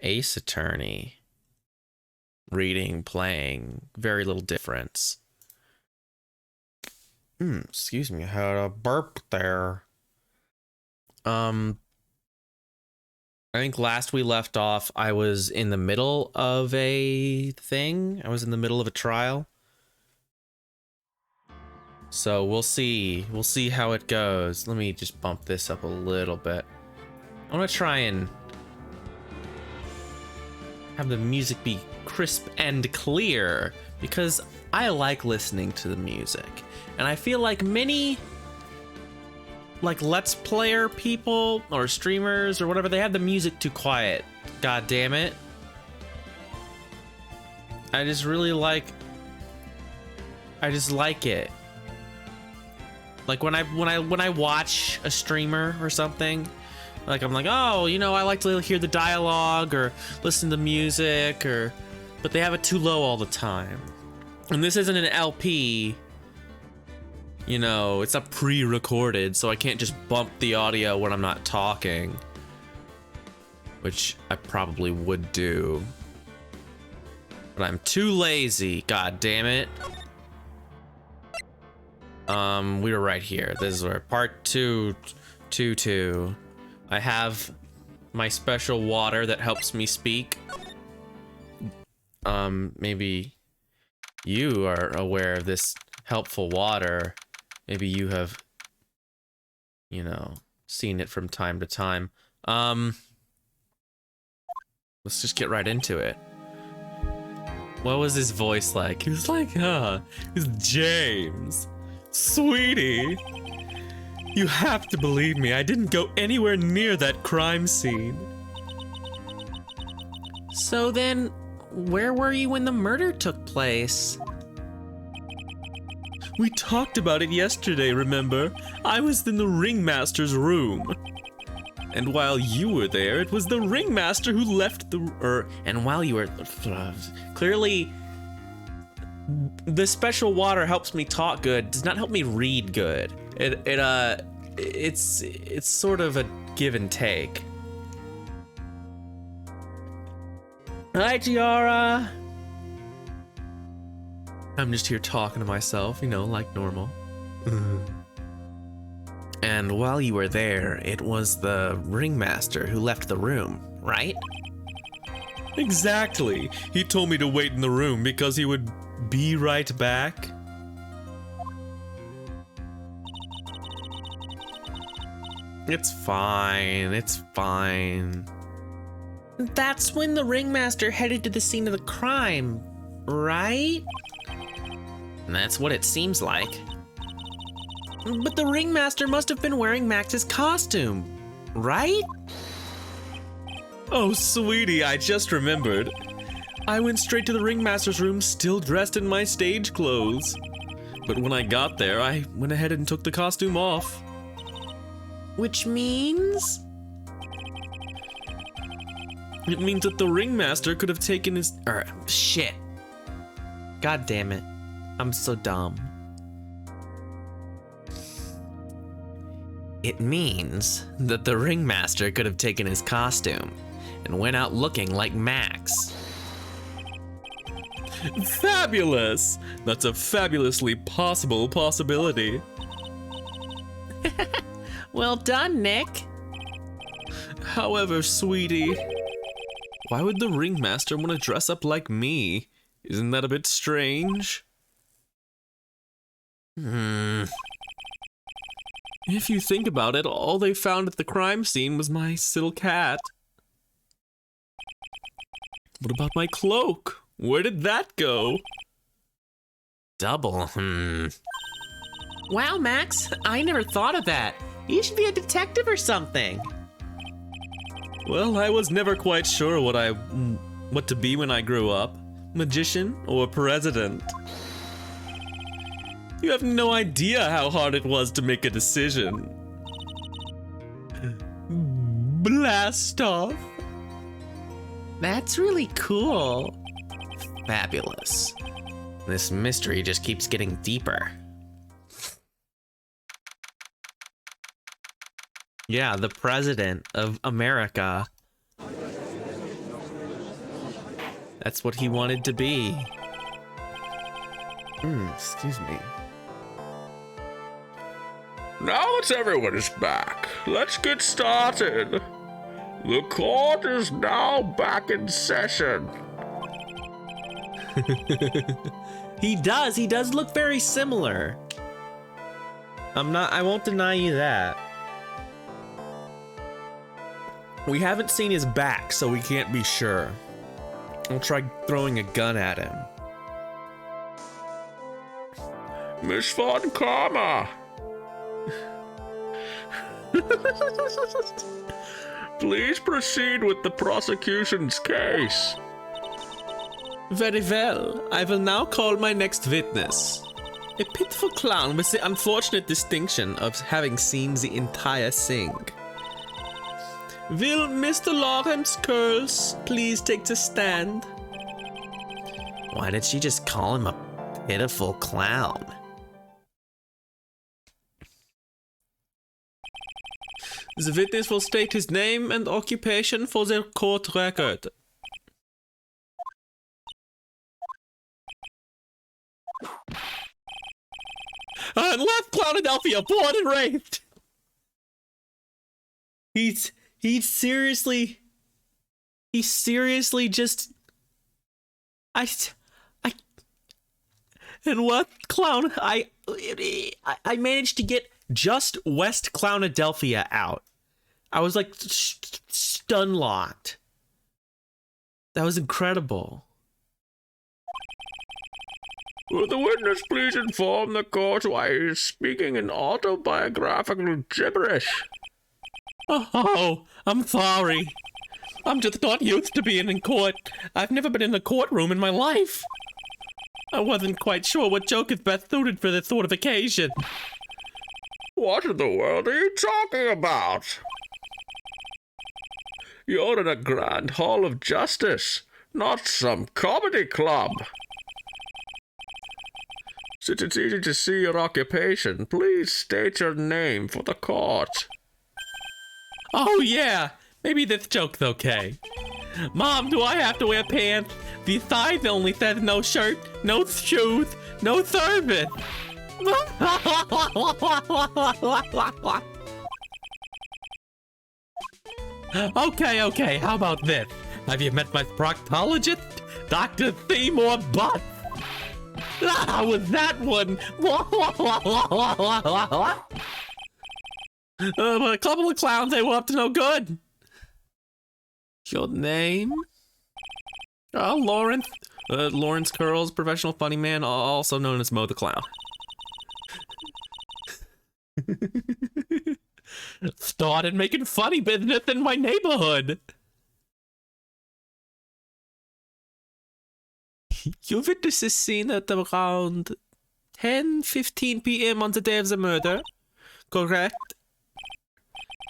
Ace Attorney. Reading, playing, very little difference. Excuse me, I had a burp there. I think last we left off, I was in the middle of a thing. I was in the middle of a trial. So we'll see. We'll see how it goes. Let me just bump this up a little bit. I want to try and have the music be crisp and clear because I like listening to the music. And I feel like many Let's Player people or streamers or whatever, they have the music too quiet. God damn it. I just like it. Like when I watch a streamer or something, like I'm like, oh, you know, I like to hear the dialogue or listen to music but they have it too low all the time. And this isn't an LP. You know, it's not pre-recorded, so I can't just bump the audio when I'm not talking. Which I probably would do. But I'm too lazy, god damn it. We were right here. This is where part 222. I have my special water that helps me speak. Maybe you are aware of this helpful water. Maybe you have, you know, seen it from time to time. Let's just get right into it. What was his voice like? He was like, it's James. Sweetie. You have to believe me, I didn't go anywhere near that crime scene. So then, where were you when the murder took place? We talked about it yesterday, remember? I was in the ringmaster's room. And while you were there, it was the ringmaster who left the... and while you were... clearly, the special water helps me talk good, does not help me read good. It's sort of a give and take. Hi, Tiara! I'm just here talking to myself, you know, like normal. And while you were there, it was the ringmaster who left the room, right? Exactly. He told me to wait in the room because he would be right back. It's fine, it's fine. That's when the ringmaster headed to the scene of the crime, right? That's what it seems like. But the ringmaster must have been wearing Max's costume, right? Oh, sweetie, I just remembered. I went straight to the ringmaster's room still dressed in my stage clothes. But when I got there, I went ahead and took the costume off. Which means? It means that the ringmaster could have taken his... shit. God damn it. I'm so dumb. It means that the ringmaster could have taken his costume and went out looking like Max. Fabulous! That's a fabulously possible possibility. Well done, Nick. However, sweetie, why would the ringmaster want to dress up like me? Isn't that a bit strange? If you think about it, all they found at the crime scene was my little cat. What about my cloak? Where did that go? Double, Wow, Max, I never thought of that. You should be a detective or something. Well, I was never quite sure what to be when I grew up. Magician or president? You have no idea how hard it was to make a decision. Blast off. That's really cool. Fabulous. This mystery just keeps getting deeper. Yeah, the president of America. That's what he wanted to be. Excuse me. Now that everyone is back, let's get started. The court is now back in session. He does look very similar. I won't deny you that. We haven't seen his back, so we can't be sure. I'll try throwing a gun at him. Miss Von Karma. Please proceed with the prosecution's case. Very well. I will now call my next witness. A pitiful clown with the unfortunate distinction of having seen the entire thing. Will Mr. Lawrence Curls please take the stand? Why did she just call him a pitiful clown? The witness will state his name and occupation for the court record. And left Clownadelphia, born and raised. He seriously just and what clown I managed to get just West Clownadelphia out. I was like stun locked. That was incredible. Will the witness please inform the court why he is speaking in autobiographical gibberish? Oh, I'm sorry. I'm just not used to being in court. I've never been in a courtroom in my life. I wasn't quite sure what joke is best suited for this sort of occasion. What in the world are you talking about? You're in a grand hall of justice, not some comedy club. Since it's easy to see your occupation, please state your name for the court. Oh yeah, maybe this joke's okay. Mom, do I have to wear pants? The size only says no shirt, no shoes, no service. Okay, how about this? Have you met my proctologist, Dr. Seymour Butt? With that one. But a couple of clowns, they were up to no good. Your name? Lawrence. Lawrence Curls, professional funny man, also known as Mo the Clown. Started making funny business in my neighborhood. You witnessed this scene at around 10:15 p.m. on the day of the murder, correct?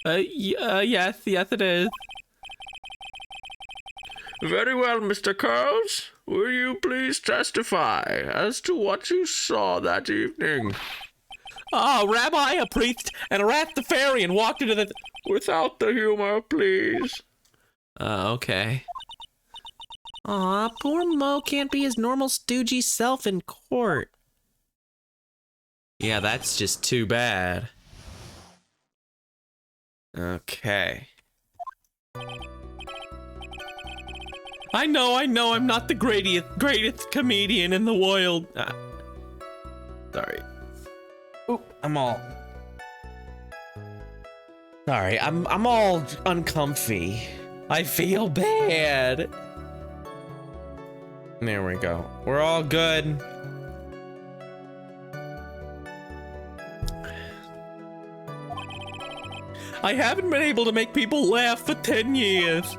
Yes it is. Very well, Mr. Curls. Will you please testify as to what you saw that evening? Oh, Rabbi, a priest, and a Rastafarian walked into the... Without the humor, please. Okay. Aw, poor Mo can't be his normal stoogey self in court. Yeah, that's just too bad. Okay. I know, I'm not the greatest comedian in the world. Sorry. Oop, I'm all uncomfy. I feel bad. There we go. We're all good. I haven't been able to make people laugh for 10 years.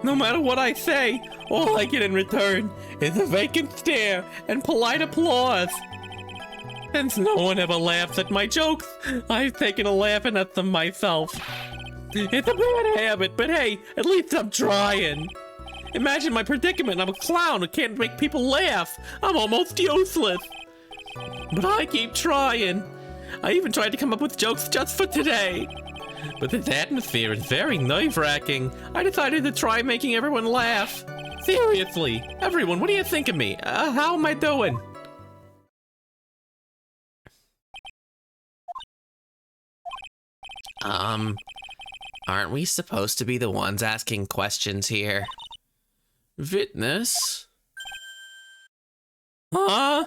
No matter what I say, all I get in return is a vacant stare and polite applause. Since no one ever laughs at my jokes, I've taken a laughing at them myself. It's a bad habit, but hey, at least I'm trying. Imagine my predicament. I'm a clown who can't make people laugh. I'm almost useless. But I keep trying. I even tried to come up with jokes just for today. But this atmosphere is very nerve-wracking. I decided to try making everyone laugh. Seriously, everyone, what do you think of me? How am I doing? Aren't we supposed to be the ones asking questions here? Witness? Huh?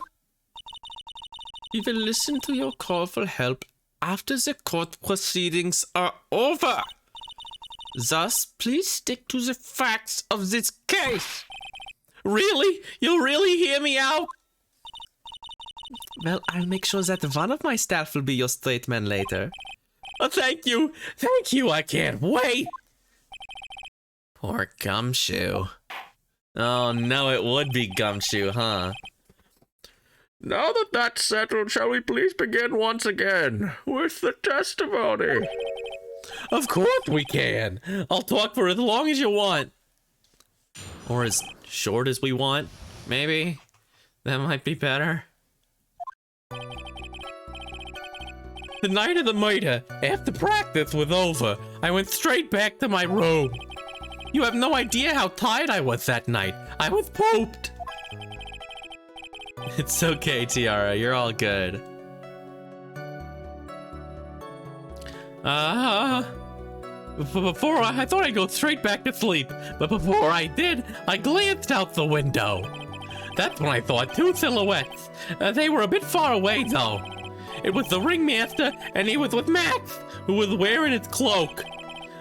We will listen to your call for help after the court proceedings are over. Thus, please stick to the facts of this case. Really? You'll really hear me out? Well, I'll make sure that one of my staff will be your straight man later. Oh, thank you! Thank you! I can't wait! Poor Gumshoe. Oh no, it would be Gumshoe, huh? Now that that's settled, shall we please begin once again with the testimony? Of course we can! I'll talk for as long as you want. Or as short as we want, maybe? That might be better. The night of the murder, after practice was over, I went straight back to my room. You have no idea how tired I was that night. I was pooped. It's okay, Tiara. You're all good. Before I thought I'd go straight back to sleep, but before I did, I glanced out the window. That's when I saw two silhouettes. They were a bit far away, though. It was the ringmaster, and he was with Max, who was wearing his cloak.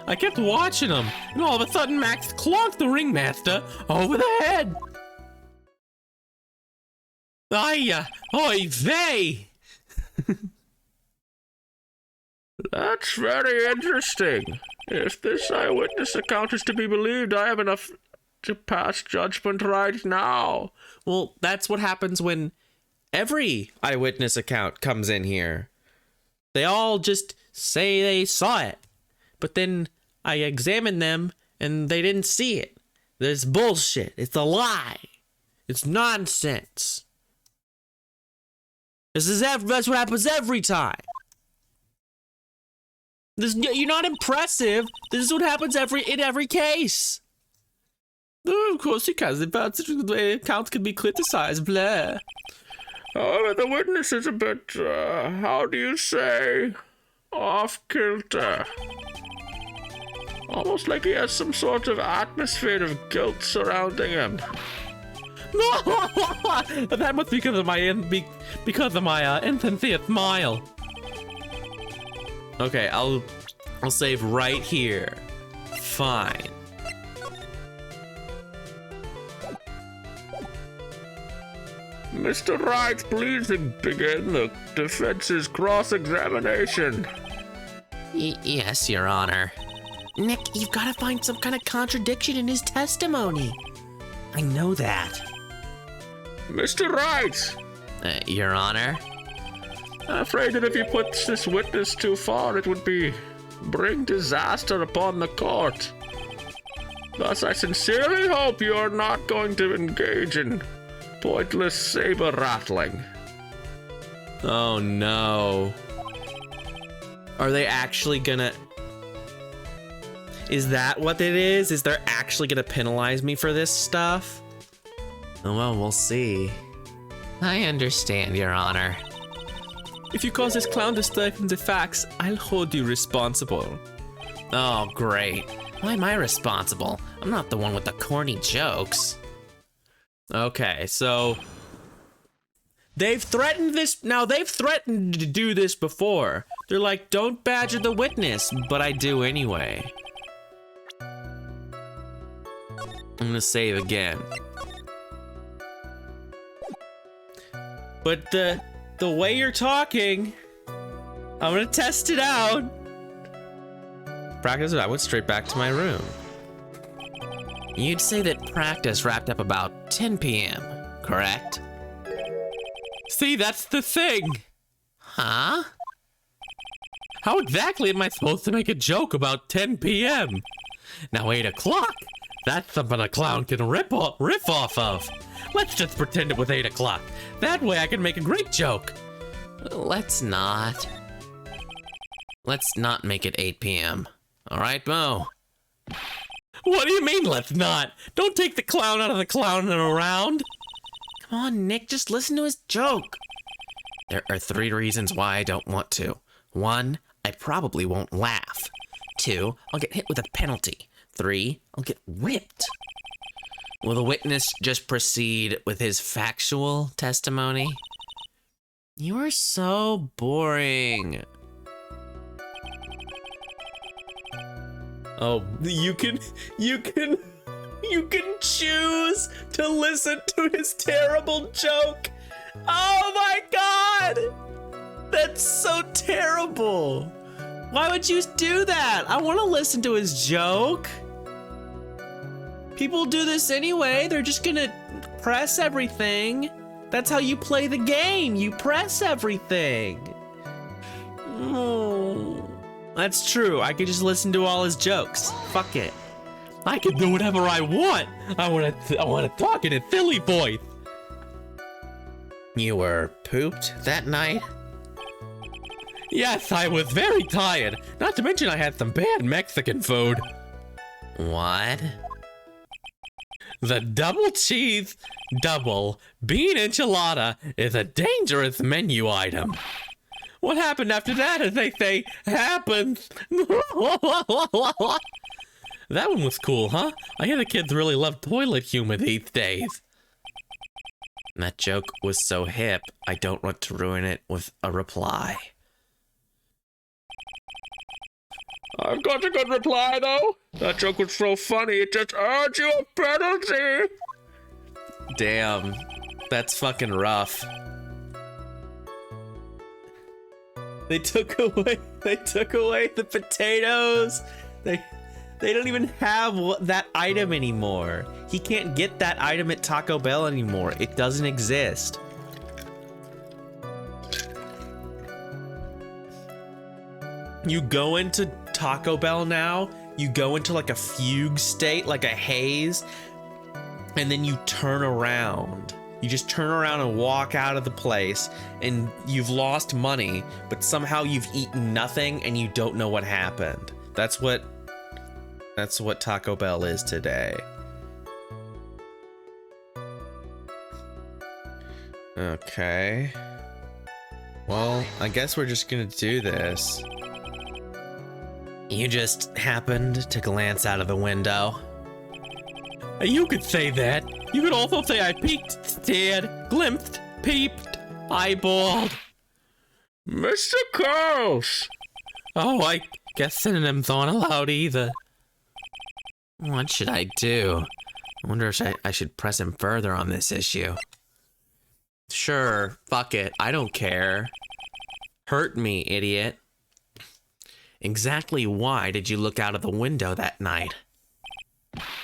I kept watching him, and all of a sudden Max clonked the ringmaster over the head. Oy vey! That's very interesting. If this eyewitness account is to be believed, I have enough to pass judgment right now. Well, that's what happens when every eyewitness account comes in here. They all just say they saw it, but then I examined them and they didn't see it. There's bullshit. It's a lie. It's nonsense. That's what happens every time. You're not impressive. This is what happens in every case. Of course, the accounts can be criticized. Blah. However, the witness is a bit, how do you say, off kilter. Almost like he has some sort of atmosphere of guilt surrounding him. That must be because of my insincere smile. Okay, I'll save right here. Fine. Mr. Wright, please begin the defense's cross-examination. Yes, Your Honor. Nick, you've got to find some kind of contradiction in his testimony. I know that. Mr. Wright! Your Honor? I'm afraid that if you put this witness too far, it would bring disaster upon the court. Thus, I sincerely hope you are not going to engage in pointless saber rattling. Oh no. Are they actually gonna... Is that what it is? Is they're actually gonna penalize me for this stuff? Oh well, we'll see. I understand, Your Honor. If you cause this clown to stray from the facts, I'll hold you responsible. Oh, great. Why am I responsible? I'm not the one with the corny jokes. Okay, so... They've threatened this... Now, they've threatened to do this before. They're like, don't badger the witness, but I do anyway. I'm gonna save again. But the way you're talking, I'm gonna test it out. Practice, I went straight back to my room. You'd say that practice wrapped up about 10 p.m., correct? See, that's the thing. Huh? How exactly am I supposed to make a joke about 10 p.m.? Now 8 o'clock, that's something a clown can riff off of. Let's just pretend it was 8 o'clock. That way I can make a great joke. Let's not. Let's not make it 8 p.m. All right, Mo? What do you mean, let's not? Don't take the clown out of the clowning around. Come on, Nick, just listen to his joke. There are 3 reasons why I don't want to. 1, I probably won't laugh. 2, I'll get hit with a penalty. 3, I'll get whipped. Will the witness just proceed with his factual testimony? You are so boring. Oh, you can choose to listen to his terrible joke. Oh my God! That's so terrible. Why would you do that? I want to listen to his joke. People do this anyway. They're just gonna press everything. That's how you play the game. You press everything. Oh, that's true. I could just listen to all his jokes. Fuck it. I can do whatever I want. I want to talk in a silly voice. You were pooped that night? Yes, I was very tired. Not to mention I had some bad Mexican food. What? The double cheese, double bean enchilada is a dangerous menu item. What happened after that, as they say, happens. That one was cool, huh? I hear the kids really love toilet humor these days. That joke was so hip, I don't want to ruin it with a reply. I've got a good reply, though. That joke was so funny, it just earned you a penalty. Damn, that's fucking rough. They took away the potatoes. They don't even have that item anymore. He can't get that item at Taco Bell anymore. It doesn't exist. You go into Taco Bell now, you go into like a fugue state, like a haze, and then you turn around. You just turn around and walk out of the place, and you've lost money, but somehow you've eaten nothing and you don't know what happened. That's what Taco Bell is today. Okay. Well, I guess we're just gonna do this. You just happened to glance out of the window. You could say that. You could also say I peeked, stared, glimpsed, peeped, eyeballed. Mr. Carls! Oh, I guess synonyms aren't allowed either. What should I do? I wonder if I should press him further on this issue. Sure, fuck it, I don't care. Hurt me, idiot. Exactly why did you look out of the window that night?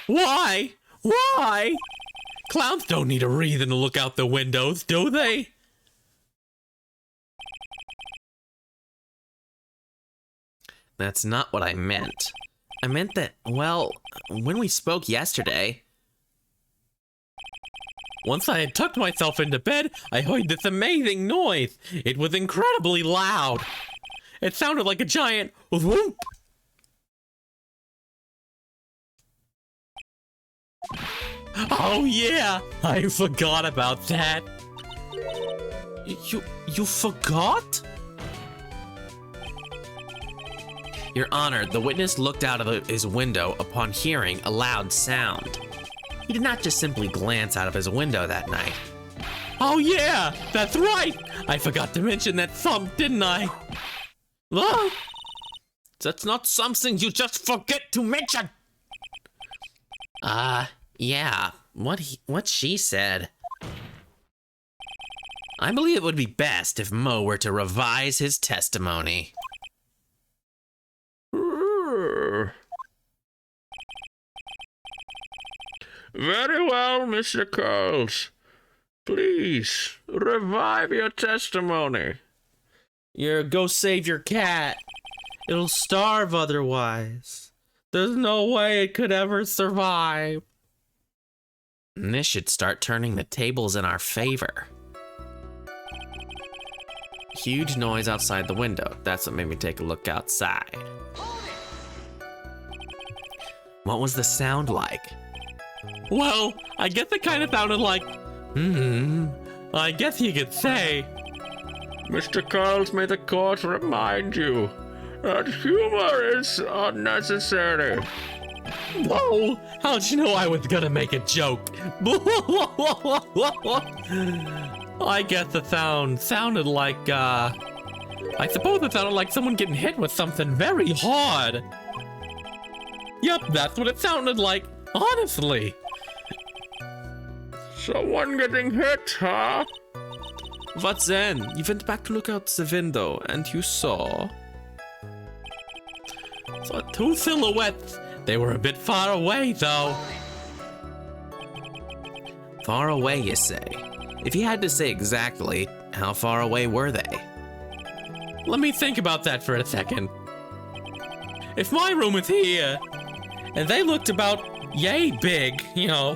Why? Why? Clowns don't need a reason to look out the windows, do they? That's not what I meant. I meant that, well, when we spoke yesterday, once I had tucked myself into bed, I heard this amazing noise. It was incredibly loud. It sounded like a giant whoop. Oh yeah, I forgot about that. You forgot? Your Honor, the witness looked out of his window upon hearing a loud sound. He did not just simply glance out of his window that night. Oh yeah, that's right. I forgot to mention that thump, didn't I? Oh, that's not something you just forget to mention. Yeah, what she said. I believe it would be best if Mo were to revise his testimony. Very well, Mr. Carls. Please, revive your testimony. Go save your cat. It'll starve otherwise. There's no way it could ever survive. And this should start turning the tables in our favor. Huge noise outside the window. That's what made me take a look outside. What was the sound like? Well, I guess it kind of sounded like, I guess you could say. Mr. Curls, may the court remind you that humor is unnecessary. Whoa, how'd you know I was gonna make a joke? I guess the sound sounded like, I suppose it sounded like someone getting hit with something very hard. Yep, that's what it sounded like, honestly. Someone getting hit, huh? What then? You went back to look out the window and you saw two silhouettes. They were a bit far away, though. Far away, you say? If you had to say exactly, how far away were they? Let me think about that for a second. If my room is here, and they looked about yay big, you know,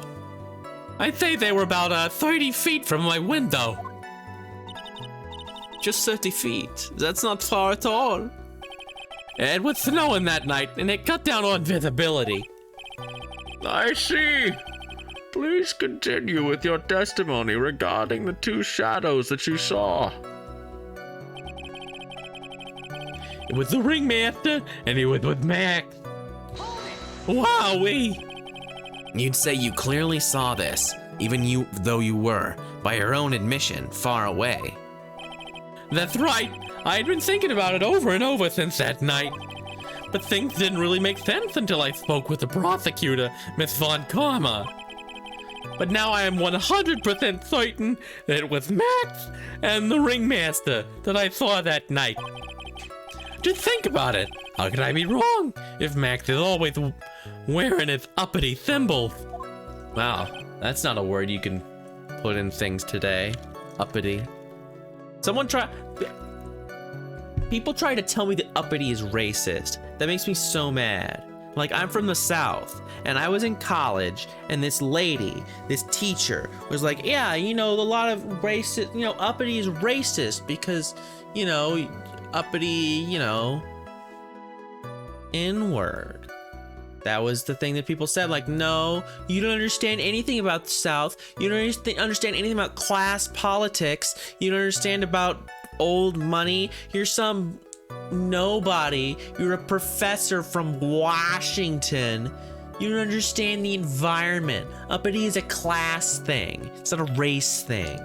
I'd say they were about 30 feet from my window. Just 30 feet. That's not far at all. It was snowing that night, and it cut down on visibility. I see. Please continue with your testimony regarding the two shadows that you saw. It was the ringmaster, and he was with Max. Wowee! You'd say you clearly saw this, even though you were, by your own admission, far away. That's right. I had been thinking about it over and over since that night. But things didn't really make sense until I spoke with the prosecutor, Miss Von Karma. But now I am 100% certain that it was Max and the ringmaster that I saw that night. Just think about it. How could I be wrong if Max is always wearing his uppity symbols? Wow, that's not a word you can put in things today. Uppity. People try to tell me that uppity is racist. That makes me so mad. Like, I'm from the South, and I was in college, and this lady, this teacher, was like, yeah, you know, a lot of racist, you know, uppity is racist because, you know, uppity, you know, N-word. That was the thing that people said, like, no, you don't understand anything about the South. You don't understand anything about class politics. You don't understand about old money. You're some nobody. You're a professor from Washington. You don't understand the environment. Uppity is a class thing. It's not a race thing.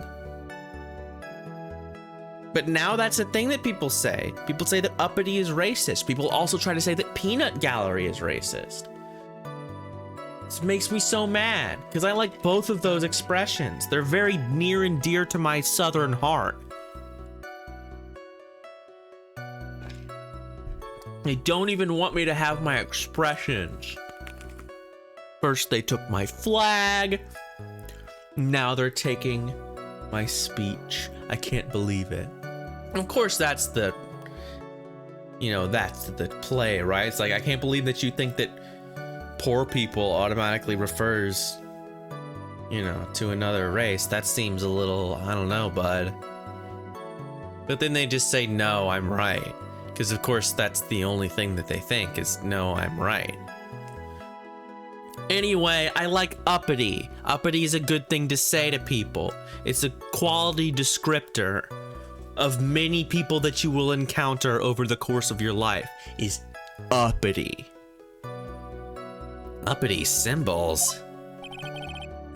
But now that's a thing that people say. People say that uppity is racist. People also try to say that peanut gallery is racist. This makes me so mad because I like both of those expressions. They're very near and dear to my Southern heart. They don't even want me to have my expressions. First they took my flag. Now they're taking my speech. I can't believe it. Of course, that's the, you know, that's the play, right? It's like, I can't believe that you think that poor people automatically refers, you know, to another race. That seems a little, I don't know, bud. But then they just say, no, I'm right. Because of course, that's the only thing that they think is, no, I'm right. Anyway, I like uppity. Uppity is a good thing to say to people. It's a quality descriptor of many people that you will encounter over the course of your life, is uppity. Uppity symbols.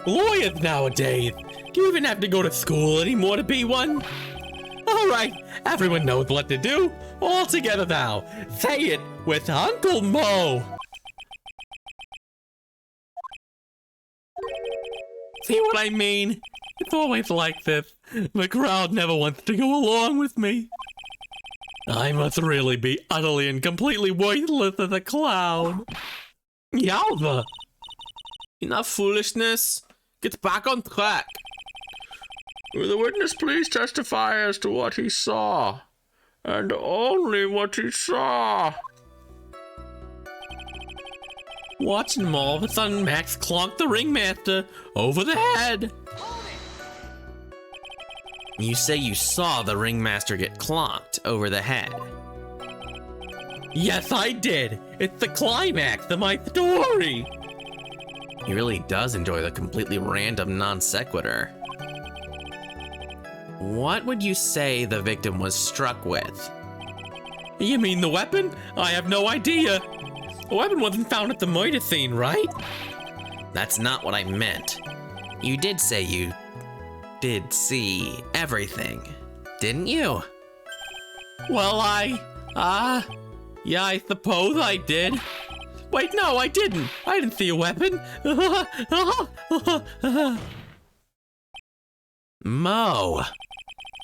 Lawyers nowadays, do you even have to go to school anymore to be one? All right, everyone knows what to do. All together now. Say it with Uncle Mo. See what I mean? It's always like this. The crowd never wants to go along with me. I must really be utterly and completely worthless as a clown. Yowza! Enough foolishness. Get back on track. Will the witness please testify as to what he saw? And only what he saw. Watching him, all of a sudden Max clonked the ringmaster over the head. You say you saw the ringmaster get clonked over the head. Yes, I did. It's the climax of my story. He really does enjoy the completely random non sequitur. What would you say the victim was struck with? You mean the weapon? I have no idea. The weapon wasn't found at the murder scene, right? That's not what I meant. You did say you did see everything, didn't you? Well, yeah, I suppose I did. Wait, no, I didn't. I didn't see a weapon. Mo,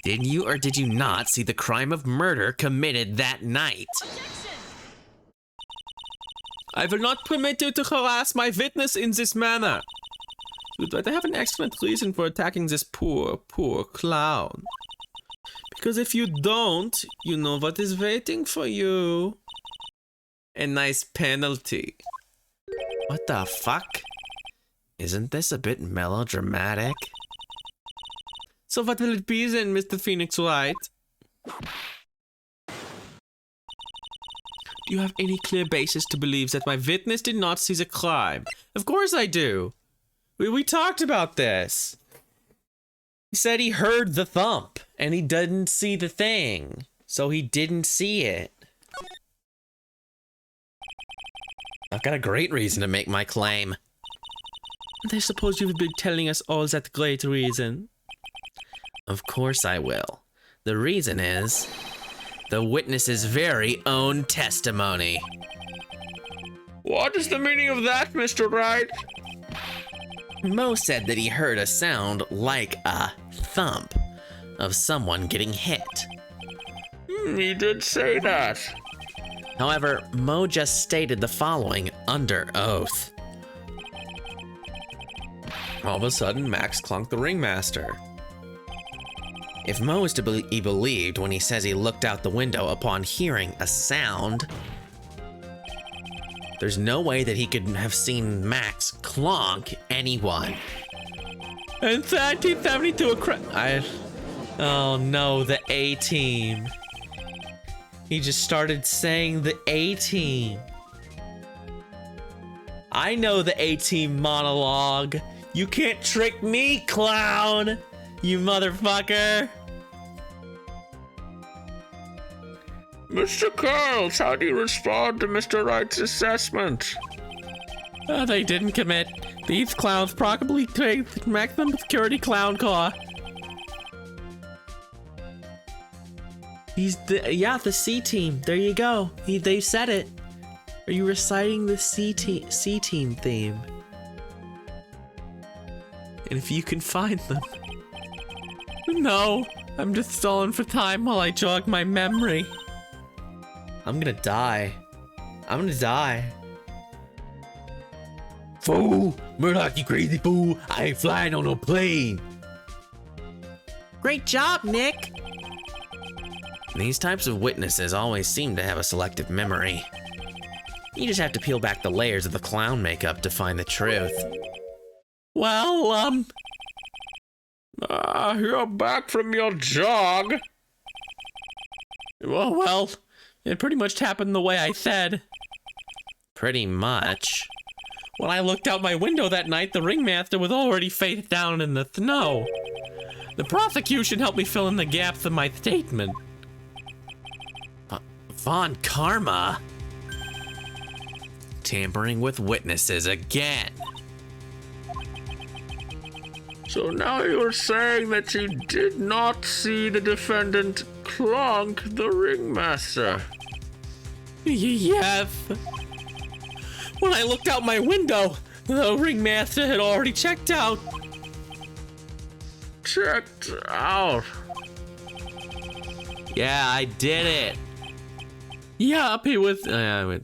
did you or did you not see the crime of murder committed that night? I will not permit you to harass my witness in this manner. But I have an excellent reason for attacking this poor clown. Because if you don't, you know what is waiting for you. A nice penalty. What the fuck? Isn't this a bit melodramatic? So what will it be then, Mr. Phoenix Wright? Do you have any clear basis to believe that my witness did not see the crime? Of course I do. We talked about this. He said he heard the thump, and he didn't see the thing. So he didn't see it. I've got a great reason to make my claim. And I suppose you've been telling us all that great reason. Of course I will. The reason is the witness's very own testimony. What is the meaning of that, Mr. Wright? Mo said that he heard a sound like a thump of someone getting hit. He did say that. However, Mo just stated the following under oath. All of a sudden, Max clunked the ringmaster. If Mo is to be believed when he says he looked out the window upon hearing a sound, there's no way that he could have seen Max clonk anyone. In 1972, oh no, the A-Team. He just started saying the A-Team. I know the A-Team monologue. You can't trick me, clown! You motherfucker! Mr. Curls, how do you respond to Mr. Wright's assessment? They didn't commit. These clowns probably take maximum security clown car. The C-Team. There you go. They said it. Are you reciting the C-Team theme? And if you can find them. No, I'm just stalling for time while I jog my memory. I'm gonna die. I'm gonna die. Fool! Murdoch, you crazy fool! I ain't flying on no plane! Great job, Nick! These types of witnesses always seem to have a selective memory. You just have to peel back the layers of the clown makeup to find the truth. Well, You're back from your jog. Well, it pretty much happened the way I said. Pretty much. When I looked out my window that night, the ringmaster was already face down in the snow. The prosecution helped me fill in the gaps of my statement. Von Karma? Tampering with witnesses again. So now you're saying that you did not see the defendant clonk the ringmaster? Yes. When I looked out my window, the ringmaster had already checked out. Checked out? Yeah, I did it. Yup, he was. Mr.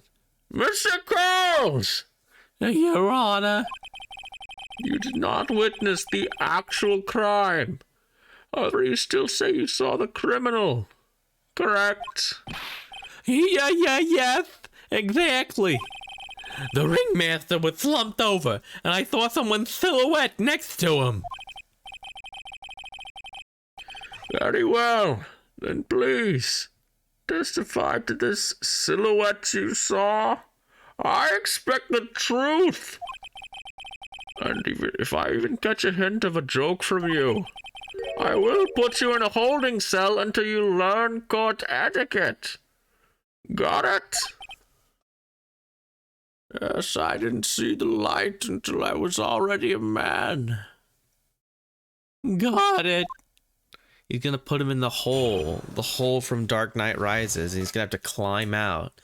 Coles! Your Honor. You did not witness the actual crime. However, you still say you saw the criminal. Correct? Yes, exactly. The ringmaster was slumped over, and I saw someone's silhouette next to him. Very well. Then please, testify to this silhouette you saw? I expect the truth. And even if I even catch a hint of a joke from you, I will put you in a holding cell until you learn court etiquette. Got it? Yes, I didn't see the light until I was already a man. Got it. He's gonna put him in the hole from Dark Knight Rises, and he's gonna have to climb out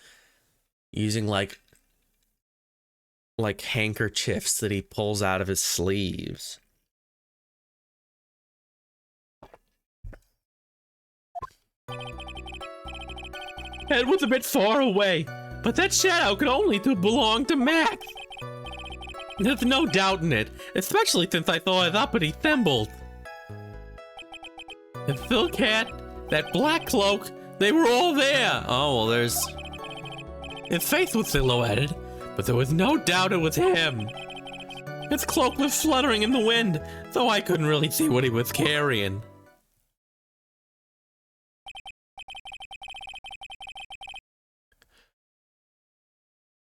using like handkerchiefs that he pulls out of his sleeves. It was a bit far away, but that shadow could only belong to Max. There's no doubt in it, especially since I saw his uppity thimble. The Phil Cat, that black cloak, they were all there. Oh, well, his face was silhouetted, but there was no doubt it was him. His cloak was fluttering in the wind, though I couldn't really see what he was carrying.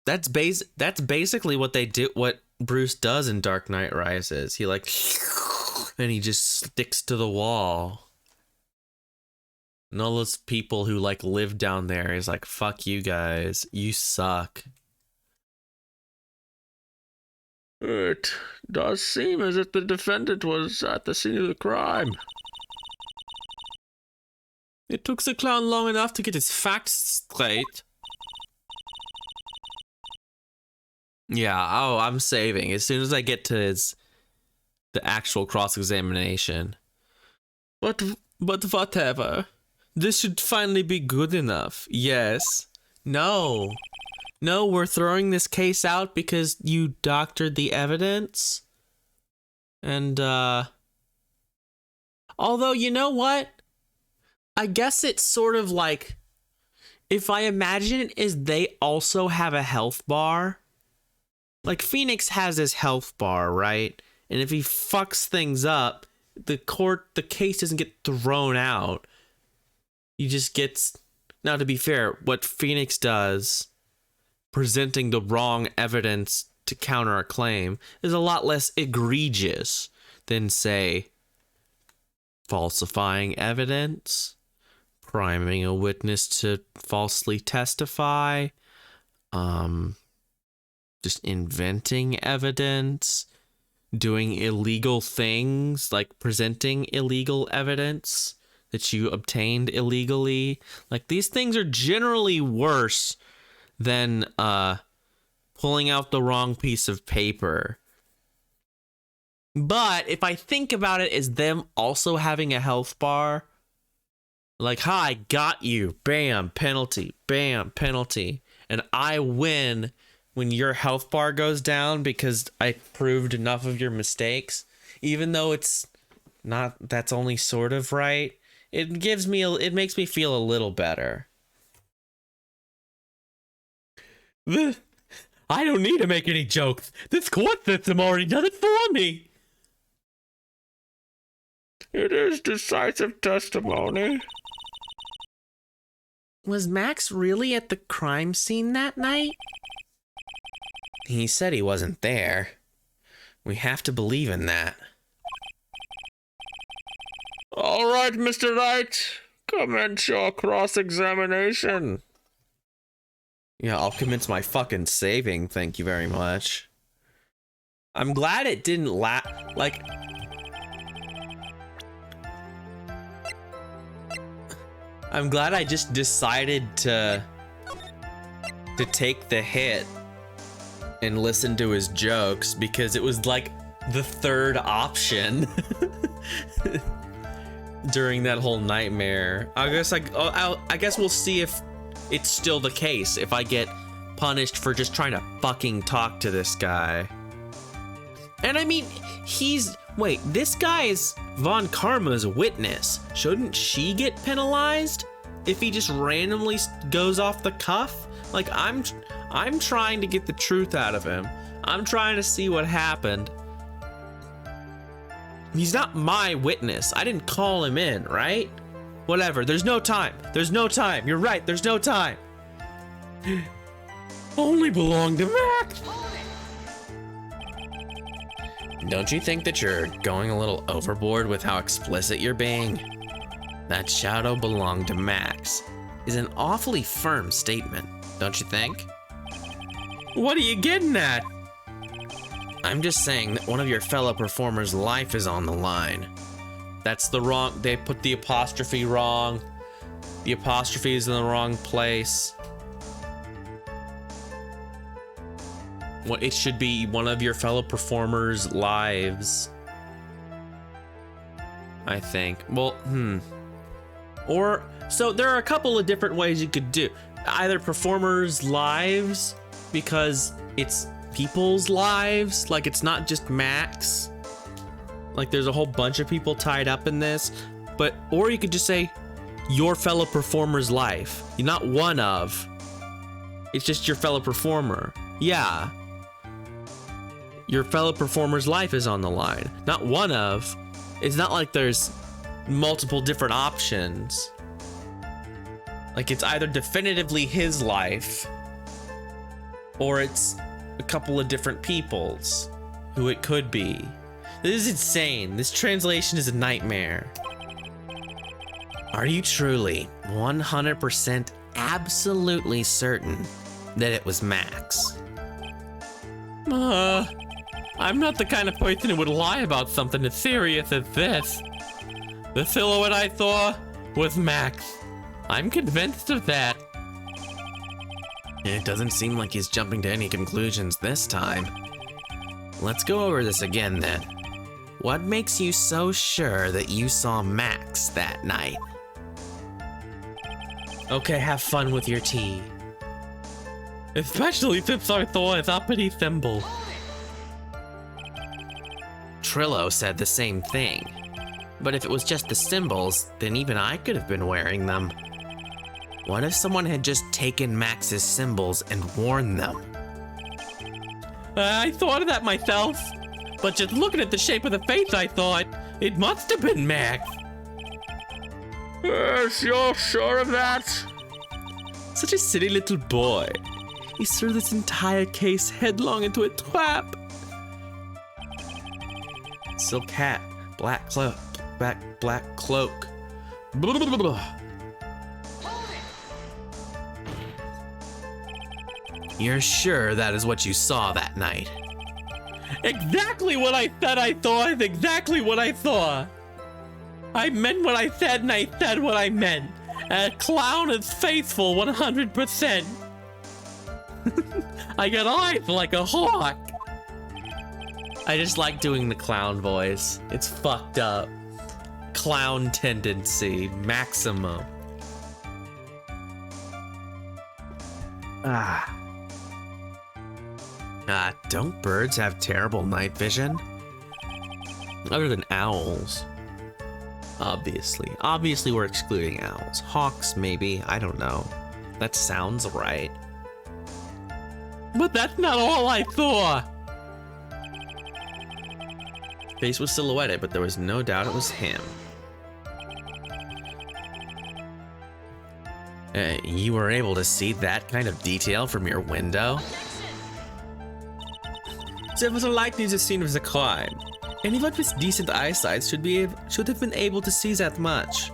That's basically what what Bruce does in Dark Knight Rises. He and he just sticks to the wall. And all those people who live down there is like, fuck you guys, you suck. It does seem as if the defendant was at the scene of the crime. It took the clown long enough to get his facts straight. Yeah, oh, I'm saving. As soon as I get to the actual cross-examination. But whatever. This should finally be good enough. Yes. No. No, we're throwing this case out because you doctored the evidence. And, although, you know what? I guess it's sort of like, if I imagine it as they also have a health bar. Like, Phoenix has his health bar, right? And if he fucks things up, the case doesn't get thrown out. He just gets... Now, to be fair, what Phoenix does, presenting the wrong evidence to counter a claim, is a lot less egregious than, say, falsifying evidence, priming a witness to falsely testify, just inventing evidence, doing illegal things like presenting illegal evidence that you obtained illegally. Like, these things are generally worse than pulling out the wrong piece of paper. But if I think about it as them also having a health bar, like, ha, I got you, bam, penalty, and I win when your health bar goes down because I proved enough of your mistakes, even though it's not, that's only sort of right, it makes me feel a little better. I don't need to make any jokes. This court system already does it for me. It is decisive testimony. Was Max really at the crime scene that night? He said he wasn't there. We have to believe in that. All right, Mr. Wright. Commence your cross-examination. Yeah, I'll commence my fucking saving, thank you very much. I'm glad it didn't I'm glad I just decided to take the hit and listen to his jokes, because it was like the third option during that whole nightmare. I guess we'll see if it's still the case, if I get punished for just trying to fucking talk to this guy. And I mean, wait, this guy is Von Karma's witness. Shouldn't she get penalized if he just randomly goes off the cuff? Like, I'm trying to get the truth out of him. I'm trying to see what happened. He's not my witness. I didn't call him in, right? Whatever. There's no time. There's no time. You're right. There's no time. Only belong to Max. Don't you think that you're going a little overboard with how explicit you're being? That shadow belonged to Max is an awfully firm statement, don't you think? What are you getting at? I'm just saying that one of your fellow performers' life is on the line. That's the wrong, they put the apostrophe wrong. The apostrophe is in the wrong place. What it should be one of your fellow performers' lives. I think. Well, Or, so there are a couple of different ways you could do. Either performers' lives, because it's people's lives, like it's not just Max. Like there's a whole bunch of people tied up in this. But, or you could just say, your fellow performer's life. You're not one of. It's just your fellow performer. Yeah. Your fellow performer's life is on the line. Not one of. It's not like there's multiple different options. Like it's either definitively his life, or it's a couple of different people's who it could be. This is insane. This translation is a nightmare. Are you truly 100% absolutely certain that it was Max? I'm not the kind of person who would lie about something as serious as this. The silhouette I saw was Max. I'm convinced of that. It doesn't seem like he's jumping to any conclusions this time. Let's go over this again then. What makes you so sure that you saw Max that night? Okay, have fun with your tea. Especially since I saw his uppity symbol. Trillo said the same thing. But if it was just the symbols, then even I could have been wearing them. What if someone had just taken Max's symbols and worn them? I thought of that myself. But just looking at the shape of the face, I thought it must have been Max. Yes, you're sure of that? Such a silly little boy. He threw this entire case headlong into a trap. Silk hat, black cloak, black cloak. Blah, blah, blah, blah. You're sure that is what you saw that night? Exactly what I said I saw is exactly what I saw. I meant what I said and I said what I meant. A clown is faithful 100%. I got eyes like a hawk. I just like doing the clown voice. It's fucked up. Clown tendency, maximum. Don't birds have terrible night vision? Other than owls. Obviously we're excluding owls. Hawks, maybe, I don't know. That sounds right. But that's not all I saw! Face was silhouetted, but there was no doubt it was him. You were able to see that kind of detail from your window? There so likely the scene was a crime. Anyone with decent eyesight should have been able to see that much.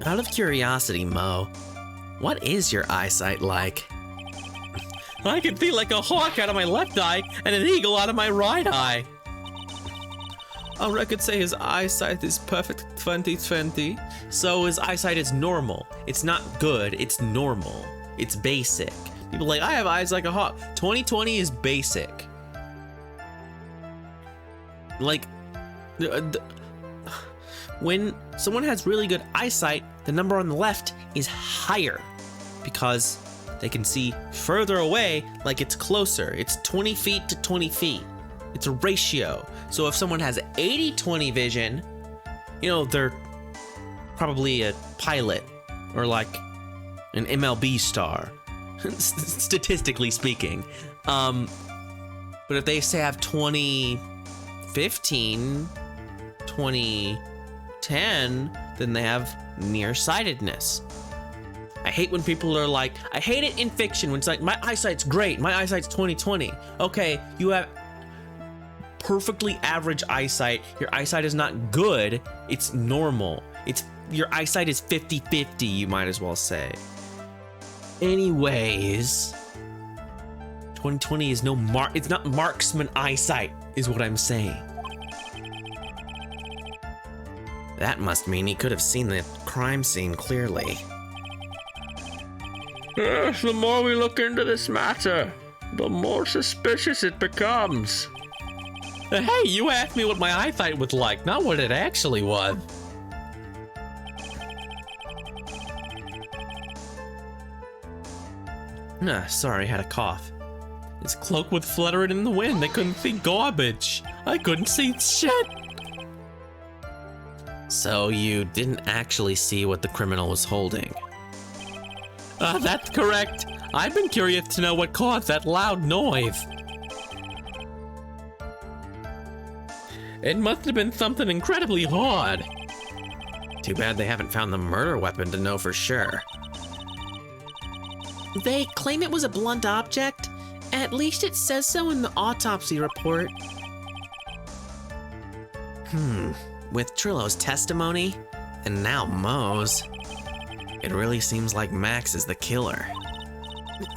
Out of curiosity, Mo, what is your eyesight like? I can see like a hawk out of my left eye and an eagle out of my right eye. Our records say his eyesight is perfect 2020, so his eyesight is normal. It's not good, it's normal. It's basic. People are like, I have eyes like a hawk. 2020 is basic. Like, when someone has really good eyesight, the number on the left is higher because they can see further away like it's closer. It's 20 feet to 20 feet. It's a ratio. So if someone has 80-20 vision, you know, they're probably a pilot or like an MLB star, statistically speaking. But if they say have 2015, 2010, then then they have nearsightedness. I hate when people are like, I hate it in fiction when it's like, my eyesight's great, my eyesight's 20/20. Okay, you have perfectly average eyesight. Your eyesight is not good, it's normal. Your eyesight is 50-50, you might as well say. Anyways, 20/20 is it's not marksman eyesight, is what I'm saying. That must mean he could have seen the crime scene clearly. The more we look into this matter, the more suspicious it becomes. Hey, you asked me what my eyesight was like, not what it actually was. Sorry, I had a cough. His cloak was fluttering in the wind. I couldn't see garbage. I couldn't see shit. So you didn't actually see what the criminal was holding? That's correct. I've been curious to know what caused that loud noise. It must have been something incredibly hard. Too bad they haven't found the murder weapon to know for sure. They claim it was a blunt object. At least it says so in the autopsy report. With Trillo's testimony, and now Moe's, it really seems like Max is the killer.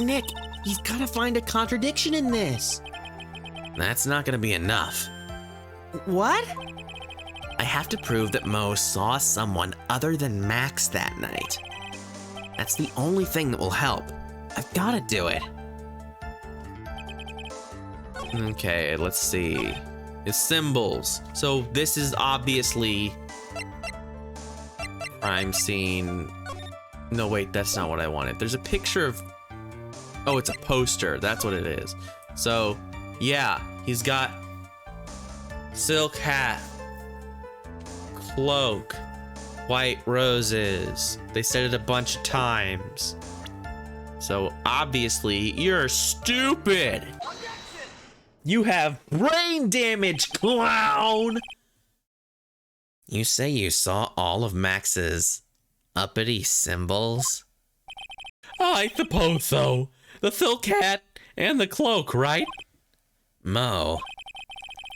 Nick, you've got to find a contradiction in this. That's not gonna be enough. What? I have to prove that Moe saw someone other than Max that night. That's the only thing that will help. I've gotta do it. Okay, let's see. It's symbols. So this is obviously crime scene. No, wait, that's not what I wanted. There's a picture of, oh, it's a poster. That's what it is. So yeah, he's got silk hat, cloak, white roses. They said it a bunch of times. So obviously you're stupid. You have brain damage, clown! You say you saw all of Max's uppity symbols? I suppose so. The silk hat and the cloak, right? Moe,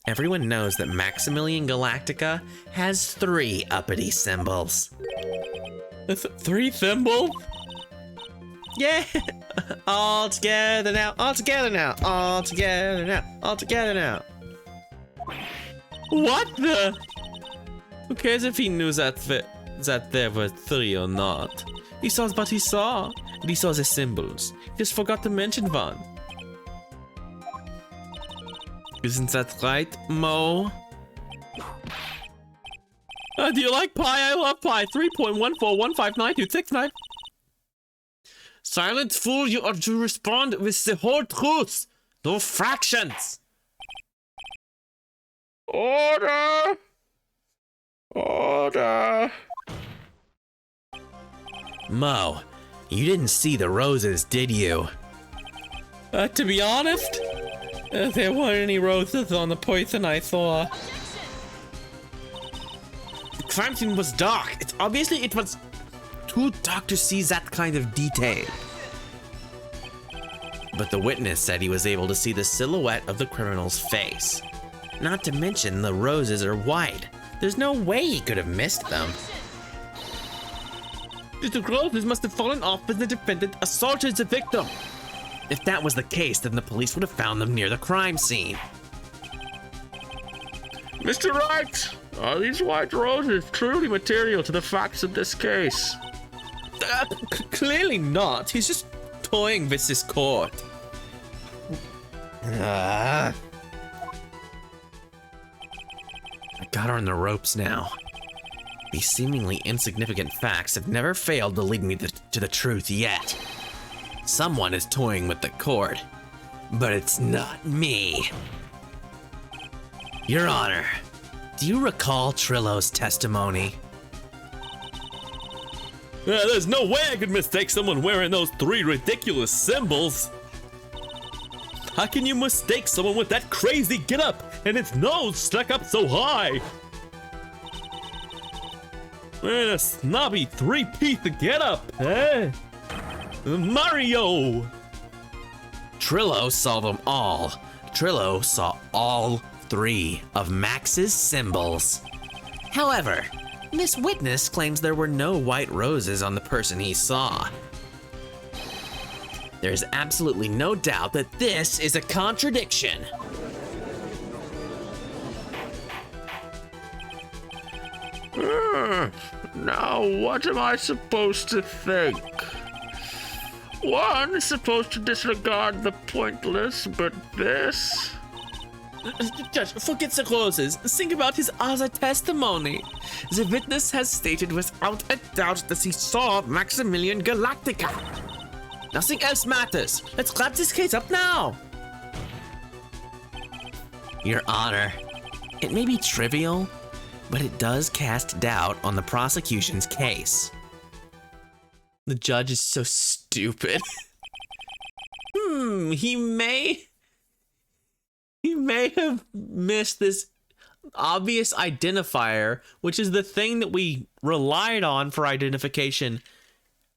everyone knows that Maximilian Galactica has 3 uppity symbols. 3 symbols? Yeah! All together now, all together now, all together now, all together now. What the? Who cares if he knew that there were 3 or not? He saw what he saw, and he saw the symbols. He just forgot to mention one. Isn't that right, Moe? Do you like pie? I love pie. 3.1415926. Silent fool, you are to respond with the whole truth, no fractions. Order! Order! Moe, you didn't see the roses, did you? To be honest, there weren't any roses on the person I saw. The crime scene was dark. It was too dark to see that kind of detail. But the witness said he was able to see the silhouette of the criminal's face. Not to mention the roses are white. There's no way he could have missed them. The roses must have fallen off as the defendant assaulted the victim. If that was the case, then the police would have found them near the crime scene. Mr. Wright, are these white roses truly material to the facts of this case? Clearly not. He's just toying with this court. I got her on the ropes now. These seemingly insignificant facts have never failed to lead me to the truth yet. Someone is toying with the court, but it's not me. Your Honor, do you recall Trillo's testimony? There's no way I could mistake someone wearing those 3 ridiculous symbols. How can you mistake someone with that crazy getup and its nose stuck up so high? A snobby three-piece get-up, eh? Mario! Trillo saw them all. Trillo saw all 3 of Max's symbols. However, this witness claims there were no white roses on the person he saw. There's absolutely no doubt that this is a contradiction. Now, what am I supposed to think? One is supposed to disregard the pointless, but this... Judge, forget the roses. Think about his other testimony. The witness has stated without a doubt that he saw Maximilian Galactica. Nothing else matters. Let's wrap this case up now. Your Honor, it may be trivial, but it does cast doubt on the prosecution's case. The judge is so stupid. He may have missed this obvious identifier, which is the thing that we relied on for identification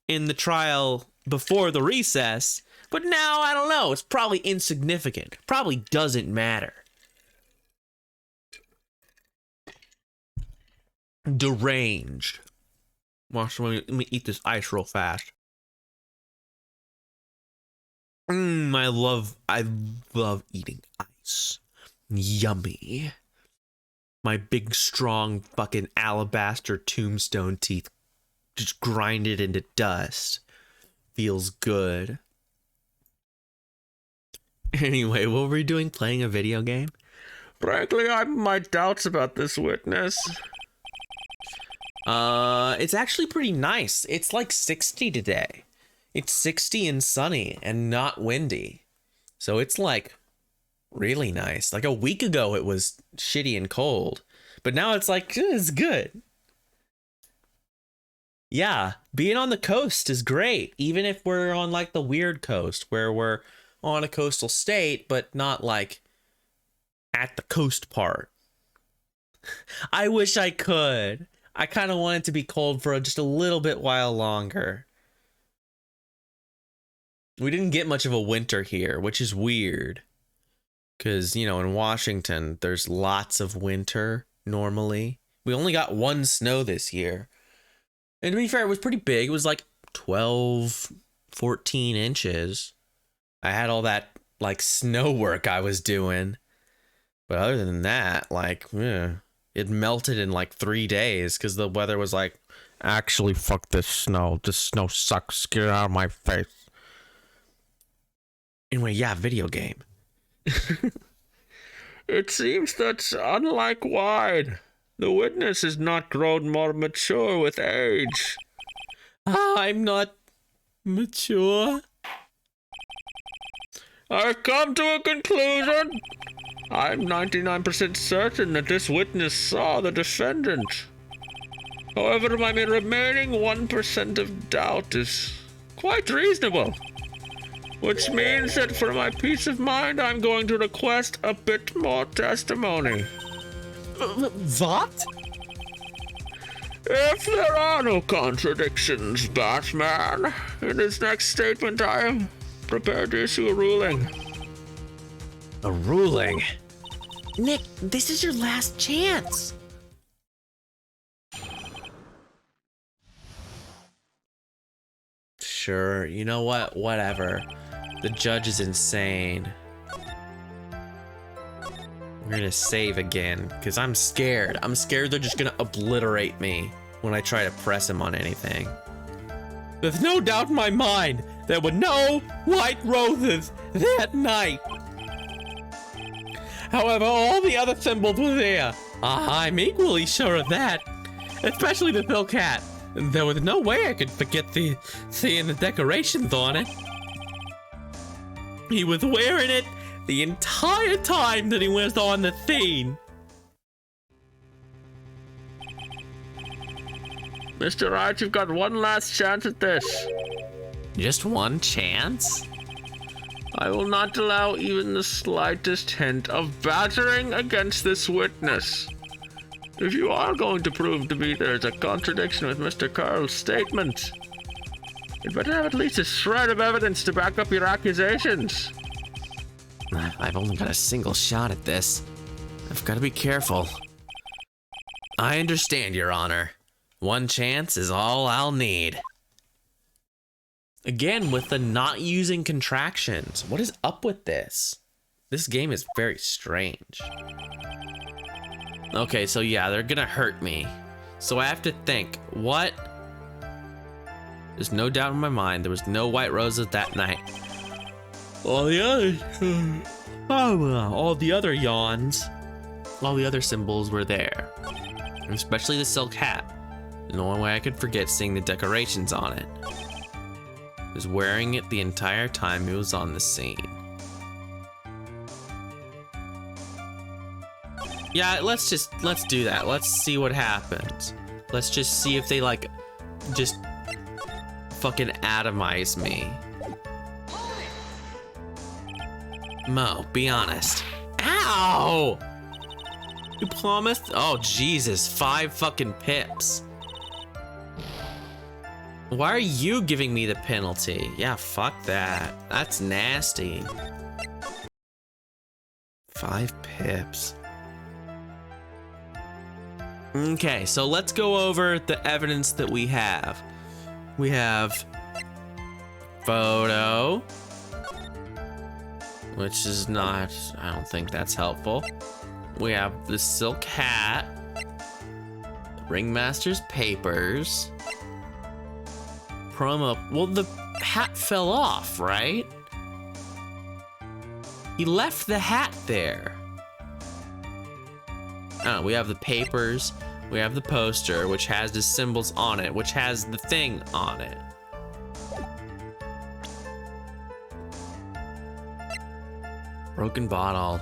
in the trial before the recess. But now, I don't know, it's probably insignificant. Probably doesn't matter. Deranged. Watch, let me eat this ice real fast. I love eating ice. Yummy. My big, strong, fucking alabaster tombstone teeth just grind it into dust. Feels good. Anyway, what were we doing? Playing a video game? Frankly, I have my doubts about this witness. It's actually pretty nice. It's like 60 today. It's 60 and sunny and not windy. So it's like really nice. Like a week ago it was shitty and cold, but now it's like, it's good. Yeah, being on the coast is great. Even if we're on like the weird coast where we're on a coastal state, but not like at the coast part. I wish I could. I kind of want it to be cold for just a little bit while longer. We didn't get much of a winter here, which is weird. Because, you know, in Washington, there's lots of winter normally. We only got 1 snow this year. And to be fair, it was pretty big. It was like 12, 14 inches. I had all that, like, snow work I was doing. But other than that, like, it melted in like 3 days because the weather was like, actually, fuck this snow. This snow sucks. Get it out of my face. Anyway, yeah, video game. It seems that, unlike Wide, the witness has not grown more mature with age. I'm not mature. I've come to a conclusion. I'm 99% certain that this witness saw the defendant. However, my remaining 1% of doubt is quite reasonable. Which means that for my peace of mind, I'm going to request a bit more testimony. What? If there are no contradictions, Batman, in his next statement, I am prepared to issue a ruling. A ruling? Nick, this is your last chance. Sure, you know what? Whatever. The judge is insane. We're gonna save again, because I'm scared. I'm scared they're just gonna obliterate me when I try to press him on anything. There's no doubt in my mind there were no white roses that night. However, all the other symbols were there. I'm equally sure of that. Especially the silk hat. There was no way I could forget seeing the decorations on it. He was wearing it the entire time that he was on the scene. Mr. Wright, you've got one last chance at this. Just one chance? I will not allow even the slightest hint of battering against this witness. If you are going to prove to me there's a contradiction with Mr. Carl's statement, you'd better have at least a shred of evidence to back up your accusations. I've only got a single shot at this. I've got to be careful. I understand, Your Honor. One chance is all I'll need. Again, with the not using contractions. What is up with this? This game is very strange. Okay, so yeah, they're gonna hurt me. So I have to think, what? There's no doubt in my mind, there was no white roses that night. All the other yawns, all the other symbols were there. Especially the silk hat. The only way I could forget seeing the decorations on it. He was wearing it the entire time he was on the scene. Yeah, let's do that. Let's see what happens. Let's just see if they like, just fucking atomize me. Mo, be honest. Ow! You promised? Oh, Jesus, 5 fucking pips. Why are you giving me the penalty? Yeah, fuck that. That's nasty. 5 pips. Okay, so let's go over the evidence that we have. We have photo, which is not, I don't think that's helpful. We have the silk hat, Ringmaster's papers, promo. Well, the hat fell off, right? He left the hat there. Oh, we have the papers, we have the poster, which has the symbols on it, which has the thing on it. Broken bottle.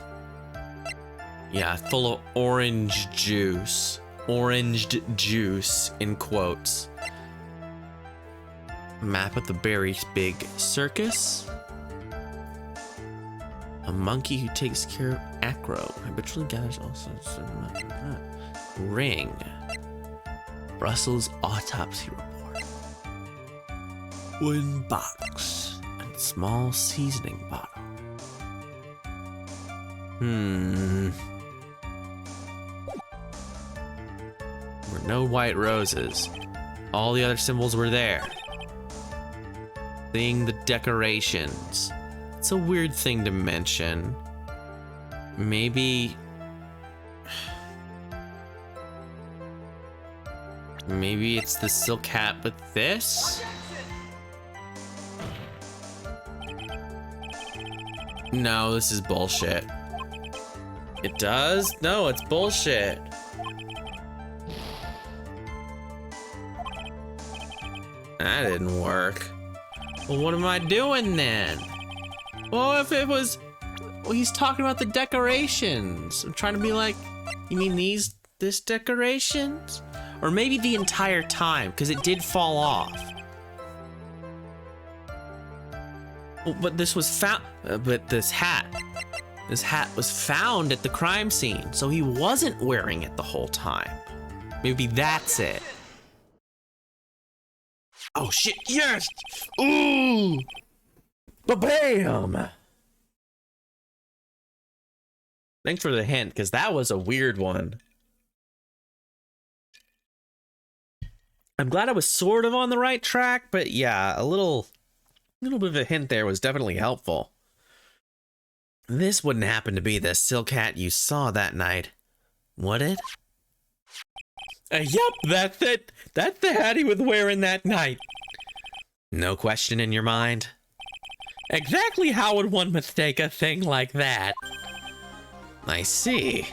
Yeah, full of orange juice. Oranged juice, in quotes. Map of the Berry Big Circus. A monkey who takes care of acro. Habitually gathers all sorts of ring. Brussels autopsy report. Wooden box. And small seasoning bottle. There were no white roses. All the other symbols were there. Seeing the decorations. It's a weird thing to mention. Maybe it's the silk hat with this? No, this is bullshit. It does? No, it's bullshit. That didn't work. Well, what am I doing then? Well, if it was... Well, he's talking about the decorations. I'm trying to be like, you mean this decorations? Or maybe the entire time, because it did fall off. Well, but this was found, but this hat was found at the crime scene, so he wasn't wearing it the whole time. Maybe that's it. Oh shit, yes! Ooh! Ba-bam! Thanks for the hint, because that was a weird one. I'm glad I was sort of on the right track, but yeah, a little bit of a hint there was definitely helpful. This wouldn't happen to be the silk hat you saw that night, would it? Yep, that's it. That's the hat he was wearing that night. No question in your mind? Exactly how would one mistake a thing like that? I see.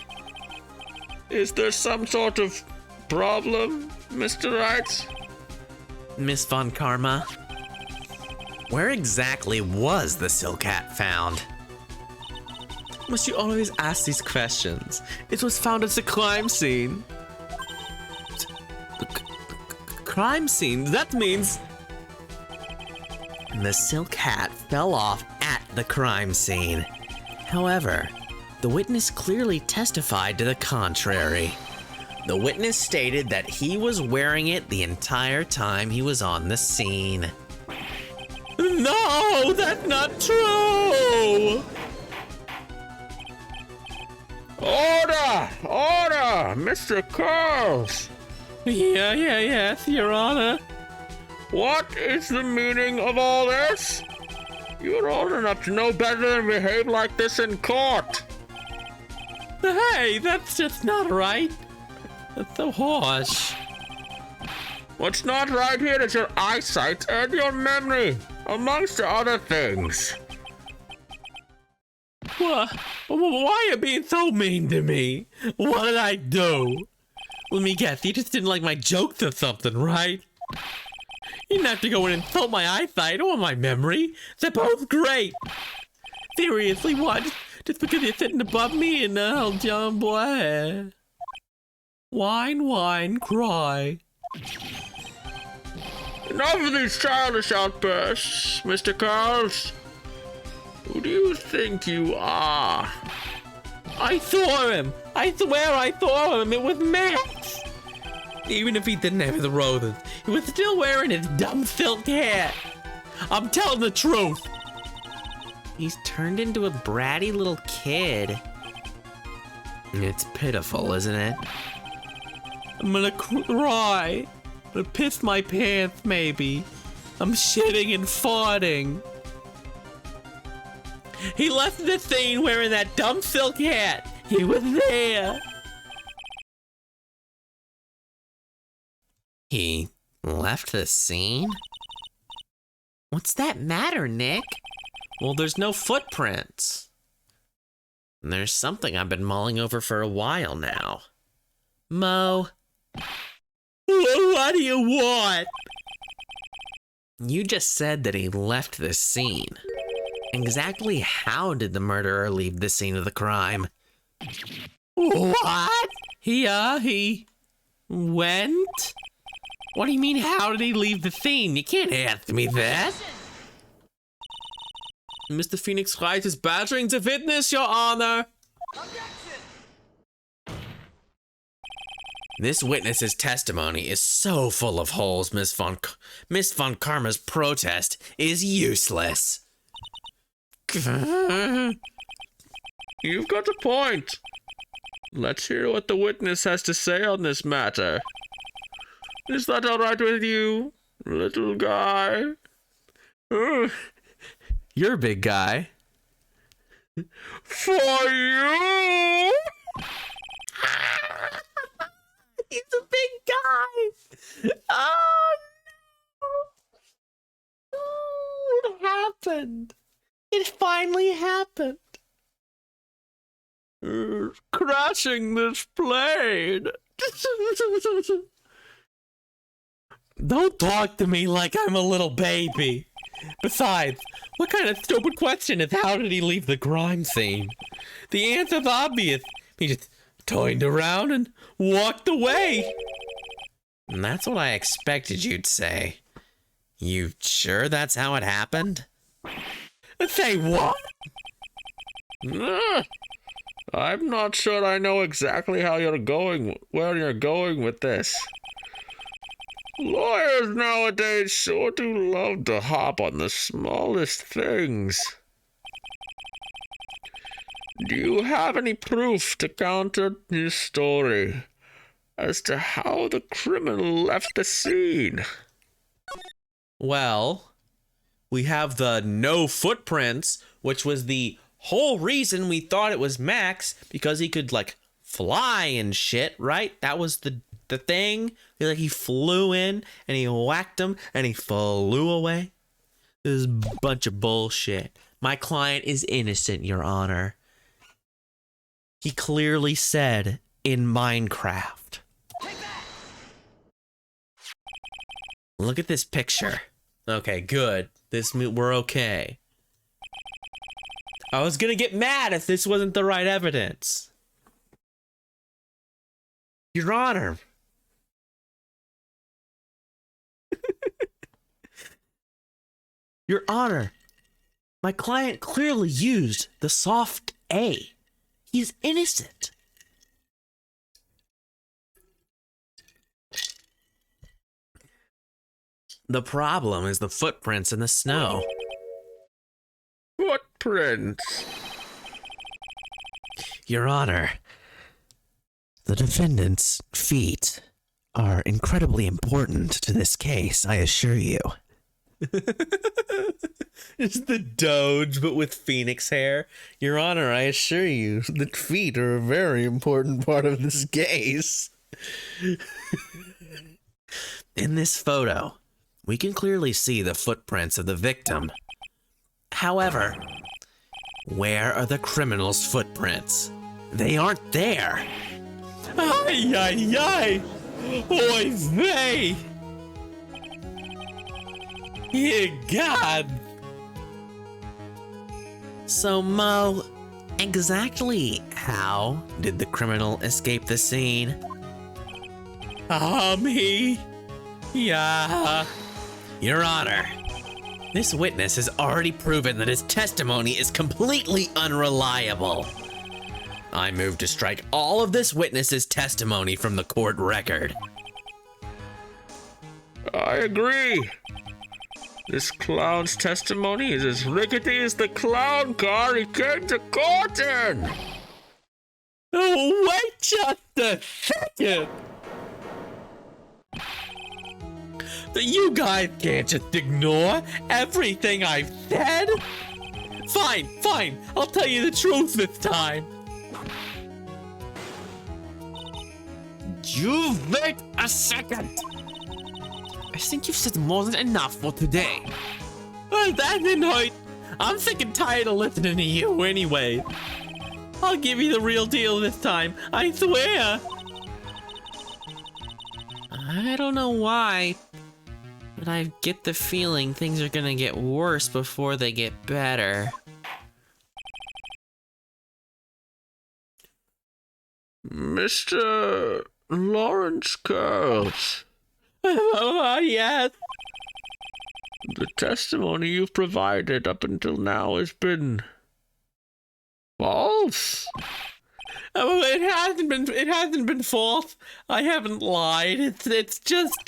Is there some sort of problem, Mr. Wright? Miss Von Karma? Where exactly was the silk hat found? Must you always ask these questions? It was found at the crime scene. Crime scene? That means... The silk hat fell off at the crime scene. However, the witness clearly testified to the contrary. The witness stated that he was wearing it the entire time he was on the scene. No, that's not true! Order! Order! Mr. Curls! Yes, Your Honor. What is the meaning of all this? You're old enough to know better than behave like this in court. Hey, that's just not right. That's so harsh. What's not right here is your eyesight and your memory, amongst other things. What? Why are you being so mean to me? What did I do? Let me guess, you just didn't like my jokes or something, right? You didn't have to go and insult my eyesight or my memory. They're both great. Seriously, what? Just because you're sitting above me and John Boy. Whine, cry. Enough of these childish outbursts, Mr. Carls. Who do you think you are? I saw him. I swear I saw him. It was Max. Even if he didn't have the roses, he was still wearing his dumb silk hat. I'm telling the truth. He's turned into a bratty little kid. It's pitiful, isn't it? I'm gonna cry. I'm gonna piss my pants, maybe. I'm shitting and farting. He left the scene wearing that dumb silk hat. He was there. He left the scene? What's that matter, Nick? Well, there's no footprints. And there's something I've been mulling over for a while now. Mo. What do you want? You just said that he left the scene. Exactly how did the murderer leave the scene of the crime? What? He went? What do you mean, how did he leave the scene? You can't ask me that. Mr. Phoenix Wright is badgering the witness, Your Honor. This witness's testimony is so full of holes, Miss Von Karma's protest is useless. You've got a point. Let's hear what the witness has to say on this matter. Is that all right with you, little guy? You're a big guy. For you? He's a big guy. Oh, no. It happened. It finally happened. Crashing this plane. Don't talk to me like I'm a little baby. Besides, what kind of stupid question is how did he leave the crime scene? The answer's obvious. He just turned around and walked away. And that's what I expected you'd say. You sure that's how it happened? Say what? I'm not sure I know exactly where you're going with this. Lawyers nowadays sure do love to hop on the smallest things. Do you have any proof to counter his story as to how the criminal left the scene? Well, we have the no footprints, which was the whole reason we thought it was Max, because he could, like, fly and shit, right? That was the thing. Like, he flew in, and he whacked him, and he flew away. This is a bunch of bullshit. My client is innocent, Your Honor. He clearly said in Minecraft. Look at this picture. Okay, good. We're okay. I was gonna get mad if this wasn't the right evidence. Your Honor. Your Honor, my client clearly used the soft A. He's innocent. The problem is the footprints in the snow. Footprints? Your Honor, the defendant's feet are incredibly important to this case, I assure you. It's the Doge, but with phoenix hair. Your Honor, I assure you, the feet are a very important part of this case. In this photo, we can clearly see the footprints of the victim. However, where are the criminal's footprints? They aren't there. Ay, ay, ay! Oy vey! Dear God! So, Mo, exactly how did the criminal escape the scene? Yeah. Your Honor, this witness has already proven that his testimony is completely unreliable. I move to strike all of this witness's testimony from the court record. I agree. This clown's testimony is as rickety as the clown car he came to court in. Oh, wait just a second! You guys can't just ignore everything I've said. Fine, I'll tell you the truth this time. You wait a second. I think you've said more than enough for today. Well, that didn't hurt. I'm sick and tired of listening to you anyway. I'll give you the real deal this time, I swear. I don't know why, but I get the feeling things are gonna get worse before they get better. Mr. Lawrence Curls. Oh, yes. The testimony you've provided up until now has been false. Oh, it hasn't been false. I haven't lied. It's just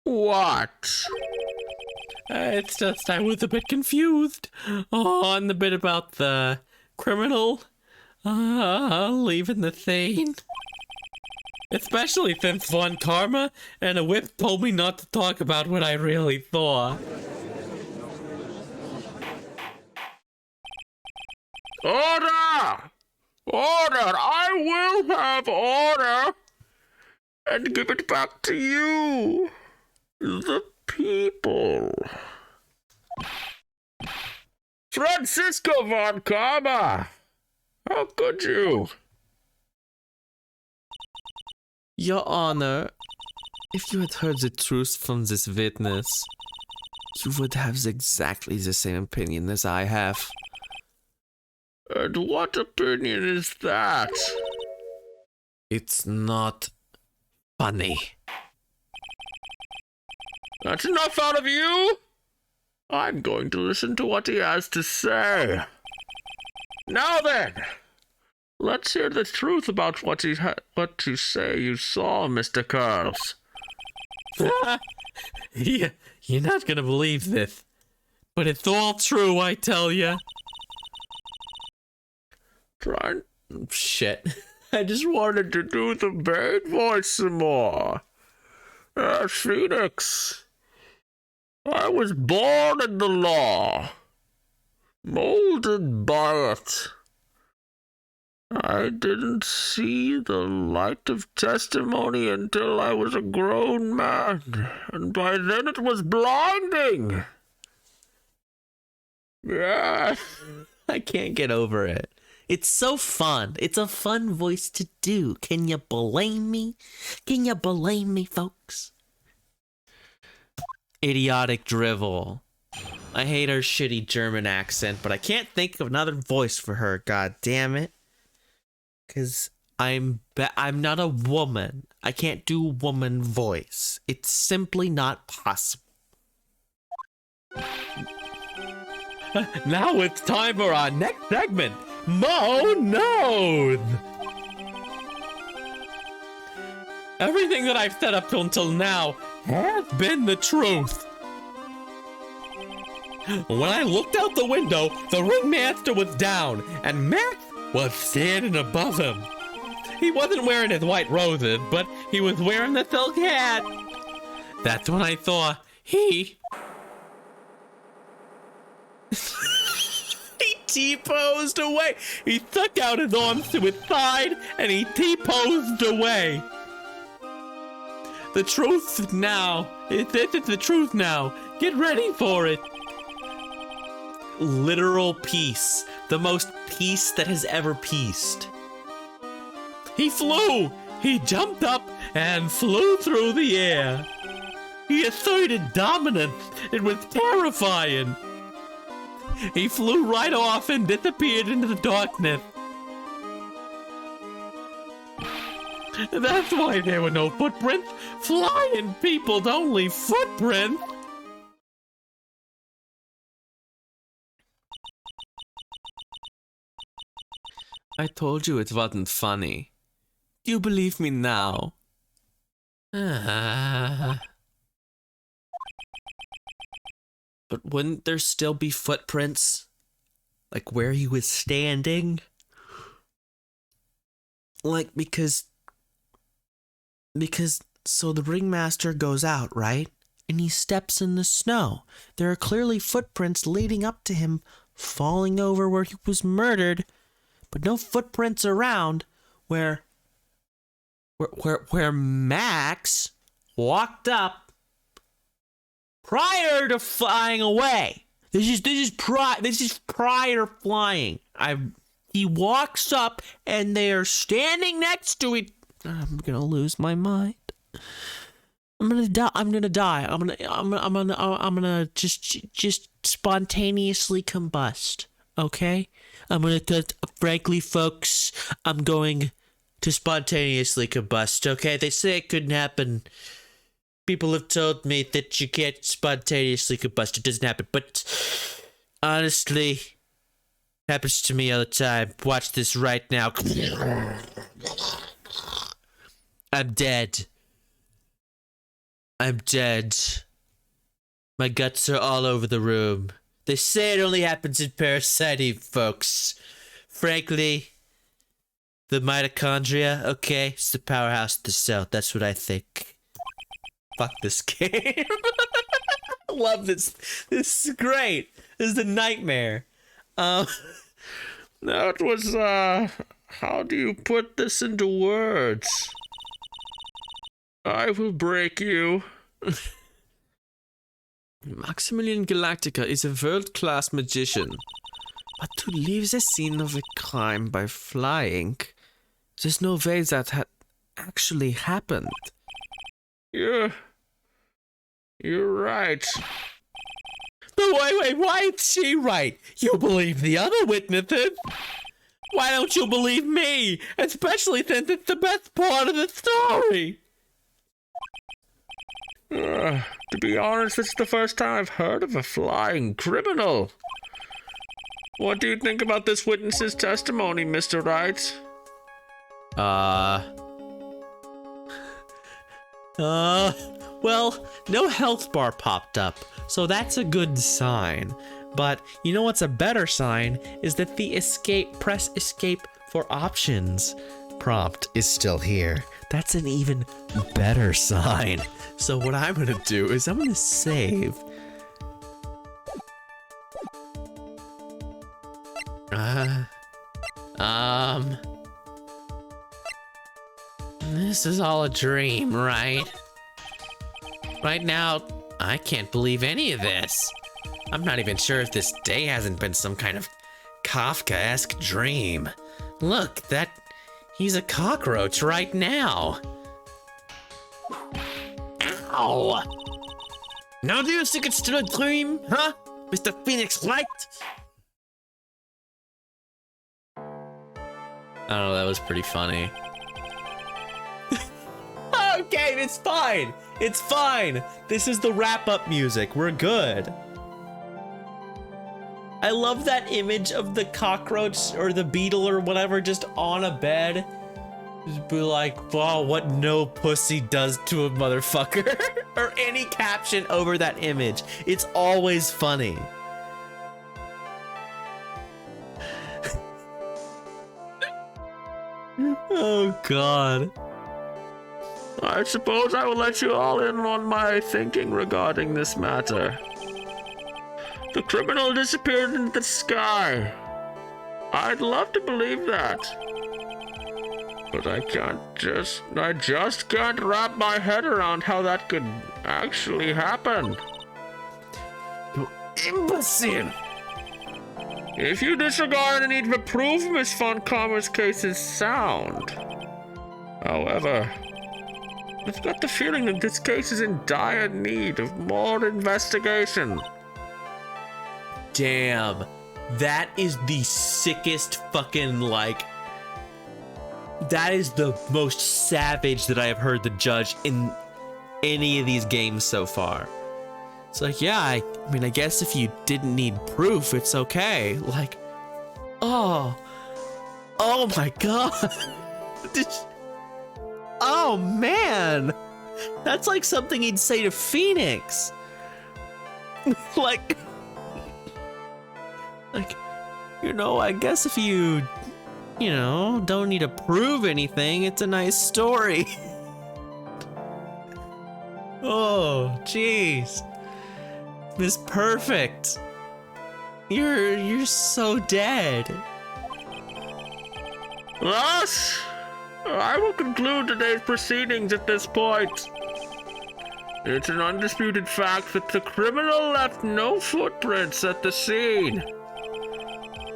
what? It's just I was a bit confused on the bit about the criminal leaving the scene. Especially since Von Karma and a whip told me not to talk about what I really thought. Order! Order! I will have order! And give it back to you, the people. Francisco Von Karma! How could you? Your Honor, if you had heard the truth from this witness, you would have exactly the same opinion as I have. And what opinion is that? It's not funny. That's enough out of you! I'm going to listen to what he has to say. Now then, let's hear the truth about what you say you saw, Mr. Curls. Yeah, you're not gonna believe this, but it's all true, I tell ya. Shit. I just wanted to do the main voice some more. Phoenix. I was born in the law, molded by it. I didn't see the light of testimony until I was a grown man, and by then it was blinding. Yeah. I can't get over it. It's so fun. It's a fun voice to do. Can you blame me? Can you blame me, folks? Idiotic drivel. I hate her shitty German accent, but I can't think of another voice for her. God damn it. Cause I'm not a woman. I can't do woman voice. It's simply not possible. Now it's time for our next segment. Mo knows. Everything that I've said up until now has been the truth. When I looked out the window, the ringmaster was down, and Max was standing above him. He wasn't wearing his white roses, but he was wearing the silk hat. That's when I thought he T-posed away. He stuck out his arms to his side, and he T-posed away. The truth now. This is the truth now. Get ready for it. Literal peace. The most peace that has ever peaced. He flew. He jumped up and flew through the air. He asserted dominance. It was terrifying. He flew right off and disappeared into the darkness. That's why there were no footprints. Flying people's only footprints. I told you it wasn't funny. Do you believe me now? But wouldn't there still be footprints? Like where he was standing? Like, because so the ringmaster goes out, right? And he steps in the snow. There are clearly footprints leading up to him falling over where he was murdered, but no footprints around where Max walked up prior to flying away. This is prior to flying. He walks up and they are standing next to it. I'm gonna lose my mind. I'm gonna die. I'm gonna just spontaneously combust. Okay? Frankly, folks, I'm going to spontaneously combust. Okay? They say it couldn't happen. People have told me that you can't spontaneously combust. It doesn't happen. But honestly, it happens to me all the time. Watch this right now. I'm dead. I'm dead. My guts are all over the room. They say it only happens in parasitic, folks. Frankly, the mitochondria, okay, it's the powerhouse of the cell. That's what I think. Fuck this game. I love this. This is great. This is a nightmare. That was, how do you put this into words? I will break you. Maximilian Galactica is a world-class magician. But to leave the scene of a crime by flying, there's no way that had actually happened. You're right. But wait, why is she right? You believe the other witnesses? Why don't you believe me? Especially since it's the best part of the story. To be honest, it's the first time I've heard of a flying criminal. What do you think about this witness's testimony, Mr. Wright? Well, no health bar popped up, so that's a good sign. But you know what's a better sign is that the press escape for options prompt is still here. That's an even better sign. So what I'm gonna do is I'm gonna save. This is all a dream, right? Right now, I can't believe any of this. I'm not even sure if this day hasn't been some kind of Kafka-esque dream. Look, he's a cockroach right now. Ow! Now do you think it's still a dream, huh, Mr. Phoenix Light? I don't know, that was pretty funny. Okay, it's fine. It's fine. This is the wrap-up music. We're good. I love that image of the cockroach or the beetle or whatever just on a bed. Just be like, wow, what no pussy does to a motherfucker. Or any caption over that image. It's always funny. Oh, God. I suppose I will let you all in on my thinking regarding this matter. The criminal disappeared into the sky. I'd love to believe that. But I just can't wrap my head around how that could actually happen. You imbecile! If you disregard any need for proof, Miss Von Karma's case is sound. However, I've got the feeling that this case is in dire need of more investigation. Damn. That is the sickest fucking, like... That is the most savage that I have heard the judge in any of these games so far. It's like, yeah, I mean, I guess if you didn't need proof, it's okay. Like, oh my God. Oh, man. That's like something he'd say to Phoenix. like, you know, I guess if you don't need to prove anything, it's a nice story. Oh, jeez. Miss Perfect. You're so dead. Thus, I will conclude today's proceedings at this point. It's an undisputed fact that the criminal left no footprints at the scene.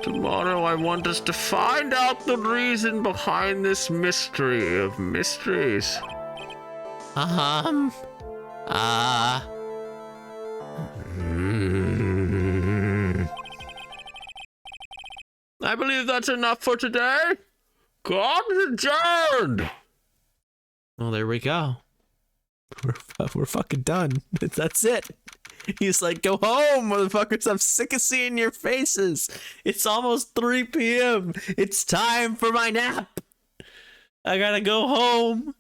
Tomorrow I want us to find out the reason behind this mystery of mysteries. I believe that's enough for today. Court is adjourned. Well, there we go. We're fucking done. That's it. He's like, go home, motherfuckers. I'm sick of seeing your faces. It's almost 3 p.m. It's time for my nap. I gotta go home.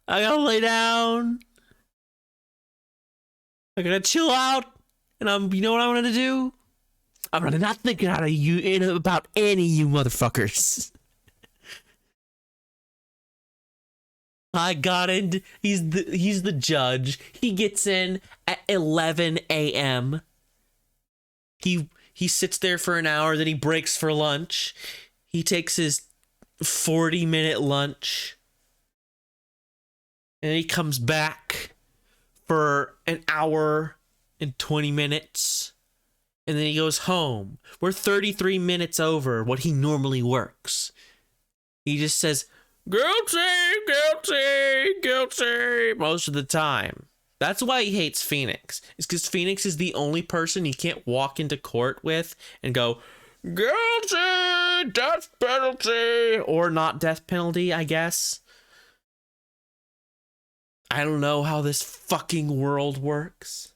I gotta lay down. I gotta chill out. And you know what I'm gonna do? I'm gonna not think about any of you motherfuckers. I got in. He's the judge. He gets in at 11 a.m. He sits there for an hour, then he breaks for lunch. He takes his 40-minute lunch. And he comes back for an hour and 20 minutes. And then he goes home. We're 33 minutes over what he normally works. He just says, guilty, guilty, guilty, most of the time. That's why he hates Phoenix. It's because Phoenix is the only person he can't walk into court with and go, guilty, death penalty. Or not death penalty, I guess. I don't know how this fucking world works.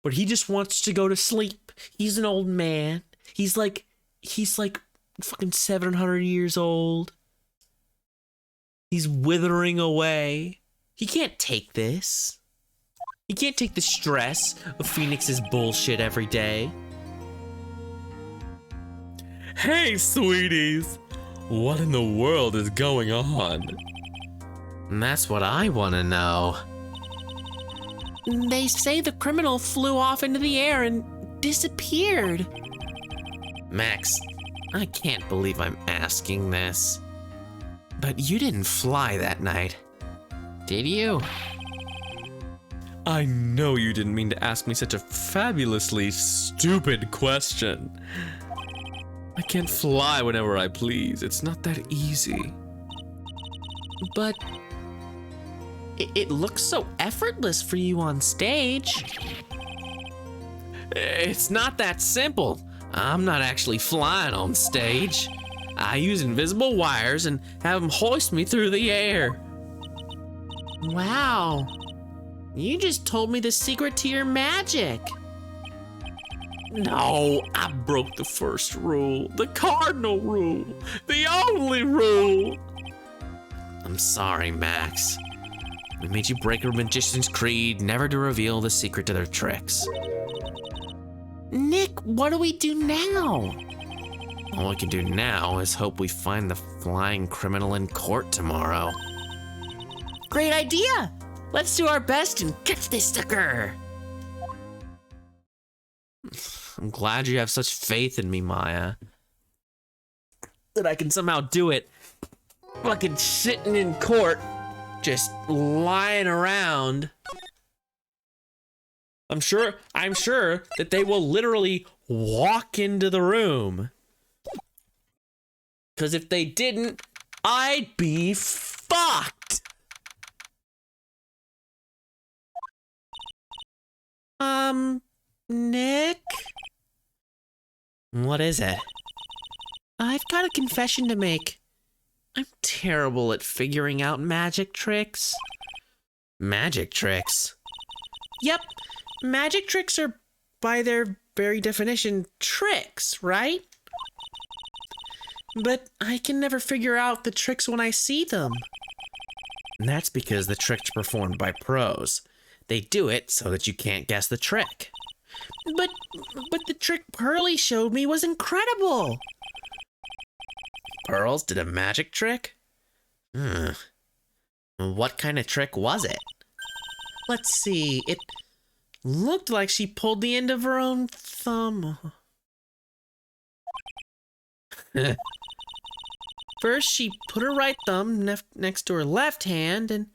But he just wants to go to sleep. He's an old man. He's like fucking 700 years old. He's withering away. He can't take this. He can't take the stress of Phoenix's bullshit every day. Hey, sweeties. What in the world is going on? And that's what I want to know. They say the criminal flew off into the air and disappeared. Max, I can't believe I'm asking this. But you didn't fly that night, did you? I know you didn't mean to ask me such a fabulously stupid question. I can't fly whenever I please. It's not that easy. But it looks so effortless for you on stage. It's not that simple. I'm not actually flying on stage. I use invisible wires and have them hoist me through the air. Wow. You just told me the secret to your magic. No, I broke the first rule. The cardinal rule. The only rule. I'm sorry, Max. We made you break a magician's creed, never to reveal the secret to their tricks. Nick, what do we do now? All we can do now is hope we find the flying criminal in court tomorrow. Great idea! Let's do our best and catch this sucker! I'm glad you have such faith in me, Maya. That I can somehow do it. Fucking sitting in court, just lying around. I'm sure that they will literally walk into the room. Because if they didn't, I'd be fucked. Nick? What is it? I've got a confession to make. I'm terrible at figuring out magic tricks. Magic tricks? Yep. Magic tricks are, by their very definition, tricks, right? But I can never figure out the tricks when I see them. And that's because the tricks are performed by pros. They do it so that you can't guess the trick. But the trick Pearly showed me was incredible. Pearls did a magic trick? What kind of trick was it? Let's see, it looked like she pulled the end of her own thumb. First, she put her right thumb next to her left hand, and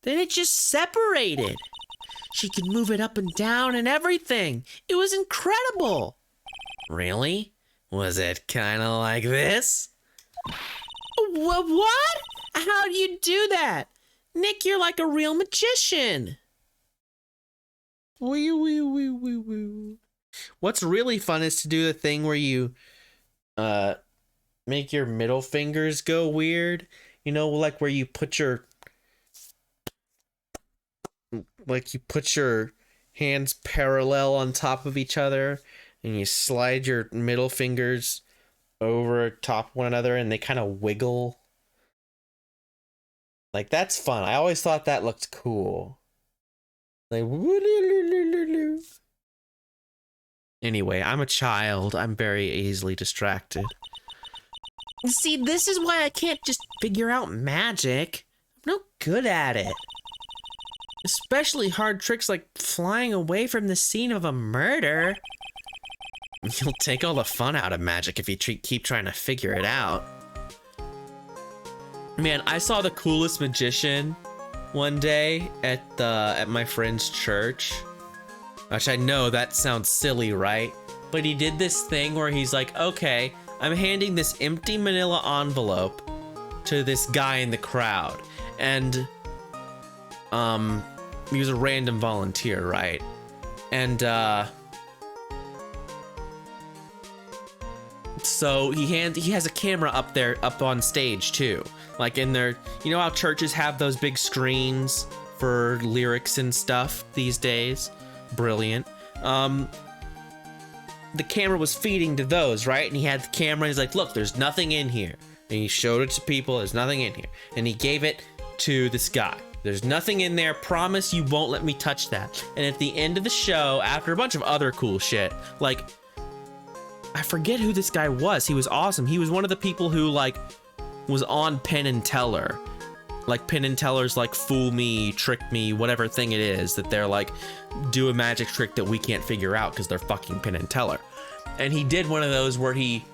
then it just separated. She could move it up and down and everything. It was incredible. Really? Was it kind of like this? What? How do you do that? Nick, you're like a real magician. What's really fun is to do the thing where you make your middle fingers go weird. You know, like where you put your hands parallel on top of each other and you slide your middle fingers over top one another and they kind of wiggle. Like, that's fun. I always thought that looked cool. Like, anyway, I'm a child. I'm very easily distracted. See, this is why I can't just figure out magic. I'm no good at it. Especially hard tricks like flying away from the scene of a murder. You'll take all the fun out of magic if you keep trying to figure it out. Man, I saw the coolest magician one day at my friend's church. Which I know that sounds silly, right? But he did this thing where he's like, okay, I'm handing this empty manila envelope to this guy in the crowd. And he was a random volunteer, right? And so he has a camera up on stage too. Like in their, you know how churches have those big screens for lyrics and stuff these days? Brilliant. The camera was feeding to those, right? And he had the camera, he's like, look, there's nothing in here. And he showed it to people, there's nothing in here. And he gave it to this guy. There's nothing in there, promise you won't let me touch that. And at the end of the show, after a bunch of other cool shit, like, I forget who this guy was. He was awesome. He was one of the people who, like, was on Penn and Teller. Like, Penn and Teller's, like, fool me, trick me, whatever thing it is, that they're, like, do a magic trick that we can't figure out because they're fucking Penn and Teller. And he did one of those where he,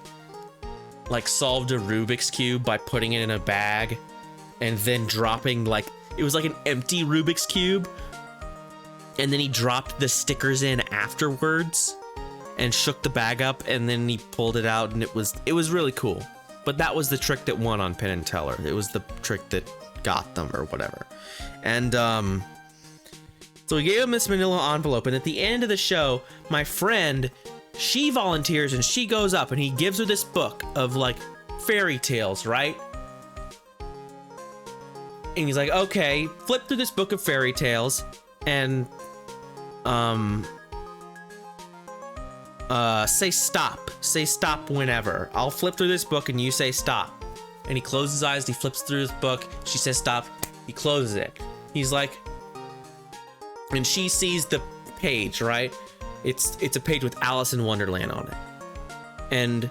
like, solved a Rubik's Cube by putting it in a bag and then dropping, like, it was like an empty Rubik's Cube. And then he dropped the stickers in afterwards and shook the bag up, and then he pulled it out, and it was really cool. But that was the trick that won on Penn and Teller. It was the trick that got them or whatever. And so we gave him this manila envelope, and at the end of the show, my friend, she volunteers and she goes up and he gives her this book of like fairy tales, right? And he's like, okay, flip through this book of fairy tales and Say stop. Say stop whenever. I'll flip through this book and you say stop. And he closes his eyes, he flips through his book, she says stop, he closes it. He's like, and she sees the page, right? It's a page with Alice in Wonderland on it. And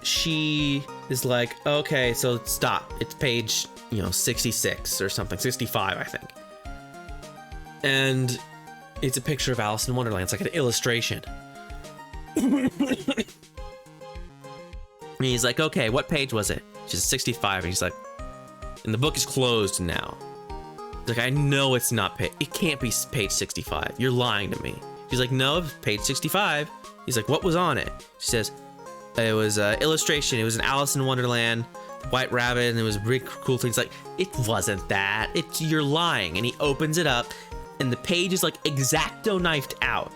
she is like, okay, so stop. It's page, 66 or something, 65, I think. And it's a picture of Alice in Wonderland. It's like an illustration. And he's like, okay, what page was it? She's 65. And he's like, and the book is closed now. He's like, I know it's not it can't be page 65. You're lying to me. She's like, no, it's page 65. He's like, what was on it? She says, it was an illustration. It was an Alice in Wonderland, White Rabbit, and it was a big cool thing. He's like, it wasn't that. You're lying. And he opens it up, and the page is like X-Acto knifed out.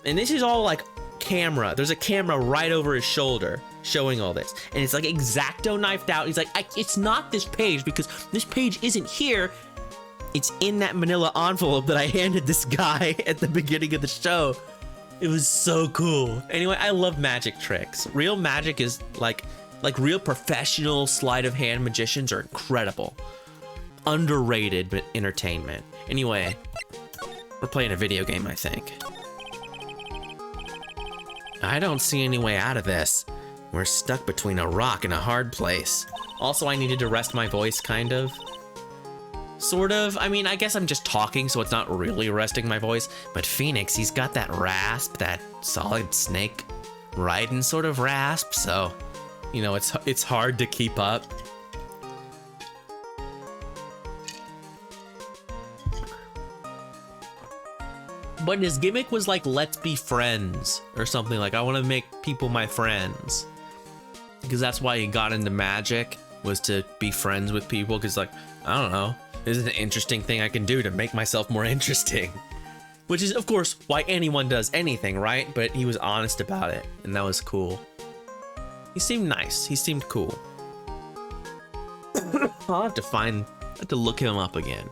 And this is all like camera. There's a camera right over his shoulder showing all this. And it's like X-Acto knifed out. He's like, it's not this page because this page isn't here. It's in that manila envelope that I handed this guy at the beginning of the show. It was so cool. Anyway, I love magic tricks. Real magic is like real professional sleight of hand magicians are incredible. Underrated but entertainment. Anyway, we're playing a video game, I think. I don't see any way out of this. We're stuck between a rock and a hard place. Also, I needed to rest my voice, kind of. Sort of. I mean, I guess I'm just talking, so it's not really resting my voice. But Phoenix, he's got that rasp, that solid Snake Raiden sort of rasp, so, it's hard to keep up. But his gimmick was like, let's be friends, or something like, I want to make people my friends. Because that's why he got into magic, was to be friends with people, because like, I don't know, this is an interesting thing I can do to make myself more interesting. Which is, of course, why anyone does anything, right? But he was honest about it, and that was cool. He seemed nice. He seemed cool. I'll have to look him up again.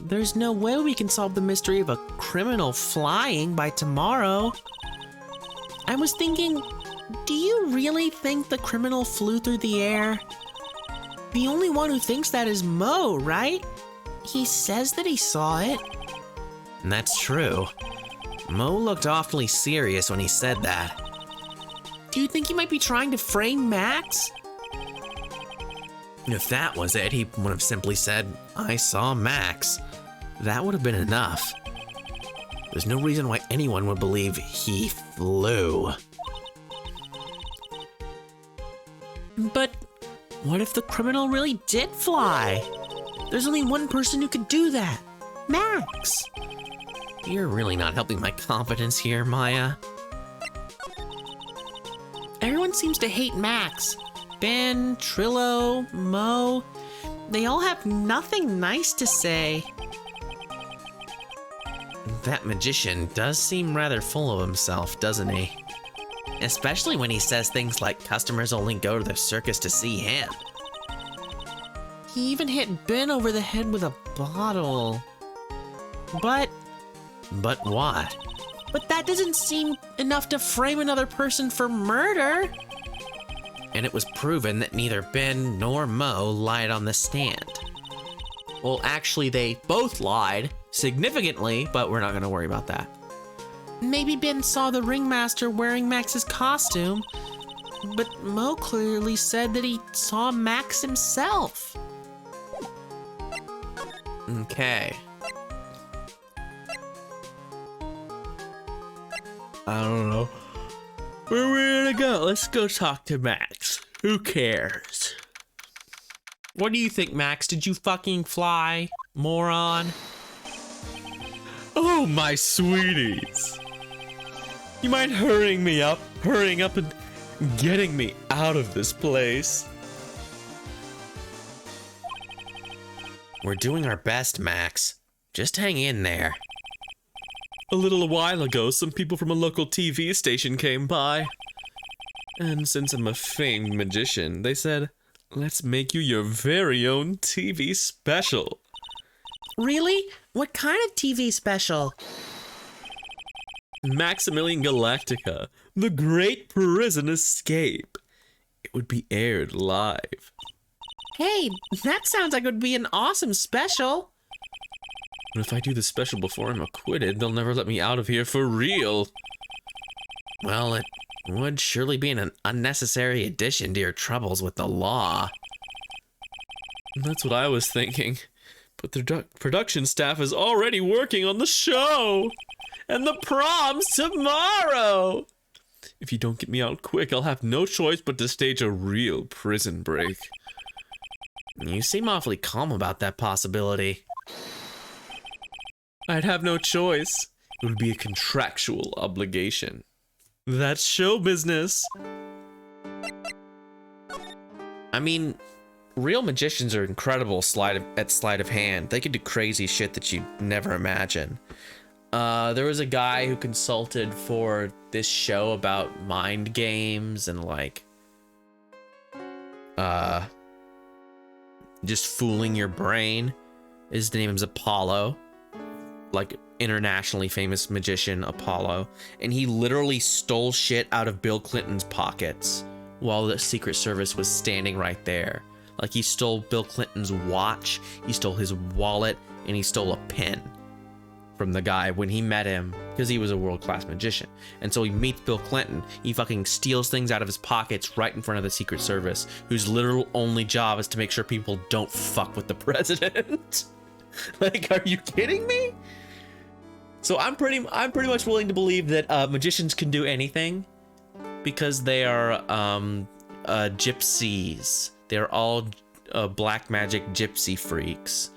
There's no way we can solve the mystery of a criminal flying by tomorrow. I was thinking, do you really think the criminal flew through the air? The only one who thinks that is Mo, right? He says that he saw it. And that's true. Mo looked awfully serious when he said that. Do you think he might be trying to frame Max? If that was it, he would have simply said, I saw Max. That would have been enough. There's no reason why anyone would believe he flew. But what if the criminal really did fly? There's only one person who could do that. Max. You're really not helping my confidence here, Maya. Everyone seems to hate Max. Ben, Trillo, Mo, they all have nothing nice to say. That magician does seem rather full of himself, doesn't he? Especially when he says things like customers only go to the circus to see him. He even hit Ben over the head with a bottle. But what? But that doesn't seem enough to frame another person for murder. And it was proven that neither Ben nor Mo lied on the stand. Well, actually, they both lied significantly, but we're not going to worry about that. Maybe Ben saw the ringmaster wearing Max's costume, but Mo clearly said that he saw Max himself. Okay. I don't know. Where are we gonna go? Let's go talk to Max. Who cares? What do you think, Max? Did you fucking fly, moron? Oh, my sweeties. You mind hurrying up and getting me out of this place? We're doing our best, Max. Just hang in there. A little while ago, some people from a local TV station came by. And since I'm a famed magician, they said, let's make you your very own TV special. Really? What kind of TV special? Maximilian Galactica, The Great Prison Escape. It would be aired live. Hey, that sounds like it would be an awesome special. But if I do the special before I'm acquitted, they'll never let me out of here for real. Well, it would surely be an unnecessary addition to your troubles with the law. That's what I was thinking. But the production staff is already working on the show. And the prom's tomorrow. If you don't get me out quick, I'll have no choice but to stage a real prison break. You seem awfully calm about that possibility. I'd have no choice. It would be a contractual obligation. That's show business. I mean, real magicians are incredible at sleight of hand. They can do crazy shit that you'd never imagine. There was a guy who consulted for this show about mind games and like just fooling your brain. His name is Apollo, like internationally famous magician Apollo, and he literally stole shit out of Bill Clinton's pockets while the Secret Service was standing right there. Like, he stole Bill Clinton's watch, he stole his wallet, and he stole a pen from the guy when he met him, because he was a world-class magician. And so he meets Bill Clinton, he fucking steals things out of his pockets right in front of the Secret Service, whose literal only job is to make sure people don't fuck with the president. Like, are you kidding me? So I'm pretty much willing to believe that magicians can do anything, because they are gypsies. They're all black magic gypsy freaks.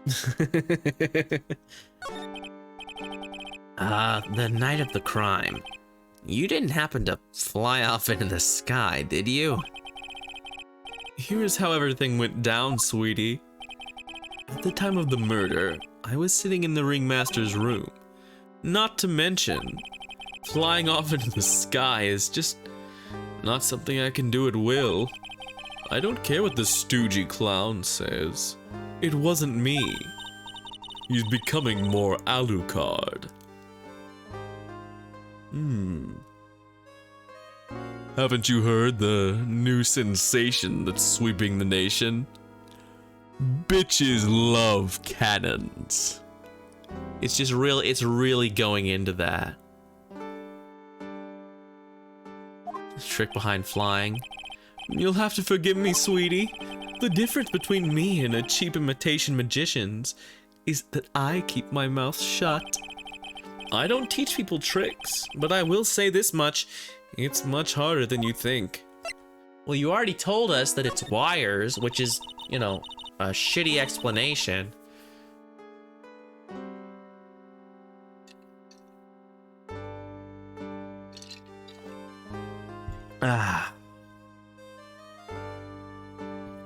The night of the crime. You didn't happen to fly off into the sky, did you? Here's how everything went down, sweetie. At the time of the murder, I was sitting in the ringmaster's room. Not to mention, flying off into the sky is just not something I can do at will. I don't care what the stoogey clown says. It wasn't me. He's becoming more Alucard. Haven't you heard the new sensation that's sweeping the nation? Bitches love cannons. It's just it's really going into that. The trick behind flying. You'll have to forgive me, sweetie. The difference between me and a cheap imitation magician's is that I keep my mouth shut. I don't teach people tricks, but I will say this much. It's much harder than you think. Well, you already told us that it's wires, which is, you know, a shitty explanation.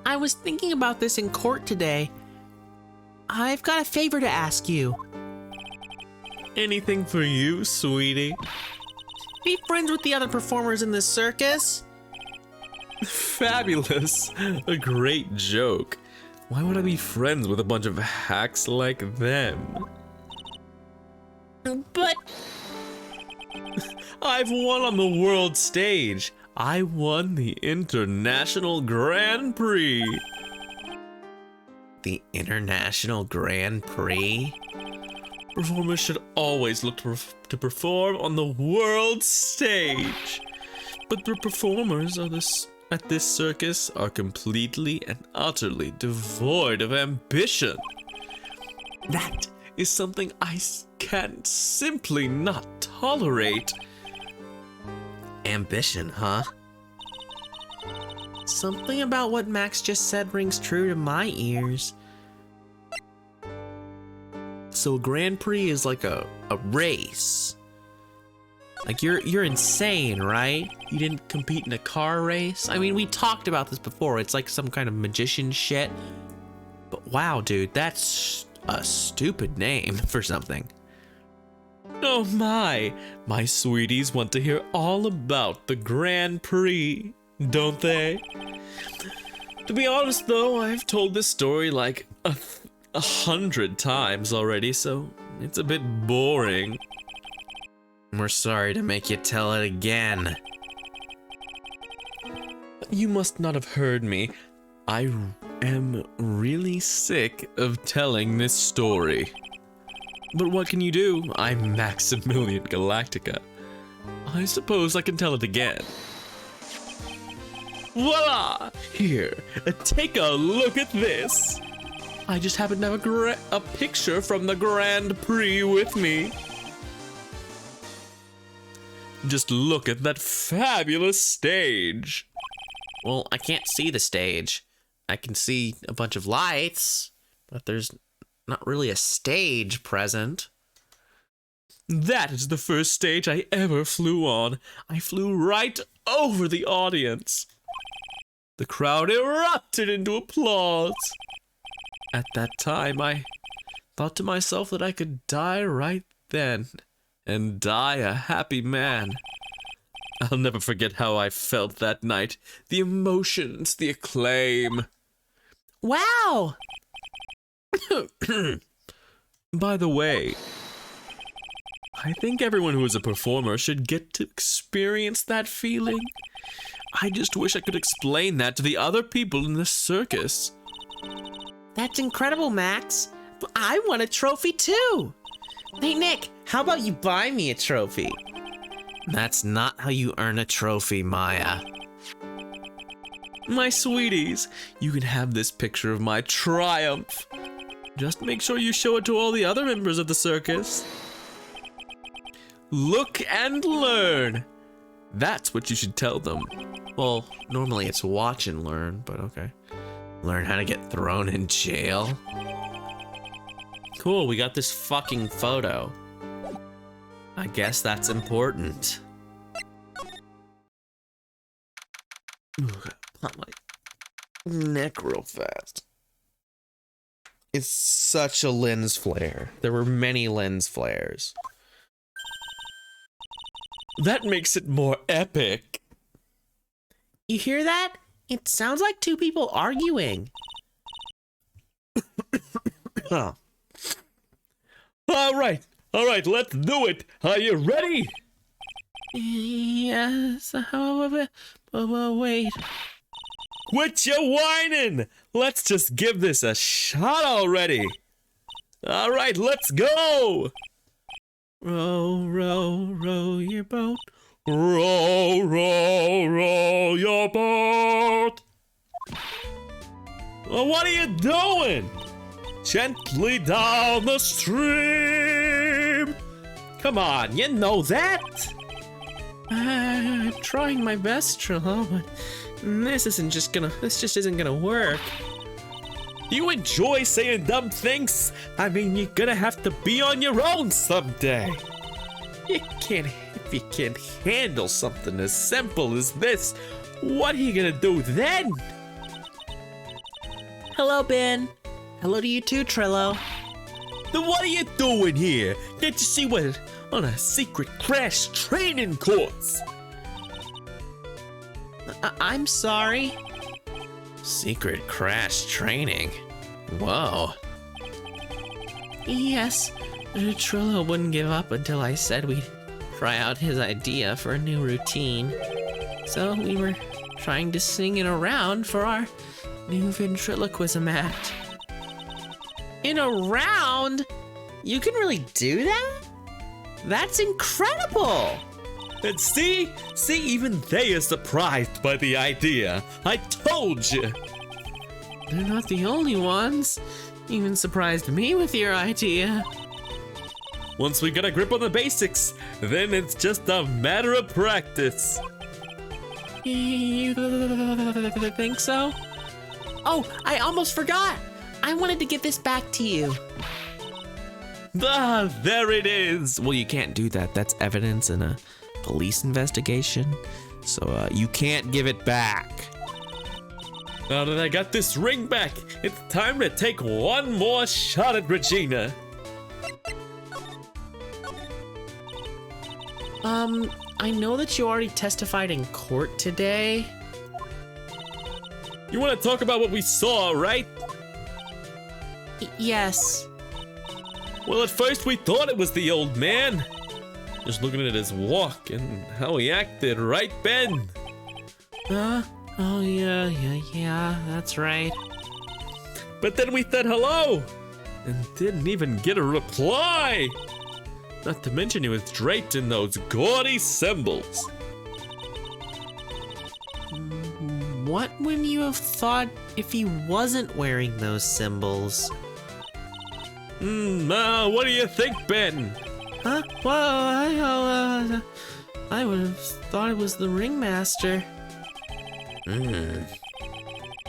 I was thinking about this in court today. I've got a favor to ask you. Anything for you, sweetie? Be friends with the other performers in this circus. Fabulous. A great joke. Why would I be friends with a bunch of hacks like them? But I've won on the world stage. I won the International Grand Prix. the International Grand Prix? Performers should always look to perform on the world stage. But the performers at this circus are completely and utterly devoid of ambition. That is something I can simply not tolerate. Ambition, huh? Something about what Max just said rings true to my ears. So a Grand Prix is like a race. Like you're insane, right? You didn't compete in a car race? I mean, we talked about this before. It's like some kind of magician shit. But wow, dude, that's a stupid name for something. Oh my sweeties want to hear all about the Grand Prix, don't they? To be honest though, I've told this story like 100 times already, so it's a bit boring. We're sorry to make you tell it again. You must not have heard me. I am really sick of telling this story. But what can you do? I'm Maximilian Galactica. I suppose I can tell it again. Voila! Here, take a look at this. I just happen to have a picture from the Grand Prix with me. Just look at that fabulous stage. Well, I can't see the stage. I can see a bunch of lights, but there's not really a stage present. That is the first stage I ever flew on. I flew right over the audience. The crowd erupted into applause. At that time, I thought to myself that I could die right then, and die a happy man. I'll never forget how I felt that night. The emotions, the acclaim. Wow! By the way, I think everyone who is a performer should get to experience that feeling. I just wish I could explain that to the other people in the circus. That's incredible, Max. I want a trophy too. Hey, Nick, how about you buy me a trophy? That's not how you earn a trophy, Maya. My sweeties, you can have this picture of my triumph. Just make sure you show it to all the other members of the circus. Look and learn. That's what you should tell them. Well, normally it's watch and learn, but okay. Learn how to get thrown in jail. Cool, we got this fucking photo. I guess that's important. Pop my neck real fast. It's such a lens flare. There were many lens flares. That makes it more epic. You hear that? It sounds like two people arguing. Huh. All right, let's do it. Are you ready? Yes, wait. Quit your whining. Let's just give this a shot already. All right, let's go. Row, row, row your boat. Row, row, row your boat. Well, what are you doing? Gently down the stream. Come on, you know that. I'm trying my best, Trillo, but this just isn't gonna work. You enjoy saying dumb things? I mean, you're gonna have to be on your own someday. If you can't handle something as simple as this, what are you gonna do then? Hello, Ben. Hello to you too, Trillo. Then what are you doing here? Can't you see we're on a secret crash training course? I'm sorry. Secret crash training? Whoa. Yes, Trillo wouldn't give up until I said we'd try out his idea for a new routine. So we were trying to sing it around for our new ventriloquism act. In a round? You can really do that? That's incredible! And see, even they are surprised by the idea. I told you. They're not the only ones. You even surprised me with your idea. Once we get a grip on the basics, then it's just a matter of practice. You think so? Oh, I almost forgot. I wanted to give this back to you. Ah, there it is. Well, you can't do that. That's evidence in a police investigation. So you can't give it back. Now that I got this ring back, it's time to take one more shot at Regina. I know that you already testified in court today. You want to talk about what we saw, right? Yes. Well, at first we thought it was the old man. Just looking at his walk and how he acted, right, Ben? Oh, yeah, that's right. But then we said hello and didn't even get a reply. Not to mention he was draped in those gaudy symbols. What would you have thought if he wasn't wearing those symbols? What do you think, Ben? Huh? Well, I would have thought it was the ringmaster.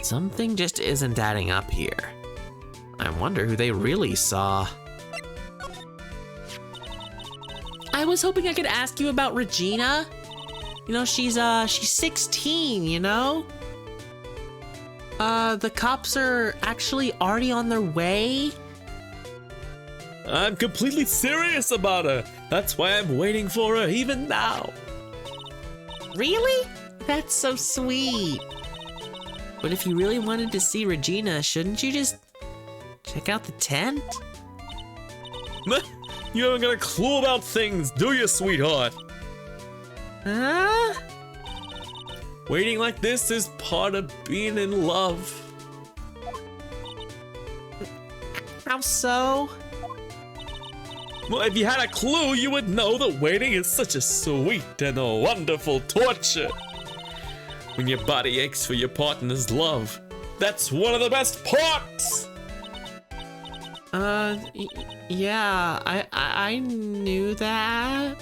Something just isn't adding up here. I wonder who they really saw. I was hoping I could ask you about Regina. You know, she's 16, you know? The cops are actually already on their way. I'm completely serious about her. That's why I'm waiting for her even now. Really? That's so sweet. But if you really wanted to see Regina, shouldn't you just check out the tent? You haven't got a clue about things, do you, sweetheart? Huh? Waiting like this is part of being in love. How so? Well, if you had a clue, you would know that waiting is such a sweet and a wonderful torture. When your body aches for your partner's love, that's one of the best parts! Yeah, I knew that.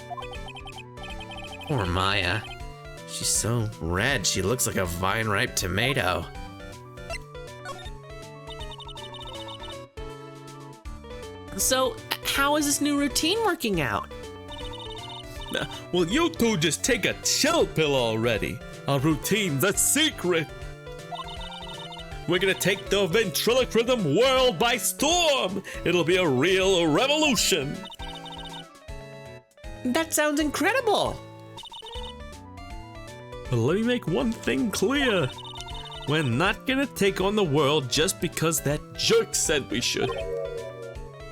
Poor Maya. She's so red, she looks like a vine-ripe tomato. So, how is this new routine working out? Well, you two just take a chill pill already. Our routine's a secret. We're gonna take the ventriloquism world by storm. It'll be a real revolution. That sounds incredible. But let me make one thing clear. We're not gonna take on the world just because that jerk said we should.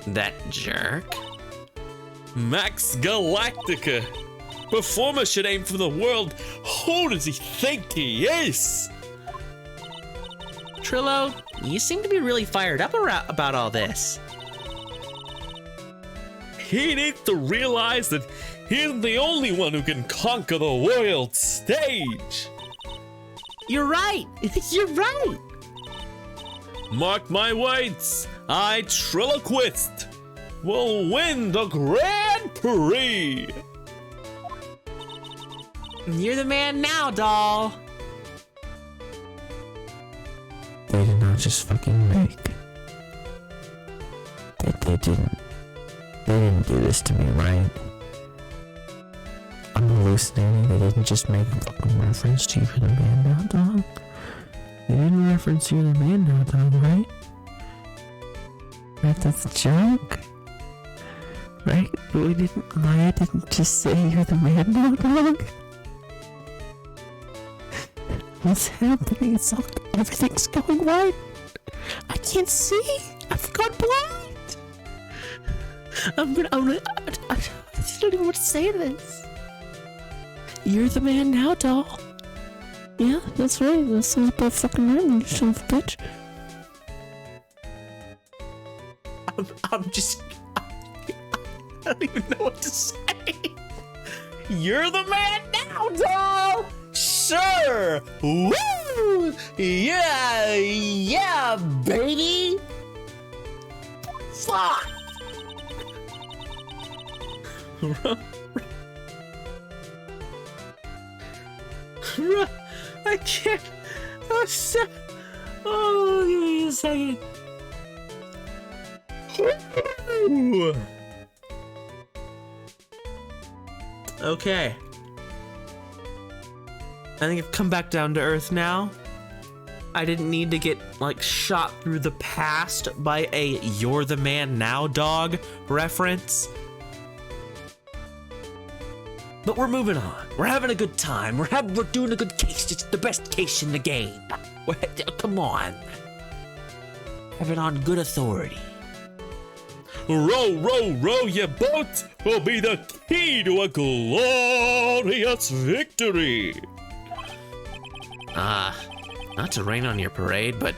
That jerk? Max Galactica. Performer should aim for the world. Who does he think he is? Trillo, you seem to be really fired up about all this. He needs to realize that he's the only one who can conquer the world stage. You're right. You're right. Mark my words, I, Triloquist, will win the Grand Prix. You're the man now, doll. They did not just fucking make. They didn't. They didn't do this to me, right? I'm hallucinating. They didn't just make a fucking reference to You're the Man Now, dog. They didn't reference You're the Man Now, dog, right? Right, that's a joke? Right? Maya didn't just say You're the Man Now, dog? What's happening? Everything's going right. I can't see. I've gone blind. I don't even want to say this. You're the man now, doll. Yeah, that's right. That sounds about fucking right, you son of a bitch. I don't even know what to say. You're the man now, doll. Sure. Woo! Yeah, baby. Fuck. I can't. Oh, give me a second. Okay. I think I've come back down to earth now. I didn't need to get, shot through the past by a You're the Man Now dog reference. But we're moving on. We're having a good time. We're doing a good case. It's the best case in the game. Come on. Have it on good authority. Row, row, row your boat will be the key to a glorious victory. Not to rain on your parade, but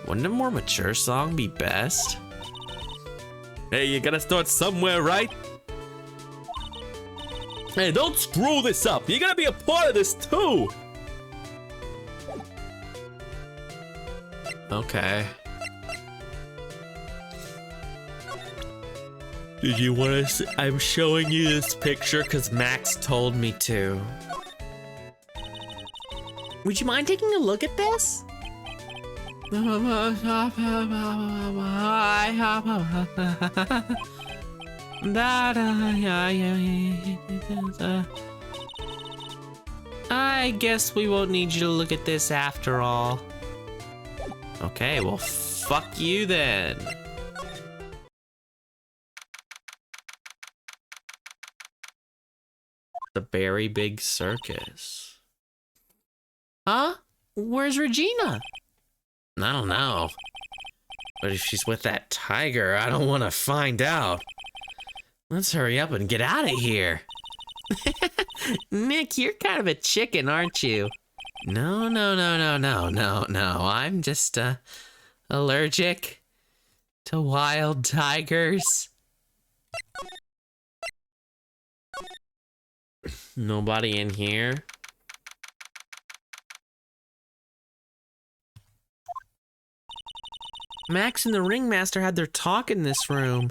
wouldn't a more mature song be best? Hey, you gotta start somewhere, right? Hey, don't screw this up. You gotta be a part of this too. Okay. Did you want to see? I'm showing you this picture because Max told me to. Would you mind taking a look at this? I guess we won't need you to look at this after all. Okay, well, fuck you then. The Berry Big Circus. Huh? Where's Regina? I don't know. But if she's with that tiger, I don't want to find out. Let's hurry up and get out of here. Nick, you're kind of a chicken, aren't you? No. I'm just allergic to wild tigers. Nobody in here. Max and the Ringmaster had their talk in this room.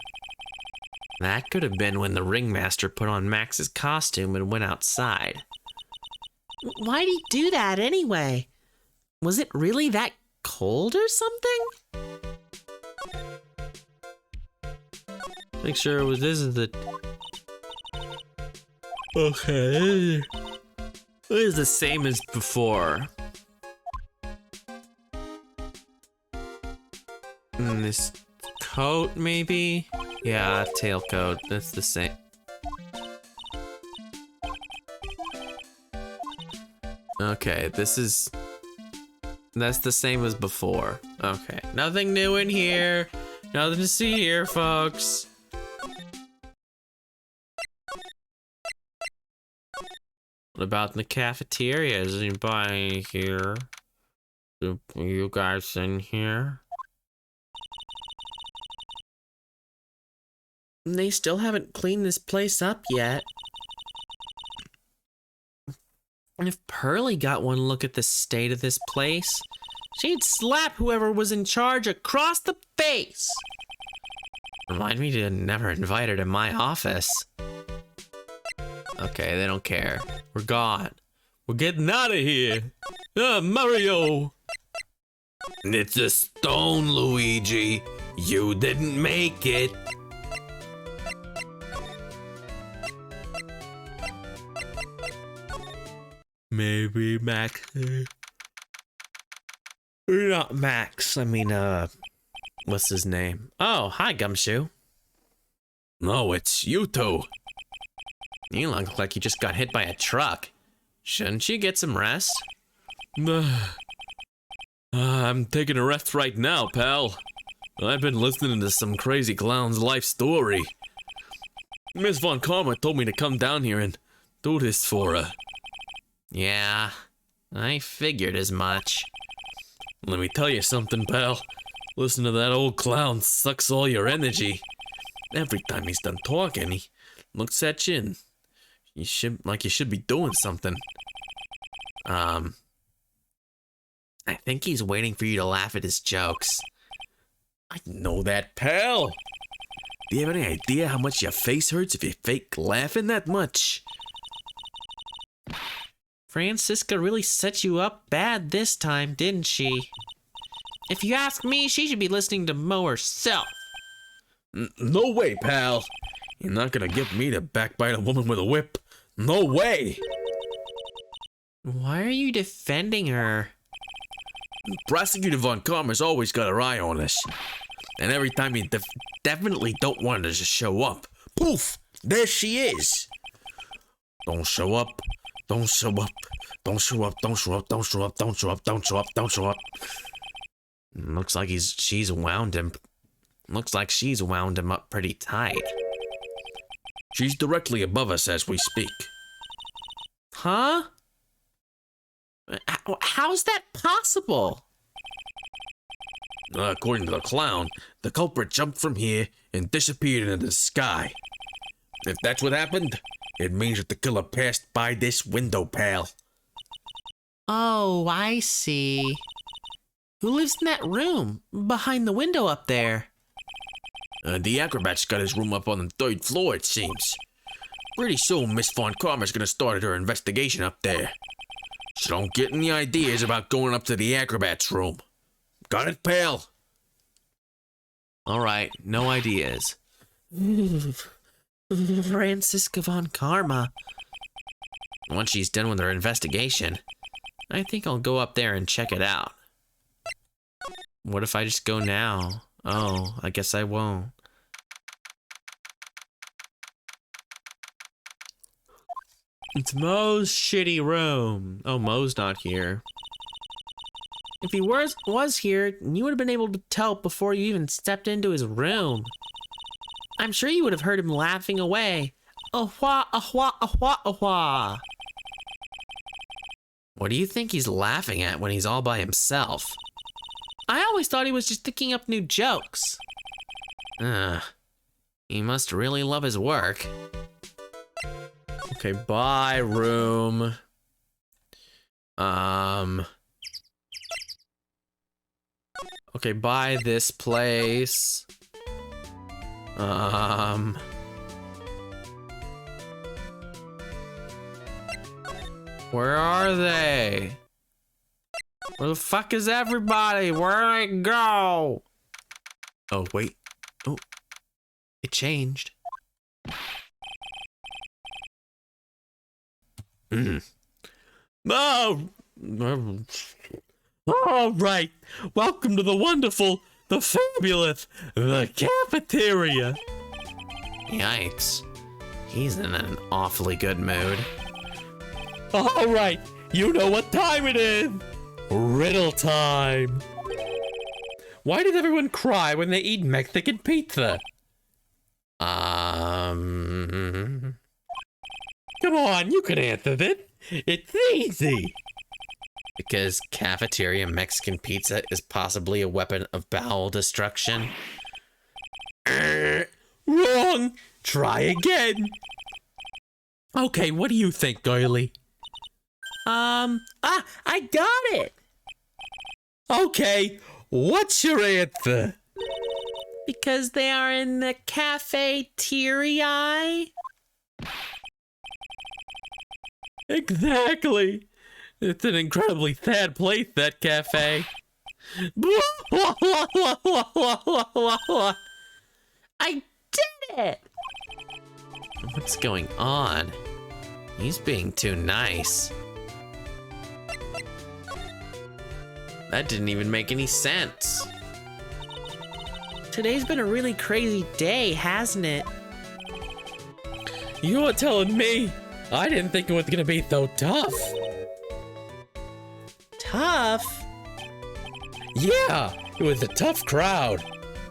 That could have been when the Ringmaster put on Max's costume and went outside. Why'd he do that anyway? Was it really that cold or something? Make sure it was this is the okay. it is the same as before. This coat, maybe? Yeah, tailcoat. That's the same. Okay, that's the same as before. Okay, nothing new in here. Nothing to see here, folks. What about in the cafeteria? Is anybody here? Are you guys in here? They still haven't cleaned this place up yet. And if Pearly got one look at the state of this place, she'd slap whoever was in charge across the face. Remind me to never invite her to my office. Okay, they don't care. We're gone. We're getting out of here. Mario. It's a stone, Luigi. You didn't make it. Maybe Max. Not Max. I mean, what's his name? Oh, hi, Gumshoe. No, it's you two. You look like you just got hit by a truck. Shouldn't you get some rest? I'm taking a rest right now, pal. I've been listening to some crazy clown's life story. Miss Von Karma told me to come down here and do this for her. Yeah, I figured as much. Let me tell you something, pal. Listen to that old clown sucks all your energy. Every time he's done talking, he looks at you and you should be doing something. I think he's waiting for you to laugh at his jokes. I know that, pal. Do you have any idea how much your face hurts if you fake laughing that much? Francisca really set you up bad this time, didn't she? If you ask me, she should be listening to Mo herself. No way, pal. You're not gonna get me to backbite a woman with a whip. No way. Why are you defending her? Prosecutor Von Karma's always got her eye on us. And every time you definitely don't want her to show up, poof, there she is. Don't show up. Don't show up. Don't show up, don't show up, don't show up, don't show up, don't show up, don't show up. Looks like she's wound him. Looks like she's wound him up pretty tight. She's directly above us as we speak. Huh? How's that possible? According to the clown, the culprit jumped from here and disappeared into the sky. If that's what happened, it means that the killer passed by this window, pal. Oh, I see. Who lives in that room behind the window up there? The acrobat's got his room up on the 3rd floor, it seems. Pretty soon, Miss Von Karma's gonna start her investigation up there. So don't get any ideas about going up to the acrobat's room. Got it, pal? All right, no ideas. Franziska von Karma. Once she's done with her investigation, I think I'll go up there and check it out. What if I just go now? Oh, I guess I won't. It's Mo's shitty room. Oh, Mo's not here. If he was here, you would have been able to tell before you even stepped into his room. I'm sure you would have heard him laughing away. Ahwa, ahwa, ahwa, ahwa. What do you think he's laughing at when he's all by himself? I always thought he was just thinking up new jokes. He must really love his work. Okay, bye, room. Okay, bye, this place. Where are they? Where the fuck is everybody? Where'd they go? Oh, wait. Oh, it changed. Oh! All right. Welcome to the wonderful, the fabulous, the cafeteria. Yikes. He's in an awfully good mood. All right. You know what time it is. Riddle time. Why did everyone cry when they eat Mexican pizza? Come on, you can answer this. It's easy. Because cafeteria Mexican pizza is possibly a weapon of bowel destruction. Wrong. Try again. Okay, what do you think, girlie? I got it. Okay, what's your answer? Because they are in the cafeteria. Exactly. It's an incredibly sad place, that cafe. I did it! What's going on? He's being too nice. That didn't even make any sense. Today's been a really crazy day, hasn't it? You're telling me? I didn't think it was gonna be so tough. Tough? Yeah, it was a tough crowd.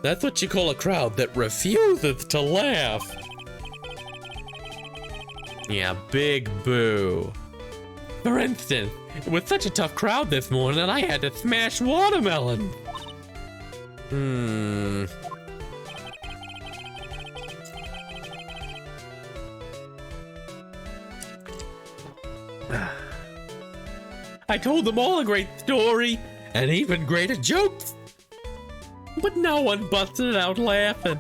That's what you call a crowd that refuses to laugh. Yeah, big boo. For instance, it was such a tough crowd this morning that I had to smash watermelon. I told them all a great story, and even greater jokes. But no one busted out laughing.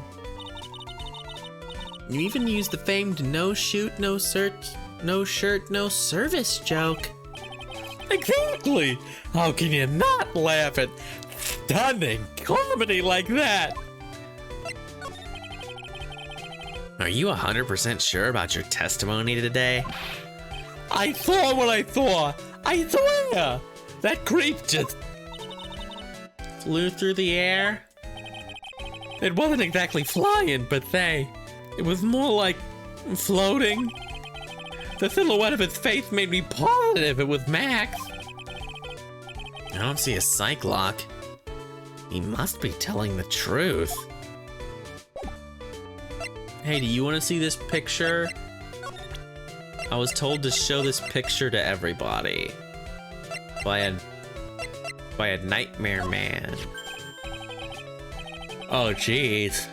You even used the famed no shoot, no shirt, no service joke. Exactly! How can you not laugh at stunning comedy like that? Are you 100% sure about your testimony today? I saw what I saw. I swear! That creep just flew through the air. It wasn't exactly flying, but it was more like floating. The silhouette of his face made me positive it was Max. I don't see a psych lock. He must be telling the truth. Hey, do you want to see this picture? I was told to show this picture to everybody by a nightmare man. Oh, jeez.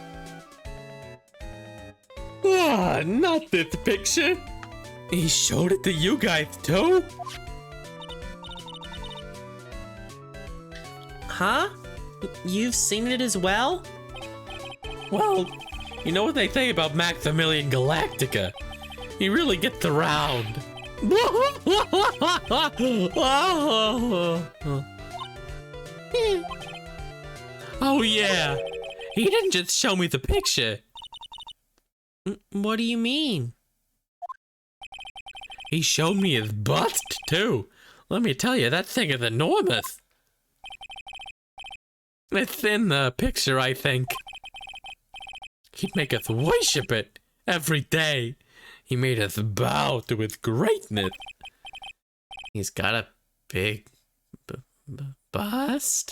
Ah, not this picture. He showed it to you guys too? Huh? You've seen it as well? Well, you know what they say about Maximilian Galactica. He really gets around. Oh yeah, he didn't just show me the picture. What do you mean? He showed me his bust too. Let me tell you, that thing is enormous. It's in the picture, I think. He'd make us worship it every day. He made us bow to its greatness. He's got a big bust?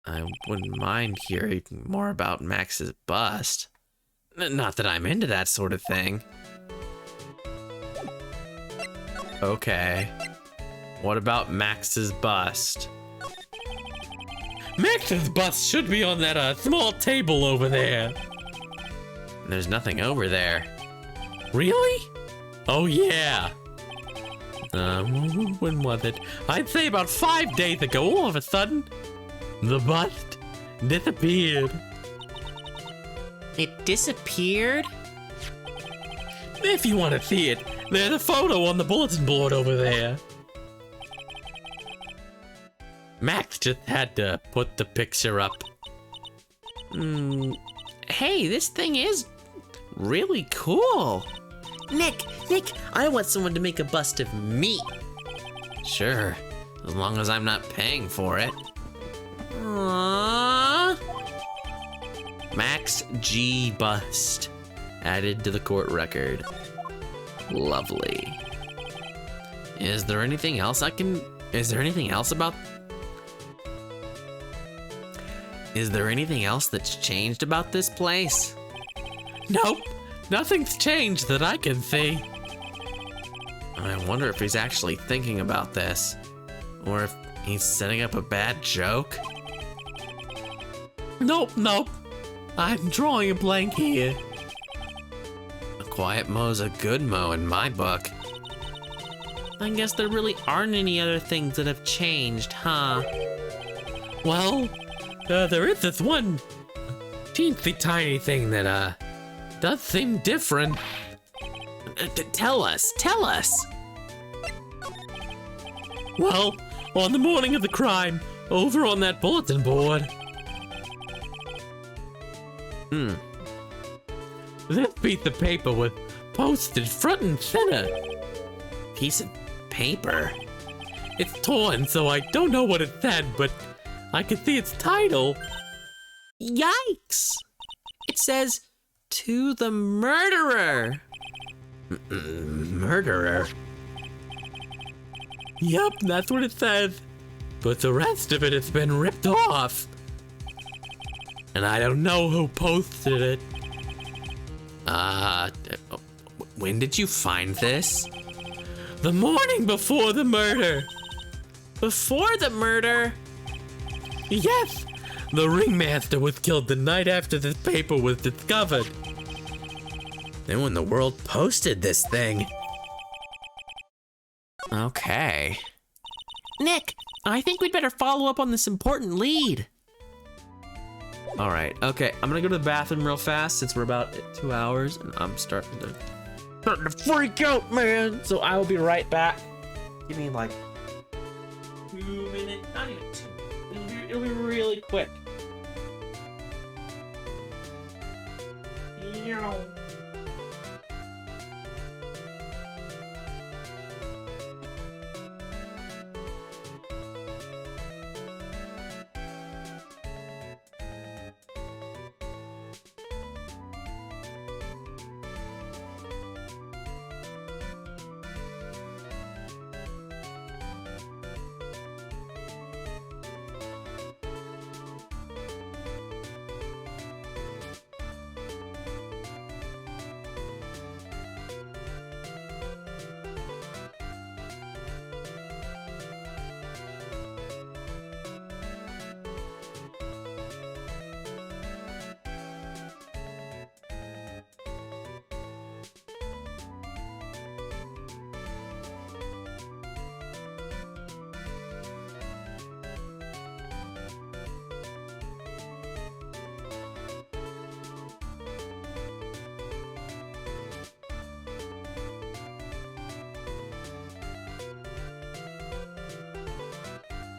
I wouldn't mind hearing more about Max's bust. Not that I'm into that sort of thing. Okay. What about Max's bust? Max's bust should be on that small table over there. There's nothing over there. Really? Oh yeah. When was it? I'd say about 5 days ago, all of a sudden, the bust disappeared. It disappeared? If you want to see it, there's a photo on the bulletin board over there. Max just had to put the picture up. Hey, this thing is really cool. Nick, I want someone to make a bust of me. Sure, as long as I'm not paying for it. Aww. Max G bust added to the court record. Lovely. Is there anything else about Is there anything else that's changed about this place? Nope, nothing's changed that I can see. I wonder if he's actually thinking about this, or if he's setting up a bad joke. Nope. I'm drawing a blank here. A quiet mo's a good mo in my book. I guess there really aren't any other things that have changed, huh? Well, there is this one teensy tiny thing that does seem different. Tell us. Well, on the morning of the crime, over on that bulletin board. This piece of paper was posted front and center. Piece of paper? It's torn, so I don't know what it said, but I can see its title. Yikes! It says, "To the murderer." Murderer? Yep, that's what it says. But the rest of it has been ripped off. And I don't know who posted it. When did you find this? The morning before the murder. Before the murder? Yes, the ringmaster was killed the night after this paper was discovered. Then when the world posted this thing. Okay. Nick, I think we'd better follow up on this important lead. All right, okay, I'm gonna go to the bathroom real fast since we're about at 2 hours and I'm starting to freak out, man. So I will be right back. Give me like 2 minutes, not even 2. It'll be really quick.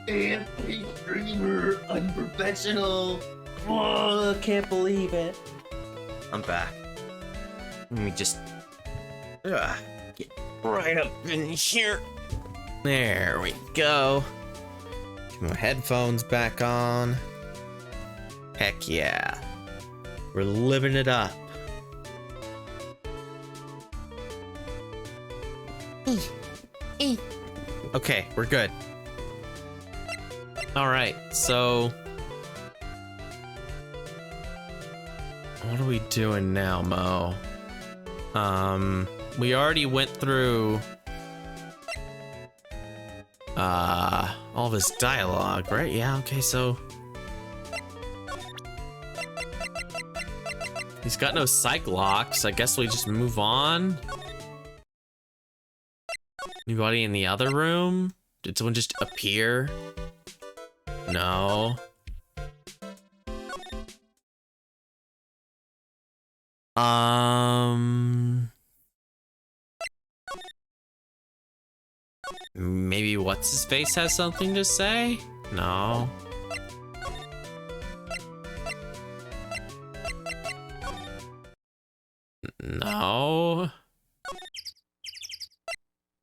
AFK streamer, unprofessional. Oh, I can't believe it. I'm back. Let me just get right up in here. There we go. Get my headphones back on. Heck yeah. We're living it up. Okay, we're good. All right, so what are we doing now, Mo? We already went through all this dialogue, right? Yeah, okay, so he's got no psych locks. I guess we just move on. Anybody in the other room? Did someone just appear? No. Maybe what's his face has something to say? No. No.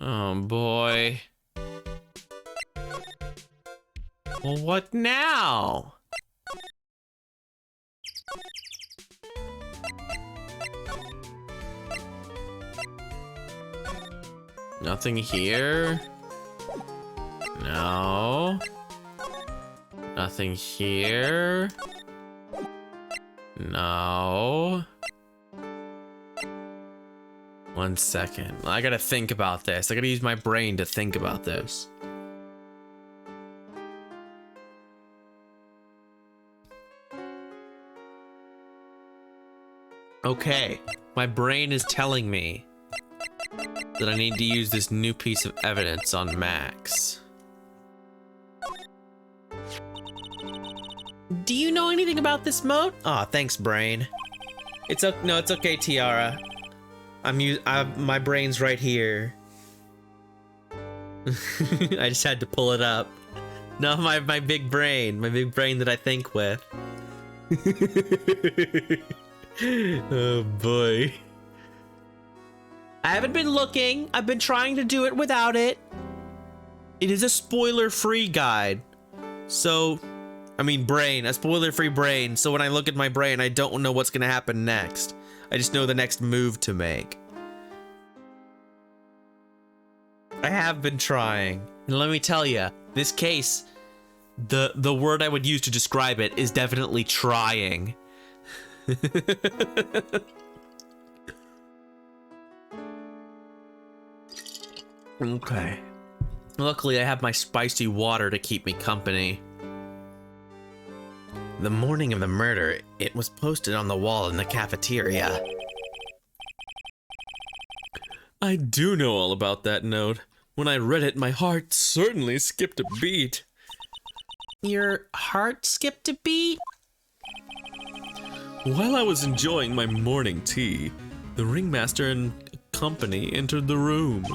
Oh boy. Well, what now? Nothing here? No. Nothing here? No. 1 second. I gotta think about this. I gotta use my brain to think about this. Okay, my brain is telling me that I need to use this new piece of evidence on Max. Do you know anything about this moat? Aw, thanks, brain. No, it's okay, Tiara. My brain's right here. I just had to pull it up. No, my big brain that I think with. Oh boy. I haven't been looking. I've been trying to do it without it. It is a spoiler-free guide. So, I mean brain, a spoiler-free brain. So when I look at my brain, I don't know what's gonna happen next. I just know the next move to make. I have been trying. And let me tell you, this case, the word I would use to describe it is definitely trying. Okay. Luckily, I have my spicy water to keep me company. The morning of the murder, it was posted on the wall in the cafeteria. I do know all about that note. When I read it, my heart certainly skipped a beat. Your heart skipped a beat? While I was enjoying my morning tea, the ringmaster and company entered the room.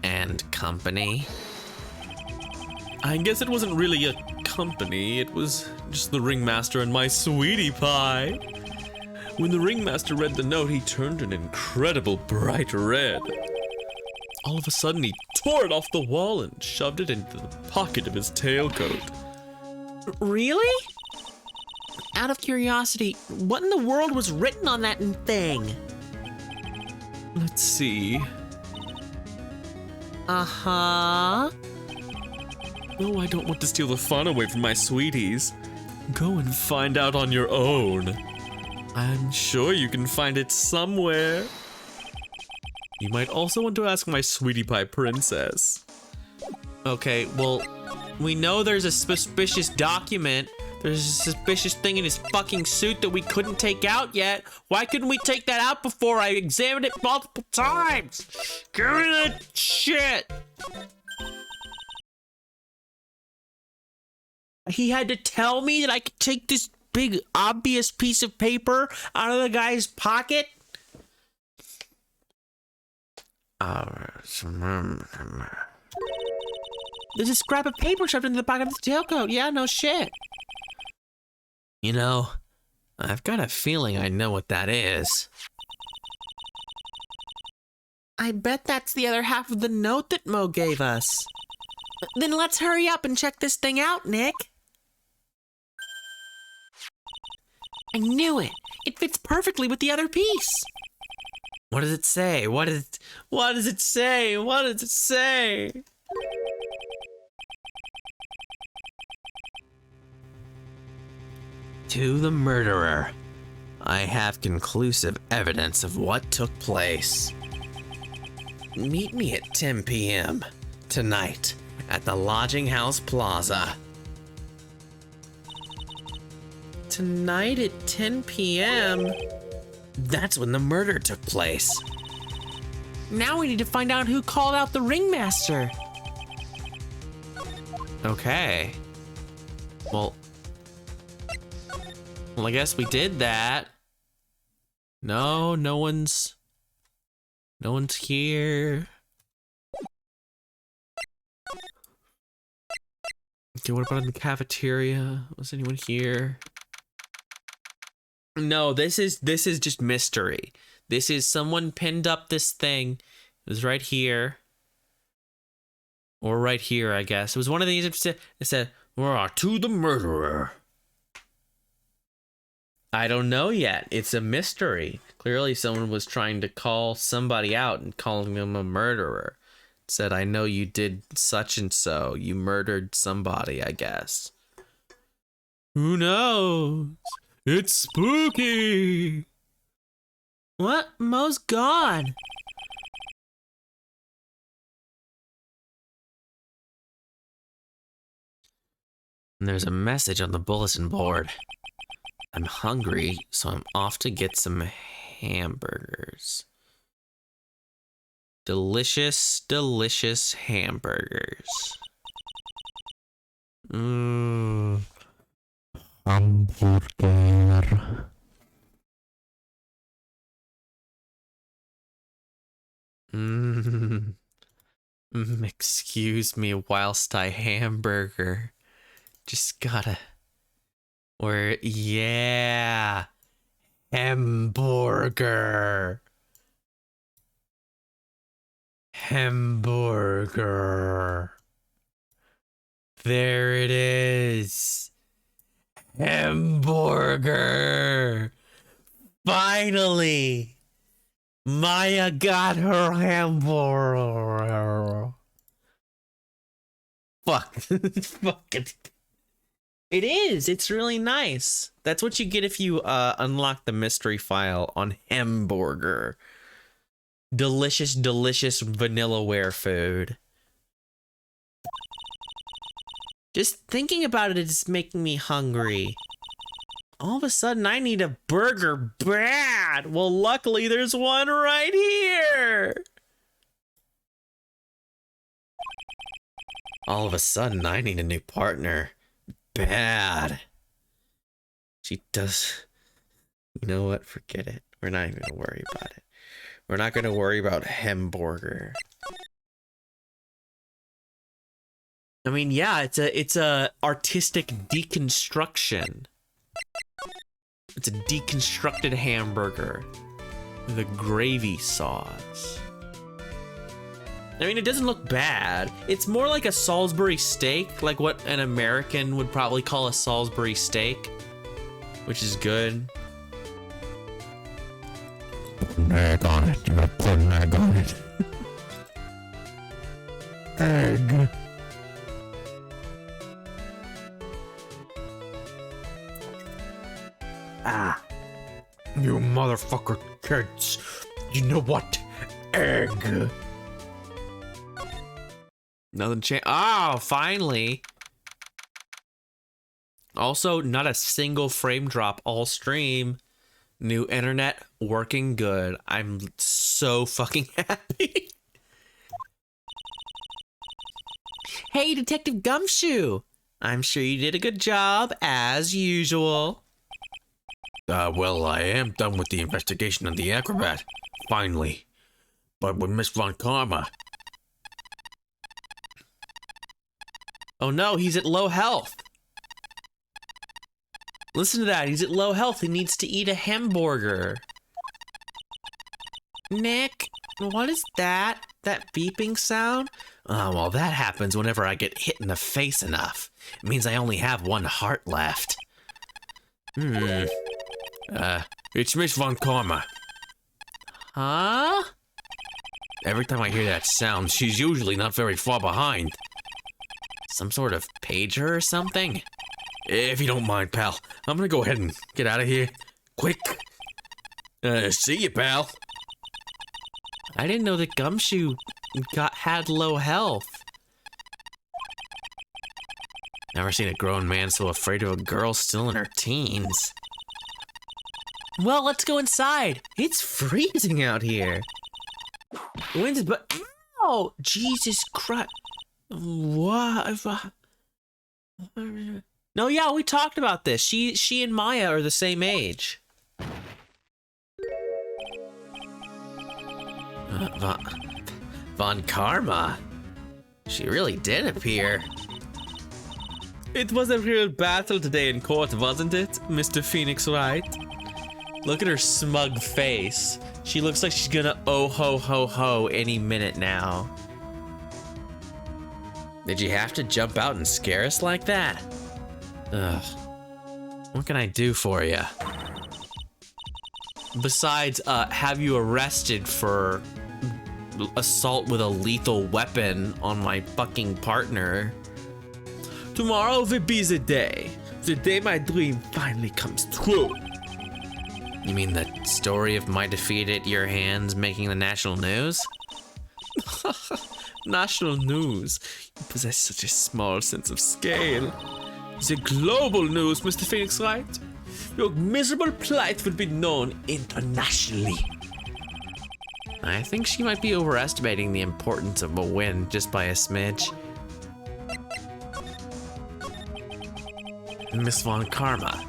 And company? I guess it wasn't really a company, it was just the ringmaster and my sweetie pie. When the ringmaster read the note, he turned an incredible bright red. All of a sudden, he tore it off the wall and shoved it into the pocket of his tailcoat. Really? Out of curiosity, what in the world was written on that thing? Let's see. Uh-huh. No, I don't want to steal the fun away from my sweeties. Go and find out on your own. I'm sure you can find it somewhere. You might also want to ask my sweetie pie princess. Okay, well, we know there's a suspicious document. There's a suspicious thing in his fucking suit that we couldn't take out yet. Why couldn't we take that out before? I examined it multiple times. Give me that shit. He had to tell me that I could take this big, obvious piece of paper out of the guy's pocket? There's a scrap of paper shoved into the pocket of the tailcoat. Yeah, no shit. You know, I've got a feeling I know what that is. I bet that's the other half of the note that Mo gave us. Then let's hurry up and check this thing out, Nick. I knew it. It fits perfectly with the other piece. What does it say? What does it say? What does it say? To the murderer. I have conclusive evidence of what took place. Meet me at 10 p.m. tonight at the Lodging House Plaza. Tonight at 10 p.m.? That's when the murder took place. Now we need to find out who called out the ringmaster. Okay. Well, I guess we did that. No one's here. Okay, what about in the cafeteria? Was anyone here? No, this is just mystery. This is someone pinned up this thing. It was right here. Or right here, I guess. It was one of these. It said, to the murderer. I don't know yet. It's a mystery. Clearly someone was trying to call somebody out and calling them a murderer. It said, I know you did such and so. You murdered somebody, I guess. Who knows? It's spooky. What? Mo's gone. And there's a message on the bulletin board. I'm hungry, so I'm off to get some hamburgers. Delicious, delicious hamburgers. Hamburger. Excuse me whilst I hamburger. Just gotta... yeah. Hamburger. Hamburger. There it is. Hamburger. Finally. Maya got her hamburger. Fuck. Fuck it. It is. It's really nice. That's what you get if you unlock the mystery file on hamburger. Delicious, delicious vanillaware food. Just thinking about it is making me hungry. All of a sudden, I need a burger bad. Well, luckily, there's one right here. All of a sudden, I need a new partner. Bad. She does. You know what? Forget it. We're not even gonna worry about it. We're not gonna worry about hamburger. I mean, yeah, it's a artistic deconstruction. It's a deconstructed hamburger with a gravy sauce. I mean, it doesn't look bad. It's more like a Salisbury steak, like what an American would probably call a Salisbury steak, which is good. Put an egg on it. You gotta put an egg on it. Egg. Ah. You motherfucker kids. You know what? Egg. Nothing changed. Oh, finally. Also, not a single frame drop all stream. New internet working good. I'm so fucking happy. Hey, Detective Gumshoe. I'm sure you did a good job, as usual. Well, I am done with the investigation of the acrobat. Finally. But with Miss Von Karma... Oh no, he's at low health. Listen to that, he's at low health. He needs to eat a hamburger. Nick, what is that? That beeping sound? Oh, well, that happens whenever I get hit in the face enough. It means I only have one heart left. It's Miss Von Karma. Huh? Every time I hear that sound, she's usually not very far behind. Some sort of pager or something? If you don't mind, pal, I'm gonna go ahead and get out of here. Quick. See you, pal. I didn't know that Gumshoe had low health. Never seen a grown man so afraid of a girl still in her teens. Well, let's go inside. It's freezing out here. The wind's but oh, Jesus Christ. What? No, yeah, we talked about this. She and Maya are the same age. Von Karma? She really did appear. It was a real battle today in court, wasn't it, Mr. Phoenix Wright? Look at her smug face. She looks like she's gonna oh ho ho ho any minute now. Did you have to jump out and scare us like that? Ugh. What can I do for you? Besides, have you arrested for assault with a lethal weapon on my fucking partner? Tomorrow will be the day my dream finally comes true. You mean the story of my defeat at your hands making the national news? National news? You possess such a small sense of scale. The global news, Mr. Phoenix Wright. Your miserable plight will be known internationally. I think she might be overestimating the importance of a win just by a smidge. Miss Von Karma,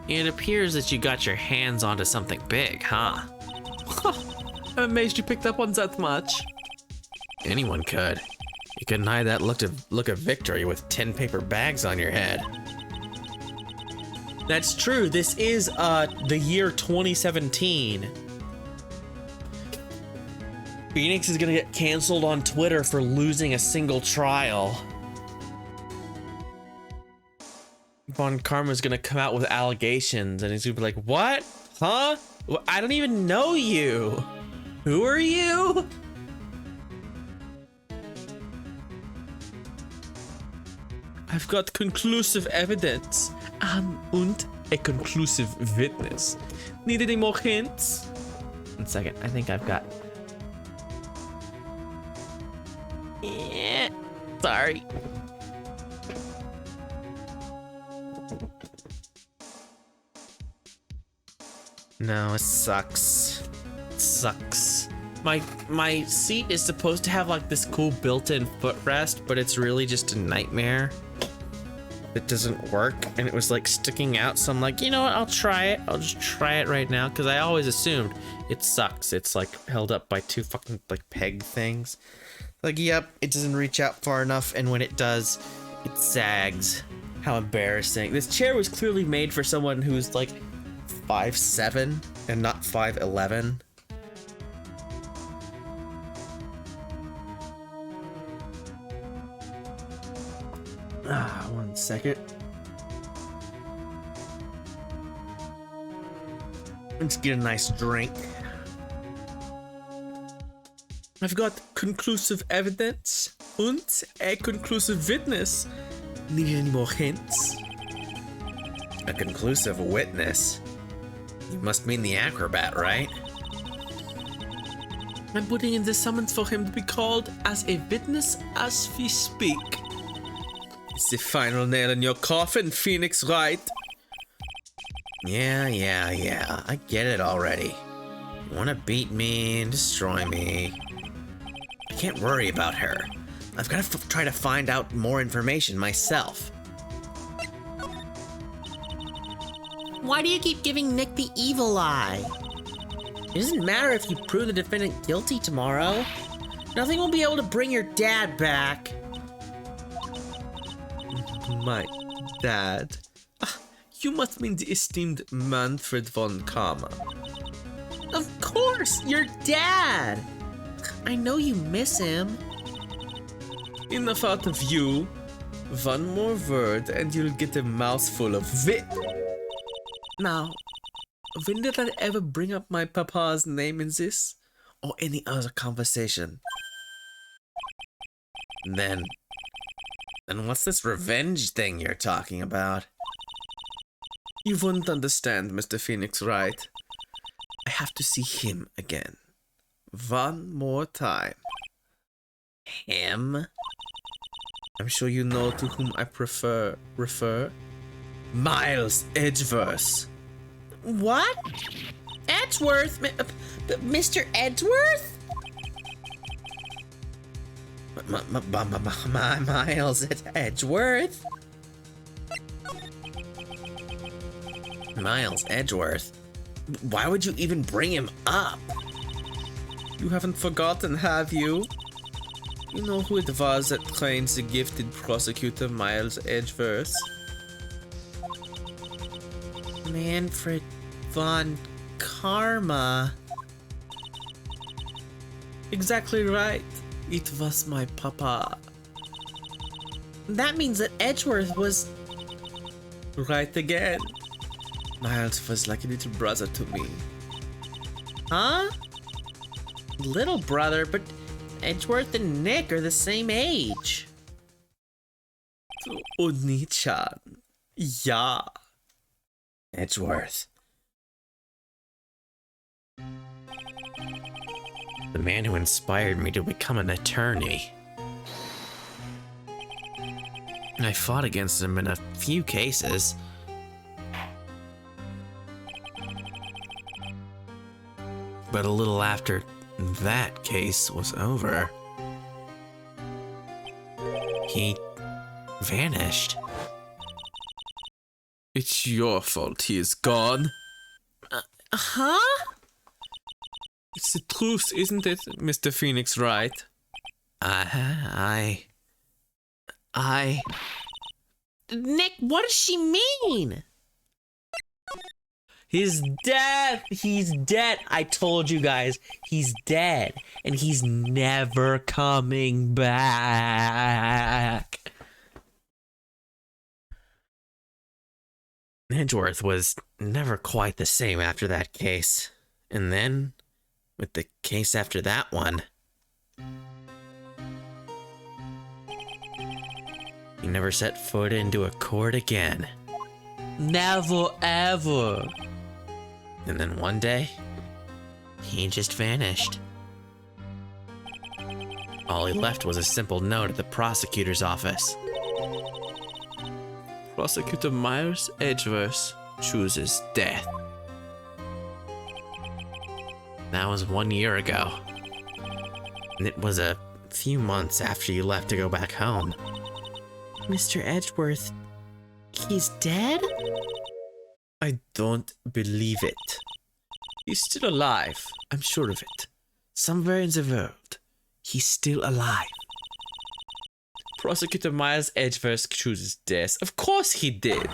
it appears that you got your hands onto something big, huh? I'm amazed you picked up on that much. Anyone could. You couldn't hide that look of victory with 10 paper bags on your head. That's true. This is the year 2017. Phoenix is gonna get canceled on Twitter for losing a single trial. Von Karma's gonna come out with allegations and he's gonna be like, what? Huh? I don't even know you. Who are you? I've got conclusive evidence and a conclusive witness. Need any more hints? 1 second, I think I've got. Yeah, sorry. No, it sucks. It sucks. My seat is supposed to have like this cool built-in footrest, but it's really just a nightmare. It doesn't work, and it was like sticking out, so I'm like, you know what, I'll try it. I'll just try it right now, because I always assumed it sucks. It's like held up by 2 fucking like peg things. Like, yep, it doesn't reach out far enough, and when it does, it sags. How embarrassing. This chair was clearly made for someone who's like 5'7" and not 5'11". Ah, 1 second. Let's get a nice drink. I've got conclusive evidence and a conclusive witness. Need any more hints? A conclusive witness? You must mean the acrobat, right? I'm putting in the summons for him to be called as a witness as we speak. It's the final nail in your coffin, Phoenix Wright. Yeah, I get it already. You wanna beat me and destroy me. I can't worry about her. I've gotta try to find out more information myself. Why do you keep giving Nick the evil eye? It doesn't matter if you prove the defendant guilty tomorrow. Nothing will be able to bring your dad back. My dad? Ah, you must mean the esteemed Manfred von Karma. Of course, your dad. I know you miss him. Enough out of you. One more word and you'll get a mouthful of wit. Now, when did I ever bring up my papa's name in this? Or any other conversation? Then what's this revenge thing you're talking about? You wouldn't understand, Mr. Phoenix, right? I have to see him again. One more time. Him? I'm sure you know to whom I refer. Miles Edgeworth. What? Edgeworth? Mr. Edgeworth? Miles Edgeworth? Miles Edgeworth? Why would you even bring him up? You haven't forgotten, have you? You know who it was that trained the gifted prosecutor Miles Edgeworth? Manfred von Karma. Exactly right. It was my papa. That means that Edgeworth was... Right again. Miles was like a little brother to me. Huh? Little brother, but Edgeworth and Nick are the same age. Oni-chan. Yeah. Edgeworth. The man who inspired me to become an attorney. I fought against him in a few cases. But a little after that case was over, he vanished. It's your fault he is gone. Huh? It's the truth, isn't it, Mr. Phoenix, right? Nick, what does she mean? He's dead! He's dead! I told you guys, he's dead. And he's never coming back. Edgeworth was never quite the same after that case. And then, with the case after that one, he never set foot into a court again. Never ever. And then one day, he just vanished. All he left was a simple note at the prosecutor's office. Prosecutor Miles Edgeworth chooses death. That was 1 year ago. And it was a few months after you left to go back home. Mr. Edgeworth, he's dead? I don't believe it. He's still alive, I'm sure of it. Somewhere in the world, he's still alive. Prosecutor Miles Edgeworth chooses death. Of course he did.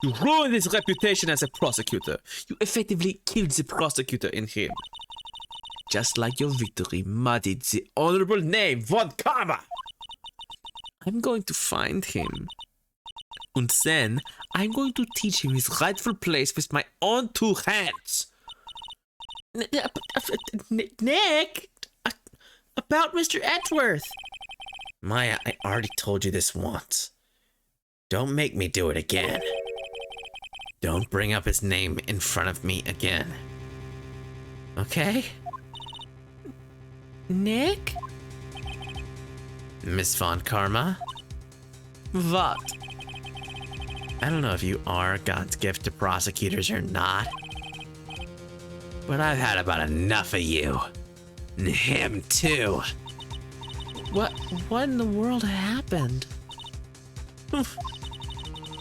You ruined his reputation as a prosecutor. You effectively killed the prosecutor in him. Just like your victory muddied the honorable name von Karma. I'm going to find him. And then I'm going to teach him his rightful place with my own two hands. Nick? About Mr. Edgeworth. Maya, I already told you this once. Don't make me do it again. Don't bring up his name in front of me again. Okay? Nick? Miss Von Karma? What? I don't know if you are God's gift to prosecutors or not, but I've had about enough of you. And him too. What in the world happened?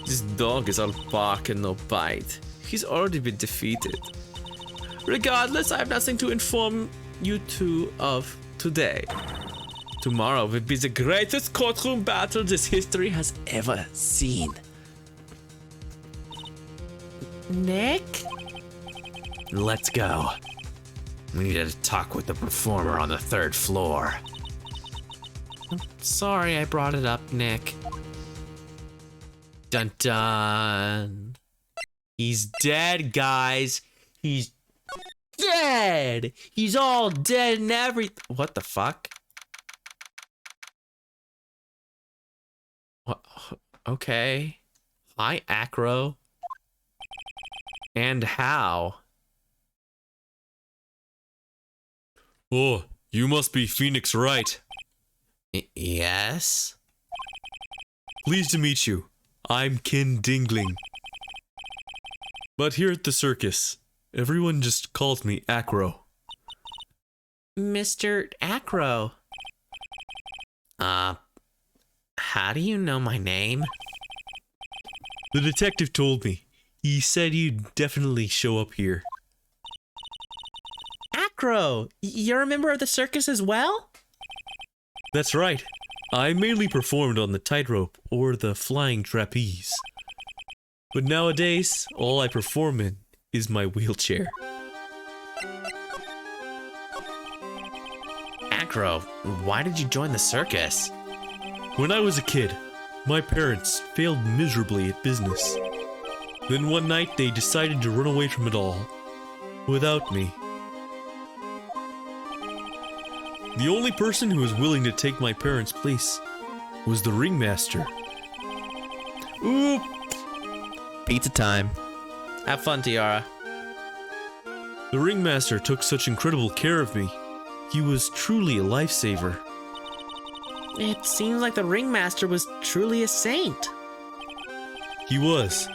This dog is all bark and no bite. He's already been defeated. Regardless, I have nothing to inform you two of today. Tomorrow will be the greatest courtroom battle this history has ever seen. Nick? Let's go. We need to talk with the performer on the 3rd floor. Sorry I brought it up, Nick. Dun dun. He's dead, guys. He's dead! He's all dead and everything. What the fuck? What? Okay. Hi, Acro. And how? Oh, you must be Phoenix Wright. Yes? Pleased to meet you. I'm Ken Dingling. But here at the circus, everyone just calls me Acro. Mr. Acro. How do you know my name? The detective told me. He said you'd definitely show up here. Acro, you're a member of the circus as well? That's right. I mainly performed on the tightrope or the flying trapeze. But nowadays, all I perform in is my wheelchair. Acro, why did you join the circus? When I was a kid, my parents failed miserably at business. Then one night they decided to run away from it all, without me. The only person who was willing to take my parents' place was the ringmaster. Oop! Pizza time. Have fun, Tiara. The ringmaster took such incredible care of me. He was truly a lifesaver. It seems like the ringmaster was truly a saint. He was.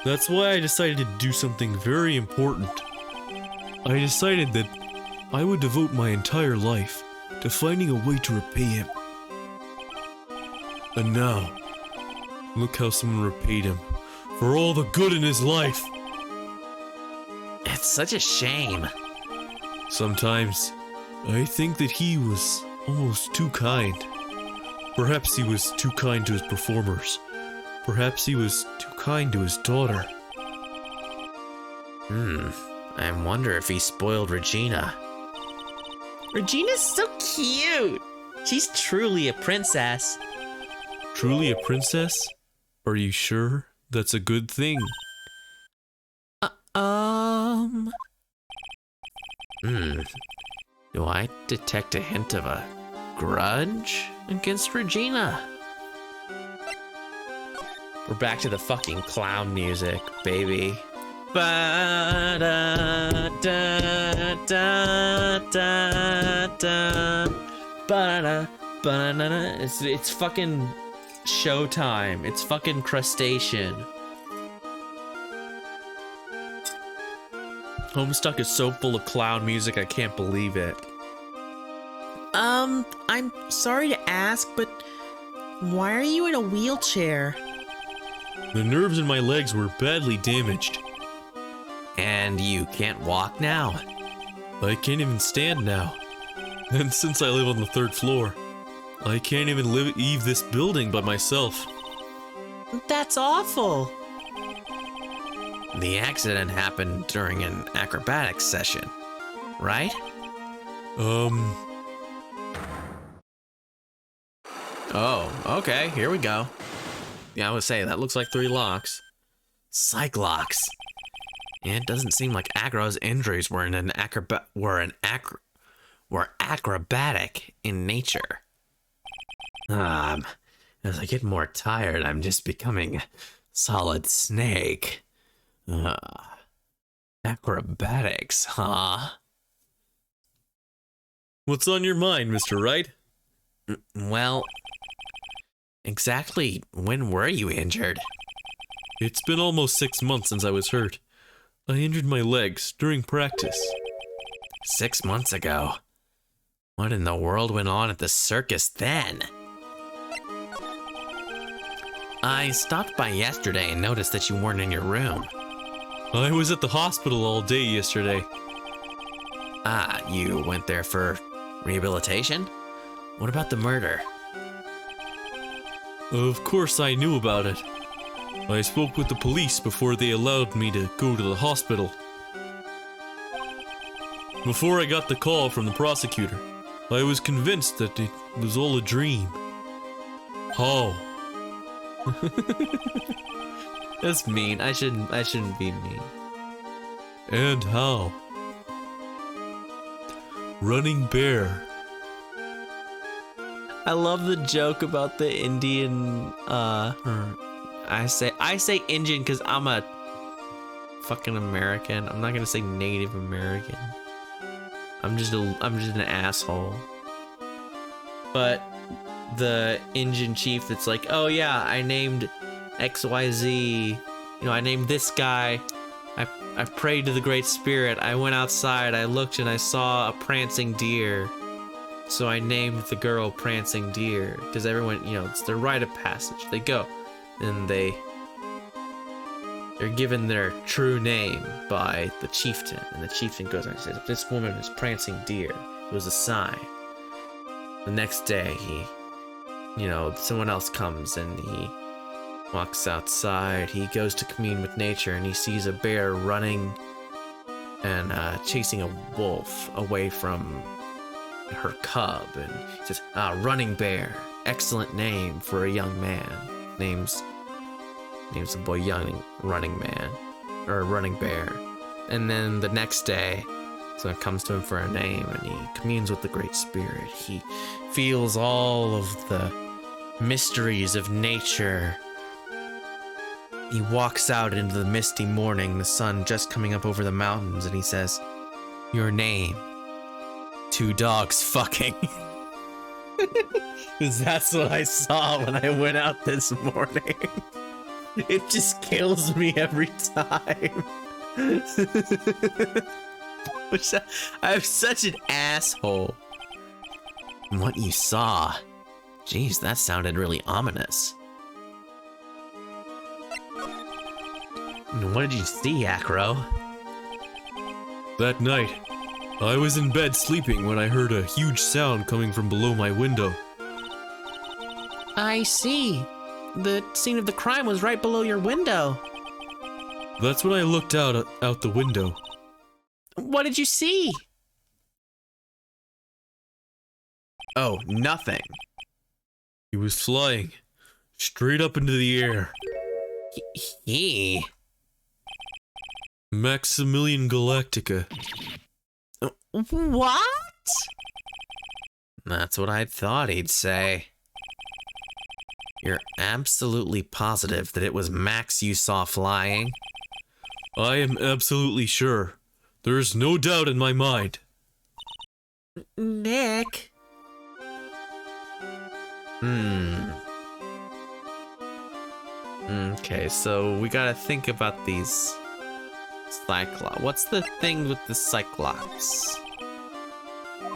That's why I decided to do something very important. I decided that I would devote my entire life to finding a way to repay him. And now, look how someone repaid him for all the good in his life. It's such a shame. Sometimes, I think that he was almost too kind. Perhaps he was too kind to his performers. Perhaps he was too kind to his daughter. I wonder if he spoiled Regina. Regina's so cute. She's truly a princess. Truly a princess? Are you sure that's a good thing? Do I detect a hint of a grudge against Regina? We're back to the fucking clown music, baby. Ba-da, da, da, da, da. Ba-da, ba-da. It's fucking showtime. It's fucking crustacean. Homestuck is so full of clown music, I can't believe it. I'm sorry to ask, but why are you in a wheelchair? The nerves in my legs were badly damaged. And you can't walk now? I can't even stand now. And since I live on the 3rd floor, I can't even leave this building by myself. That's awful. The accident happened during an acrobatics session, right? Oh, okay, here we go. Yeah, I would say that looks like 3 locks. Cyclocks. Yeah, it doesn't seem like Acro's injuries were acrobatic in nature. As I get more tired, I'm just becoming solid snake. Acrobatics, huh? What's on your mind, Mr. Wright? Well, exactly when were you injured? It's been almost 6 months since I was hurt. I injured my legs during practice. 6 months ago? What in the world went on at the circus then? I stopped by yesterday and noticed that you weren't in your room. I was at the hospital all day yesterday. Ah, you went there for rehabilitation? What about the murder? Of course I knew about it. I spoke with the police before they allowed me to go to the hospital. Before I got the call from the prosecutor, I was convinced that it was all a dream. How? That's mean. I shouldn't be mean. And how? Running Bear. I love the joke about the Indian, I say Indian because I'm a fucking American. I'm not gonna say Native American. I'm just an asshole. But the Indian chief that's like, oh yeah, I named XYZ, you know, I named this guy, I prayed to the Great Spirit, I went outside, I looked and I saw a prancing deer. So I named the girl Prancing Deer, because everyone, you know, it's their rite of passage. They go, and they're given their true name by the chieftain, and the chieftain goes and says, this woman is Prancing Deer. It was a sign. The next day, someone else comes and he walks outside. He goes to commune with nature, and he sees a bear running and chasing a wolf away from her cub, and he says, Running Bear, excellent name for a young man. Names the boy young Running Man, or Running Bear. And then the next day, someone comes to him for a name, and he communes with the Great Spirit. He feels all of the mysteries of nature. He walks out into the misty morning, the sun just coming up over the mountains, and he says, your name. 2 dogs fucking. Because that's what I saw when I went out this morning. It just kills me every time. Which I'm such an asshole. What you saw? Jeez, that sounded really ominous. What did you see, Acro? That night, I was in bed sleeping when I heard a huge sound coming from below my window. I see. The scene of the crime was right below your window. That's when I looked out the window. What did you see? Oh, nothing. He was flying straight up into the air. He? Maximilian Galactica. What? That's what I thought he'd say. You're absolutely positive that it was Max you saw flying? I am absolutely sure. There's no doubt in my mind. Nick? Okay, so we gotta think about these Cyclops. What's the thing with the Cyclops?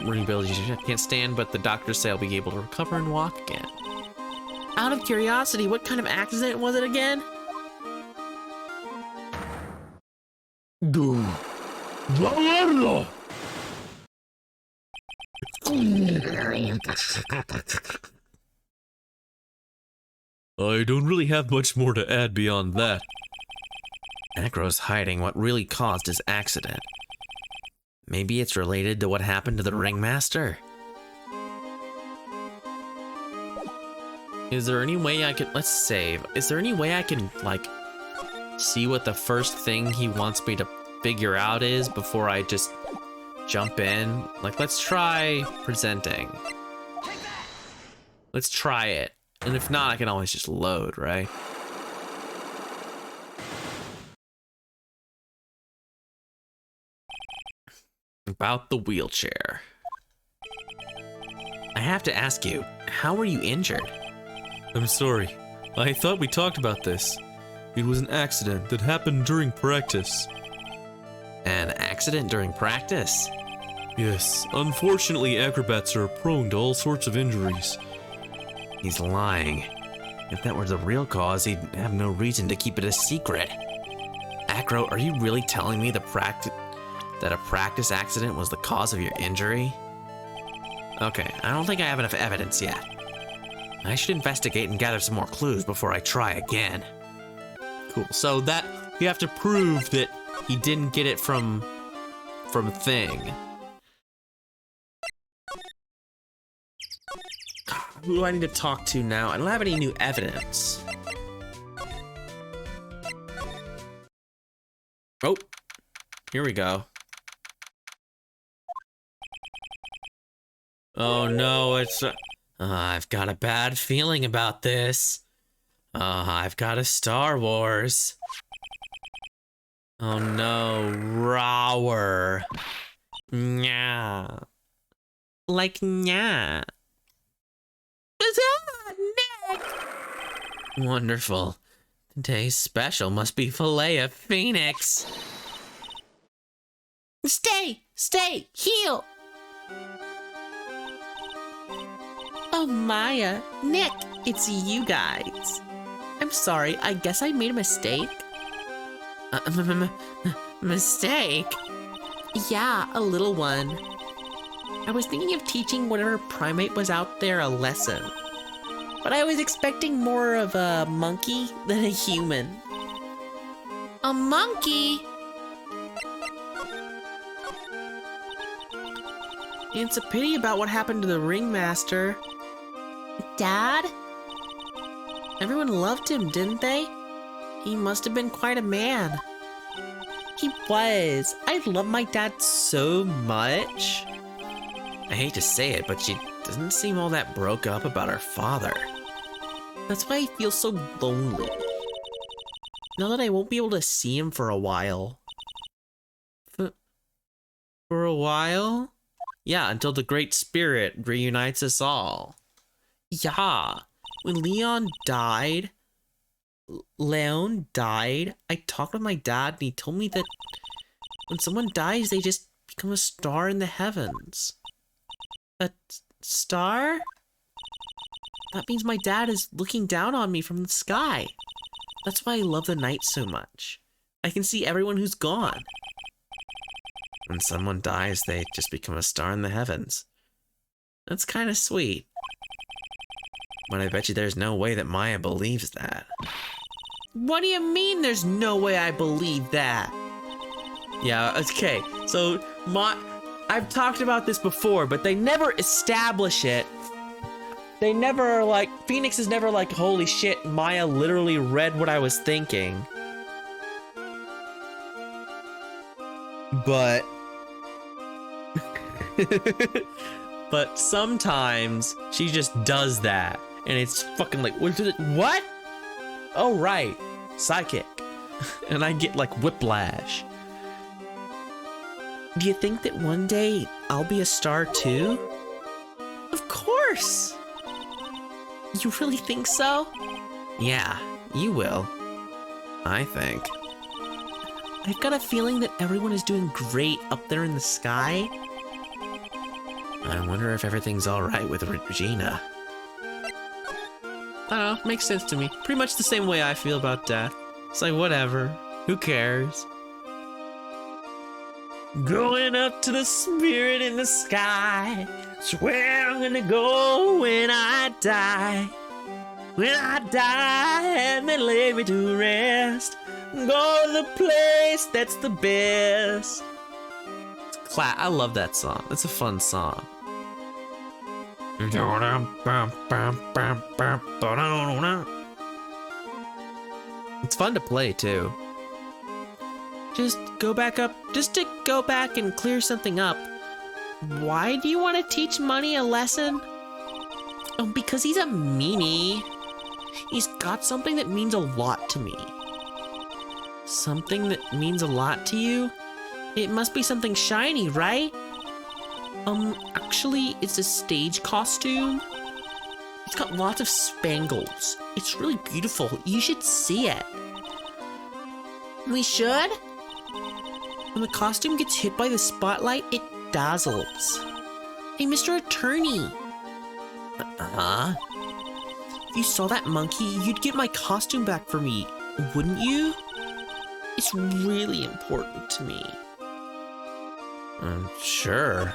Learning abilities I can't stand, but the doctors say I'll be able to recover and walk again. Out of curiosity, what kind of accident was it again? I don't really have much more to add beyond that. Acro's hiding what really caused his accident. Maybe it's related to what happened to the ringmaster? Is there any way I could, let's save. Is there any way I can, like, see what the first thing he wants me to figure out is before I just jump in? Like, let's try presenting. Let's try it. And if not, I can always just load, right? About the wheelchair. I have to ask you, how were you injured? I'm sorry. I thought we talked about this. It was an accident that happened during practice. An accident during practice? Yes, unfortunately acrobats are prone to all sorts of injuries. He's lying. If that were the real cause, he'd have no reason to keep it a secret. Acro, are you really telling me that a practice accident was the cause of your injury? Okay, I don't think I have enough evidence yet. I should investigate and gather some more clues before I try again. Cool. So that you have to prove that he didn't get it from Thing. Who do I need to talk to now? I don't have any new evidence. Oh, here we go. Oh no, it's... I've got a bad feeling about this. I've got a Star Wars. Oh no, Rower. Nya. Like nya. Nick! Wonderful. Today's special must be filet of phoenix. Stay! Heal! Oh, Maya, Nick, it's you guys. I'm sorry, I guess I made a mistake. Mistake? Yeah, a little one. I was thinking of teaching whatever primate was out there a lesson. But I was expecting more of a monkey than a human. A monkey? It's a pity about what happened to the ringmaster. Dad? Everyone loved him, didn't they? He must have been quite a man. He was. I love my dad so much. I hate to say it, but she doesn't seem all that broke up about her father. That's why I feel so lonely. Now that I won't be able to see him for a while. For a while? Yeah, until the Great Spirit reunites us all. Yeah. When Leon died, I talked with my dad and he told me that when someone dies, they just become a star in the heavens. A star? That means my dad is looking down on me from the sky. That's why I love the night so much. I can see everyone who's gone. When someone dies, they just become a star in the heavens. That's kind of sweet. But I bet you there's no way that Maya believes that. What do you mean there's no way I believe that? Yeah, okay, so I've talked about this before, but they never establish it. They never, like, Phoenix is never like, holy shit, Maya literally read what I was thinking. But... but sometimes she just does that. And it's fucking like, what? Oh, right. Psychic. And I get like whiplash. Do you think that one day I'll be a star too? Of course. You really think so? Yeah, you will. I think. I've got a feeling that everyone is doing great up there in the sky. I wonder if everything's alright with Regina. I don't know, makes sense to me. Pretty much the same way I feel about death. It's like, whatever. Who cares? Going up to the spirit in the sky. It's where I'm gonna go when I die. When I die and then lay me to rest. Go to the place that's the best. I love that song. It's a fun song. It's fun to play too. Just to go back and clear something up. Why do you want to teach Money a lesson? Oh, because he's a meanie. He's got something that means a lot to me. Something that means a lot to you? It must be something shiny, right? Actually, it's a stage costume. It's got lots of spangles. It's really beautiful. You should see it. We should? When the costume gets hit by the spotlight, it dazzles. Hey, Mr. Attorney. Huh? If you saw that monkey, you'd get my costume back for me, wouldn't you? It's really important to me. Sure.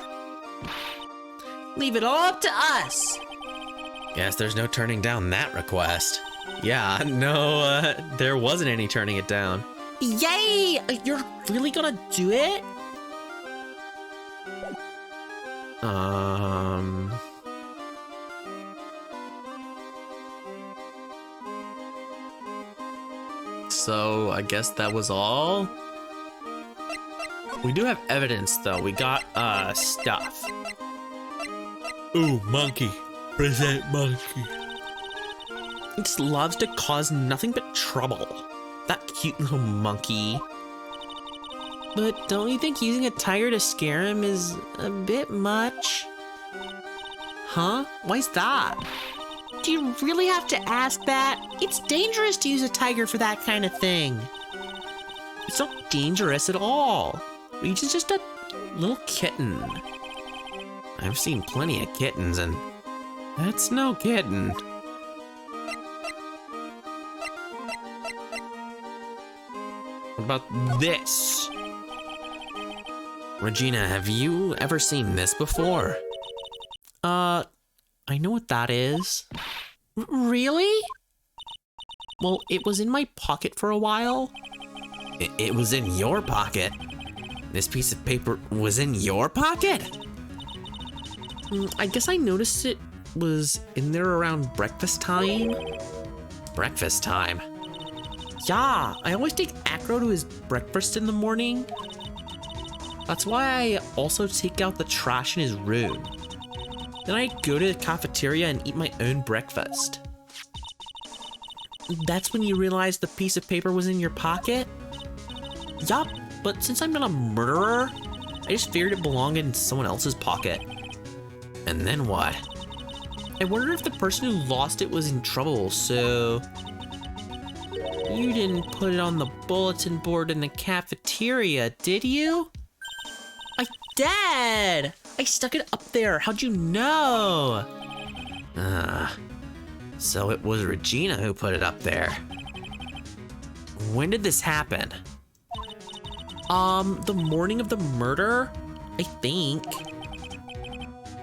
Leave it all up to us. Guess there's no turning down that request. Yeah, no, there wasn't any turning it down. Yay! You're really gonna do it? So I guess that was all? We do have evidence though. We got, stuff. Ooh, monkey. Present monkey. He just loves to cause nothing but trouble. That cute little monkey. But don't you think using a tiger to scare him is a bit much? Huh? Why's that? Do you really have to ask that? It's dangerous to use a tiger for that kind of thing. It's not dangerous at all. He's just a little kitten. I've seen plenty of kittens and that's no kitten. What about this? Regina, have you ever seen this before? I know what that is. Really? Well, it was in my pocket for a while. It was in your pocket? This piece of paper was in your pocket? I guess I noticed it was in there around breakfast time. Breakfast time? Yeah, I always take Acro to his breakfast in the morning. That's why I also take out the trash in his room. Then I go to the cafeteria and eat my own breakfast. That's when you realize the piece of paper was in your pocket? Yup, but since I'm not a murderer, I just figured it belonged in someone else's pocket. And then what? I wonder if the person who lost it was in trouble, so... You didn't put it on the bulletin board in the cafeteria, did you? I did! I stuck it up there. How'd you know? So it was Regina who put it up there. When did this happen? The morning of the murder, I think.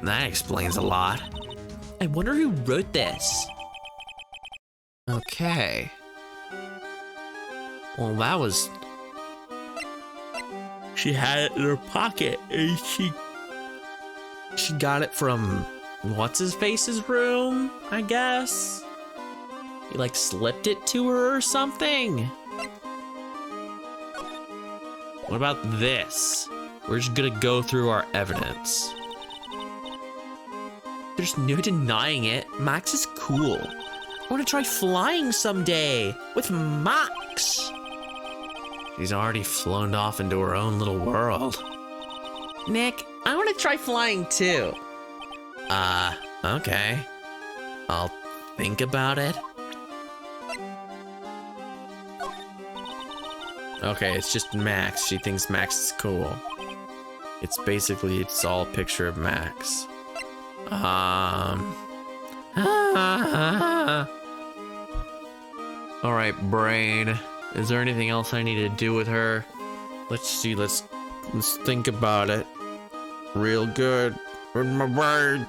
That explains a lot. I wonder who wrote this. Okay. Well, that was... She had it in her pocket and She got it from what's-his-face's room, I guess? He like slipped it to her or something. What about this? We're just gonna go through our evidence. There's no denying it. Max is cool. I want to try flying someday with Max. She's already flown off into her own little world. Nick, I want to try flying too. Okay. I'll think about it. Okay, it's just Max. She thinks Max is cool. It's all a picture of Max. Alright, brain. Is there anything else I need to do with her? Let's see, let's think about it. Real good. In my brain.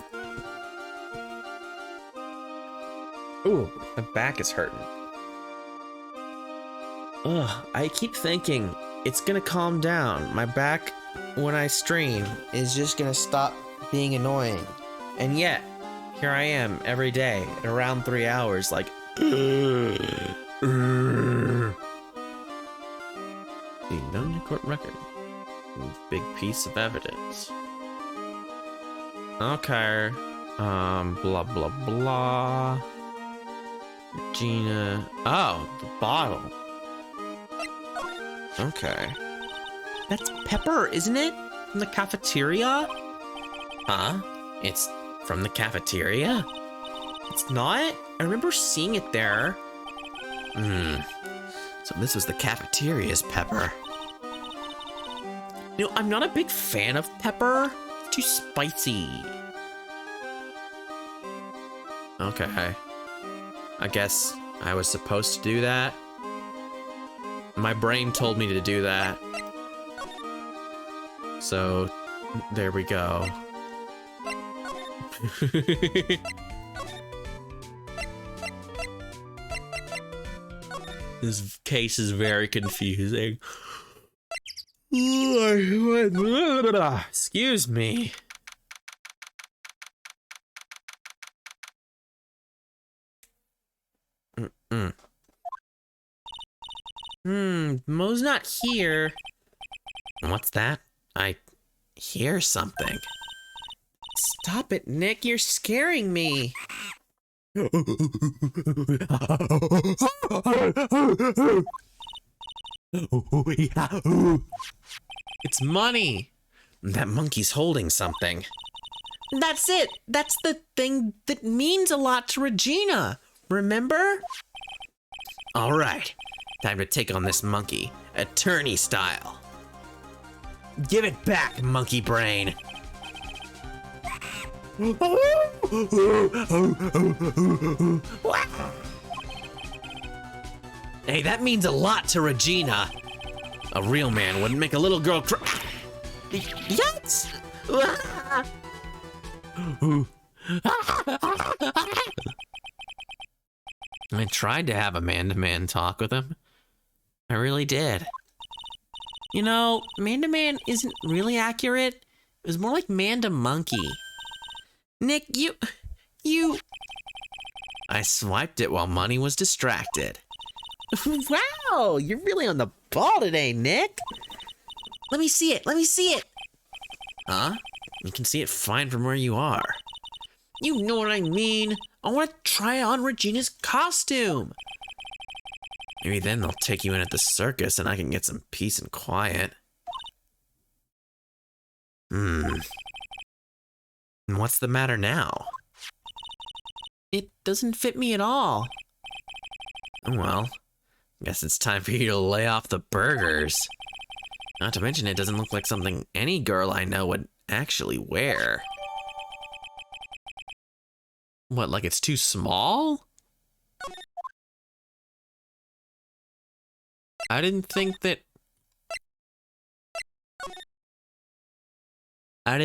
Ooh, my back is hurting. Ugh, I keep thinking it's gonna calm down. My back, when I stream, is just gonna stop being annoying. And yet, here I am every day at around 3 hours, like, the known court record. Big piece of evidence. Okay. Blah, blah, blah. Regina. Oh, the bottle. Okay. That's Pepper, isn't it? From the cafeteria? Huh? It's from the cafeteria? It's not? I remember seeing it there. So this was the cafeteria's Pepper. You know, I'm not a big fan of Pepper. It's too spicy. Okay. I guess I was supposed to do that. My brain told me to do that. So, there we go. This case is very confusing. Excuse me. Mo's not here. What's that? I hear something. Stop it, Nick. You're scaring me. It's money. That monkey's holding something. That's it. That's the thing that means a lot to Regina. Remember? All right. Time to take on this monkey, attorney style. Give it back, monkey brain. Hey, that means a lot to Regina. A real man wouldn't make a little girl cry. Yucks! I tried to have a man-to-man talk with him. I really did. You know, man-to-man isn't really accurate. It was more like man-to-monkey. Nick, you... I swiped it while Money was distracted. Wow, you're really on the ball today, Nick. Let me see it. Let me see it. Huh? You can see it fine from where you are. You know what I mean. I want to try on Regina's costume. Maybe then they'll take you in at the circus and I can get some peace and quiet. And what's the matter now? It doesn't fit me at all. Oh well. Guess it's time for you to lay off the burgers. Not to mention it doesn't look like something any girl I know would actually wear. What, like it's too small? I didn't think that... I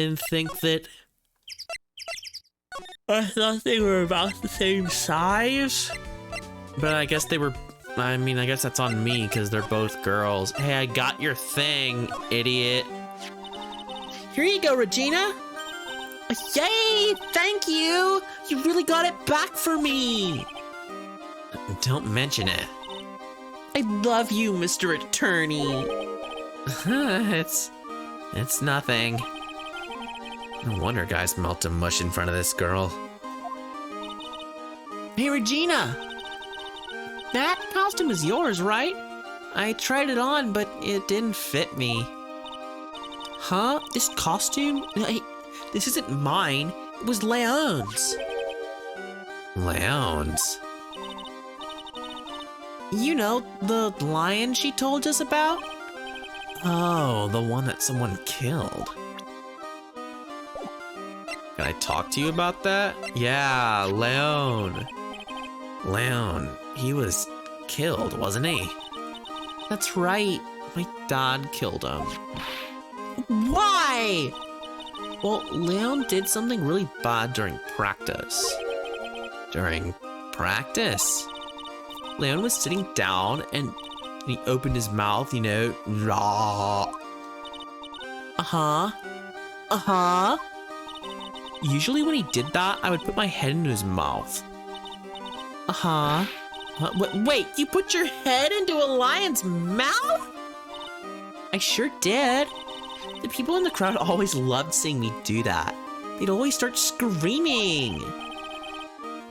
thought they were about the same size. But I guess they were... I mean, I guess that's on me because they're both girls. Hey, I got your thing, idiot. Here you go, Regina. Yay, thank you. You really got it back for me. Don't mention it. I love you, Mr. Attorney. It's nothing. No wonder guys melt to mush in front of this girl. Hey, Regina. That costume is yours, right? I tried it on, but it didn't fit me. Huh? This costume? Hey, this isn't mine. It was Leon's. Leon's? You know, the lion she told us about? Oh, the one that someone killed. Can I talk to you about that? Yeah, Leon. Leon, he was killed, wasn't he? That's right. My dad killed him. Why? Well, Leon did something really bad during practice. During practice? Leon was sitting down and he opened his mouth, you know, raw. Usually when he did that, I would put my head into his mouth. Wait, you put your head into a lion's mouth? I sure did. The people in the crowd always loved seeing me do that. They'd always start screaming.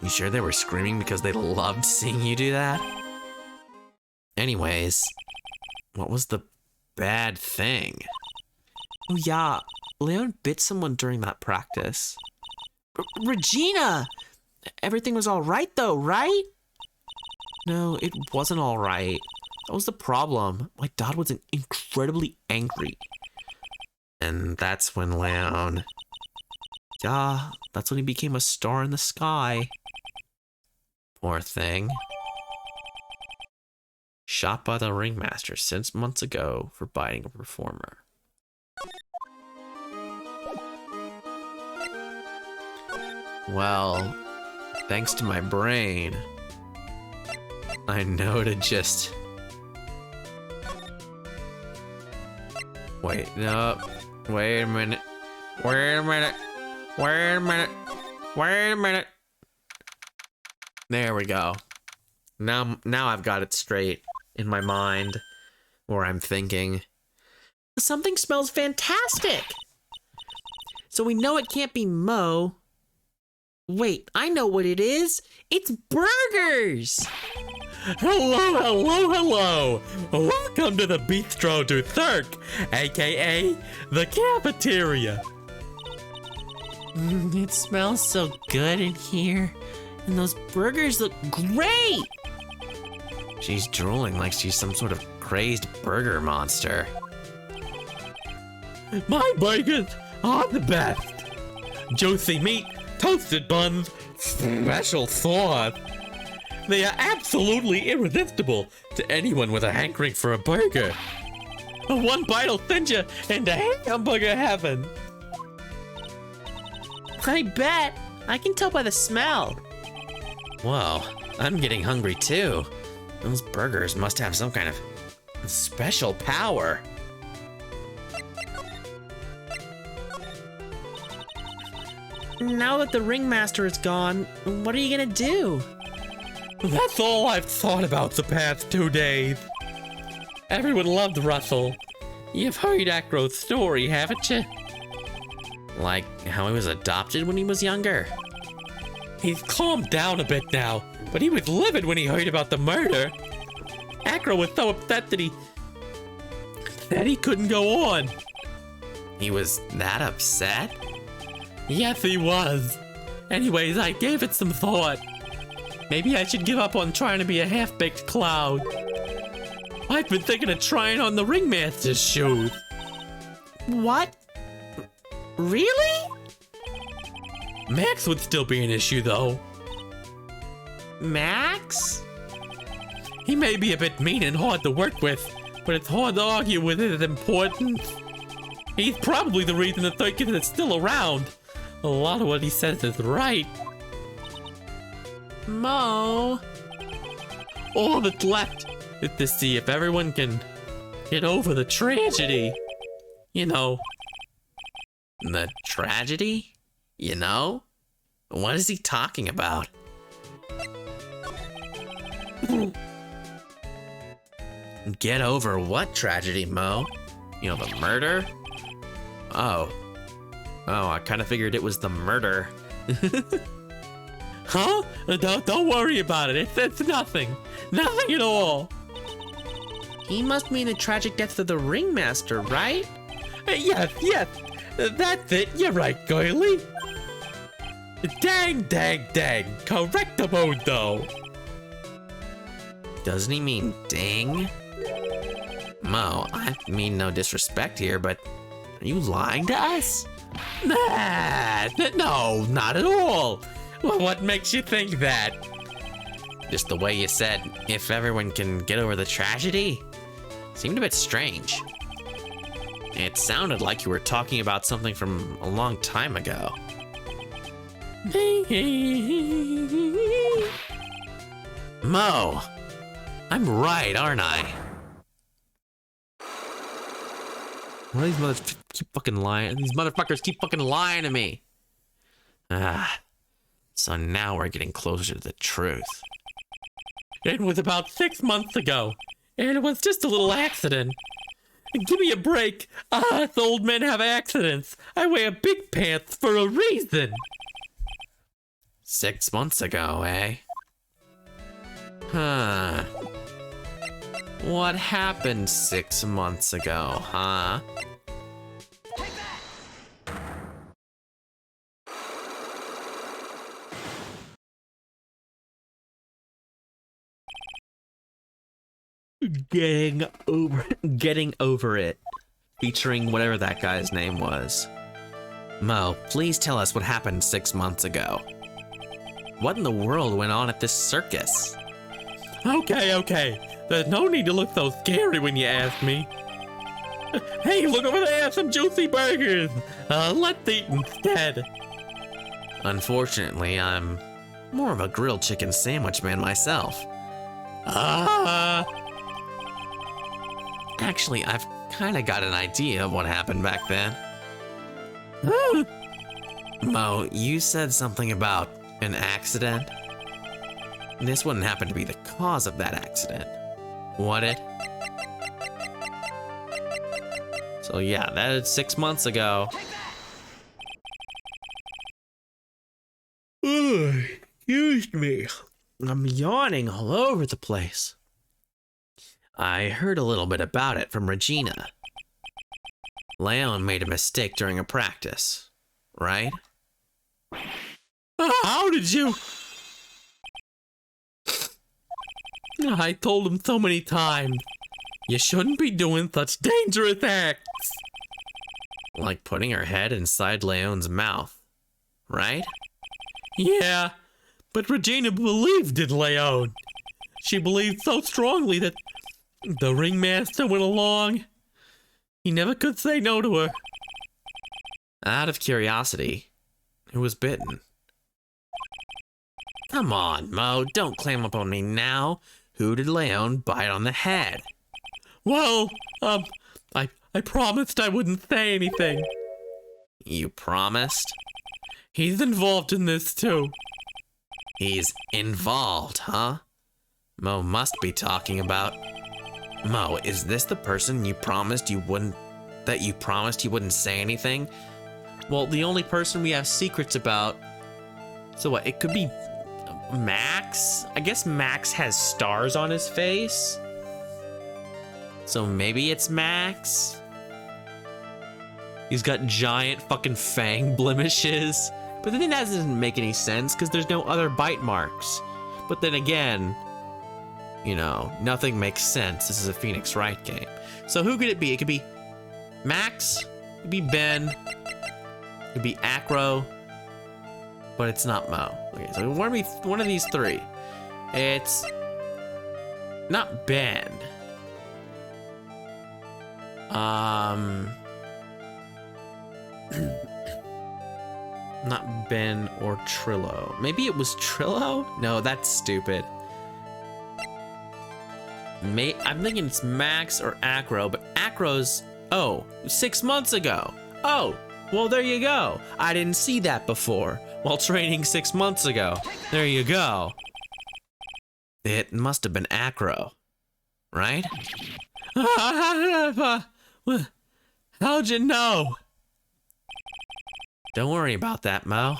You sure they were screaming because they loved seeing you do that? Anyways, what was the bad thing? Oh yeah, Leon bit someone during that practice. Regina! Everything was all right though, right? No, it wasn't all right. That was the problem. My dad was incredibly angry. And that's when Leon... Yeah, that's when he became a star in the sky. Poor thing. Shot by the ringmaster 6 months ago for biting a performer. Well, thanks to my brain, I know to just... Wait, no. Wait a minute. Wait a minute. Wait a minute. Wait a minute. There we go. Now I've got it straight in my mind, or I'm thinking. Something smells fantastic. So we know it can't be Mo. Wait, I know what it is. It's burgers. Hello, hello, hello! Welcome to the Bistro du Cirque, aka the cafeteria. It smells so good in here. And those burgers look great. She's drooling like she's some sort of crazed burger monster. My burgers are the best. Juicy meat, toasted buns, special sauce. They are absolutely irresistible to anyone with a hankering for a burger. One bite will send you into hamburger heaven. I bet. I can tell by the smell. Whoa, I'm getting hungry too. Those burgers must have some kind of special power. Now that the ringmaster is gone, what are you gonna do? That's all I've thought about the past 2 days. Everyone loved Russell. You've heard Acro's story, haven't you? Like how he was adopted when he was younger? He's calmed down a bit now, but he was livid when he heard about the murder. Acro was so upset that he couldn't go on. He was that upset? Yes, he was. Anyways, I gave it some thought. Maybe I should give up on trying to be a half-baked clown. I've been thinking of trying on the ringmaster's shoes. What? Really? Max would still be an issue, though. Max? He may be a bit mean and hard to work with, but it's hard to argue with his importance. He's probably the reason the circus is still around. A lot of what he says is right. Mo? All that's left is to see if everyone can get over the tragedy. You know. The tragedy? You know? What is he talking about? Get over what tragedy, Mo? You know, the murder? Oh, I kind of figured it was the murder. Huh? Don't worry about it. It's nothing. Nothing at all. He must mean the tragic death of the ringmaster, right? Yes. That's it. You're right, girlie. Dang. Correctamo, though. Doesn't he mean ding? Mo, I mean no disrespect here, but are you lying to us? Nah, no, not at all. Well, what makes you think that? Just the way you said, if everyone can get over the tragedy, seemed a bit strange. It sounded like you were talking about something from a long time ago. Mo, I'm right, aren't I? Why do these mothers keep fucking lying? These motherfuckers keep fucking lying to me. So now we're getting closer to the truth. It was about 6 months ago, and it was just a little accident. Give me a break. Us old men have accidents. I wear big pants for a reason. 6 months ago, eh? Huh. What happened 6 months ago, huh? Getting over it. Featuring whatever that guy's name was. Mo, please tell us what happened 6 months ago. What in the world went on at this circus? Okay. There's no need to look so scary when you ask me. Hey, look over there, some juicy burgers. Let's eat instead. Unfortunately, I'm more of a grilled chicken sandwich man myself. Actually, I've kind of got an idea of what happened back then. Mo, you said something about an accident. This wouldn't happen to be the cause of that accident, would it? So yeah, that is 6 months ago. Excuse me. I'm yawning all over the place. I heard a little bit about it from Regina. Leon made a mistake during a practice, right? How did you? I told him so many times, you shouldn't be doing such dangerous acts. Like putting her head inside Leon's mouth, right? Yeah, but Regina believed in Leon. She believed so strongly that the ringmaster went along. He never could say no to her. Out of curiosity, who was bitten? Come on, Mo, don't clam up on me now. Who did Leon bite on the head? Well, I promised I wouldn't say anything. You promised? He's involved in this too. He's involved, huh? Mo must be talking about... Mo, is this the person you promised you wouldn't say anything? Well, the only person we have secrets about... So what, it could be Max? I guess Max has stars on his face. So maybe it's Max? He's got giant fucking fang blemishes. But then that doesn't make any sense because there's no other bite marks. But then again, you know, nothing makes sense. This is a Phoenix Wright game. So who could it be? It could be Max, it could be Ben, it could be Acro, but it's not Mo. Okay, so one of these three. It's not Ben. Not Ben or Trillo. Maybe it was Trillo? No, that's stupid. I'm thinking it's Max or Acro, but Acro's, 6 months ago. Oh, well, there you go. I didn't see that before while training 6 months ago. There you go. It must have been Acro, right? How'd you know? Don't worry about that, Mo.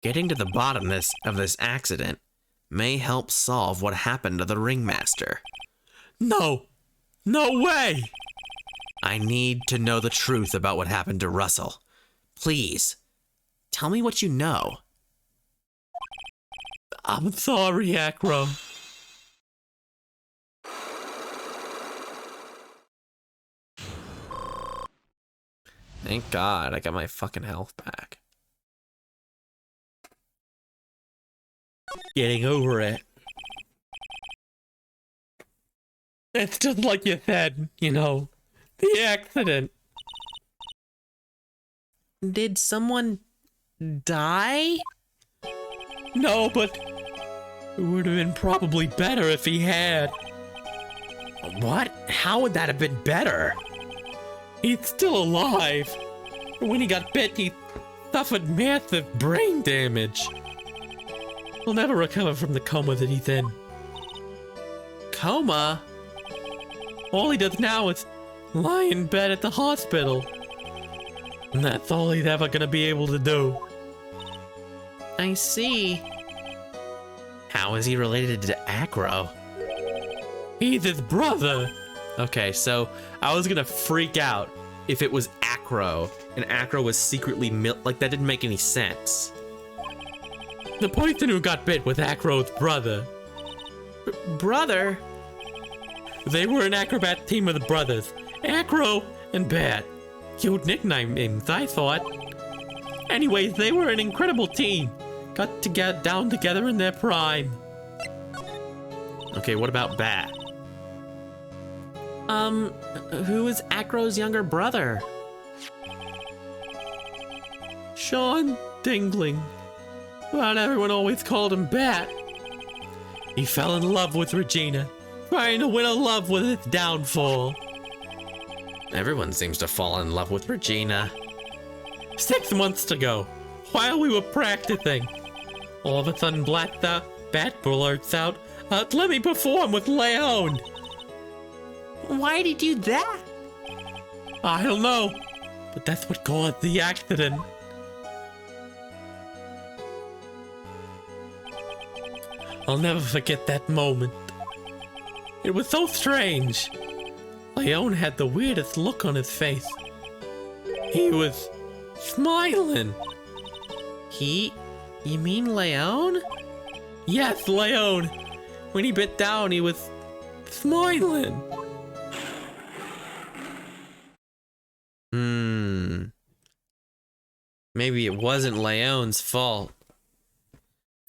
Getting to the bottom of this accident may help solve what happened to the ringmaster. No way! I need to know the truth about what happened to Russell. Please, tell me what you know. I'm sorry, Acro. Thank God I got my fucking health back. Getting over it. It's just like you said, you know, the accident. Did someone die? No, but it would have been probably better if he had. What? How would that have been better? He's still alive. When he got bit, he suffered massive brain damage. He'll never recover from the coma that he's in. Coma? All he does now is lie in bed at the hospital. And that's all he's ever gonna be able to do. I see. How is he related to Acro? He's his brother. Okay, so I was gonna freak out if it was Acro, and Acro was secretly like that didn't make any sense. The person who got bit was Acro's brother. Brother? They were an acrobat team of the brothers, Acro and Bat. Cute nickname names, I thought. Anyways, they were an incredible team. Got to get down together in their prime. Okay, what about Bat? Who is Acro's younger brother? Sean. Dingling. But everyone always called him Bat. He fell in love with Regina, trying to win a love with its downfall. Everyone seems to fall in love with Regina. 6 months ago, while we were practicing, all of a sudden Bat blurts out, let me perform with Leon. Why'd he do that? I don't know, but that's what caused the accident. I'll never forget that moment. It was so strange. Leon had the weirdest look on his face. He was smiling. You mean Leon? Yes, Leon. When he bit down, he was smiling. Maybe it wasn't Leon's fault.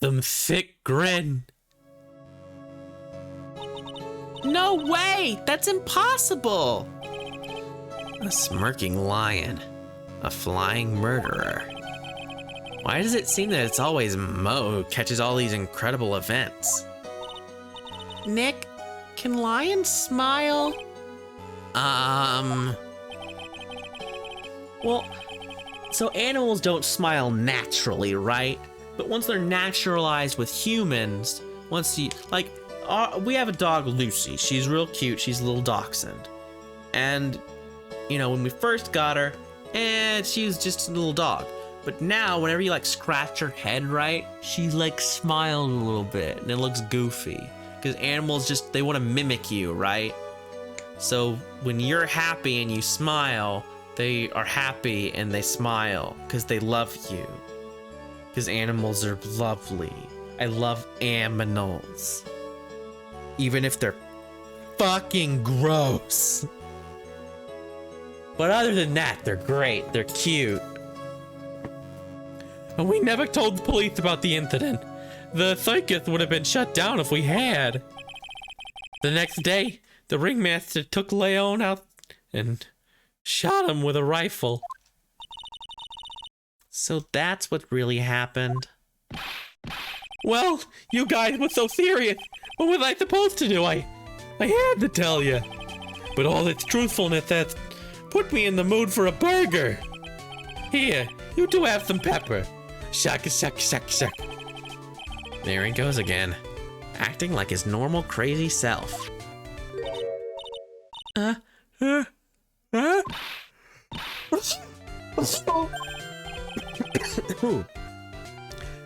Some sick grin. No way! That's impossible! A smirking lion. A flying murderer. Why does it seem that it's always Mo who catches all these incredible events? Nick, can lions smile? Well, so animals don't smile naturally, right? But once they're naturalized with humans, we have a dog, Lucy. She's real cute. She's a little dachshund. And, when we first got her, she was just a little dog. But now, whenever you, scratch her head, right, she, smiles a little bit, and it looks goofy. Because animals they want to mimic you, right? So, when you're happy and you smile, they are happy and they smile, because they love you. Because animals are lovely. I love aminals. Even if they're fucking gross. But other than that, they're great. They're cute. And we never told the police about the incident. The circus would have been shut down if we had. The next day, the ringmaster took Leon out and shot him with a rifle. So that's what really happened. Well, you guys were so serious. What was I supposed to do? I had to tell you. But all its truthfulness has put me in the mood for a burger. Here, you two have some pepper. Shaka, shaka, shaka, shaka. There he goes again, acting like his normal crazy self.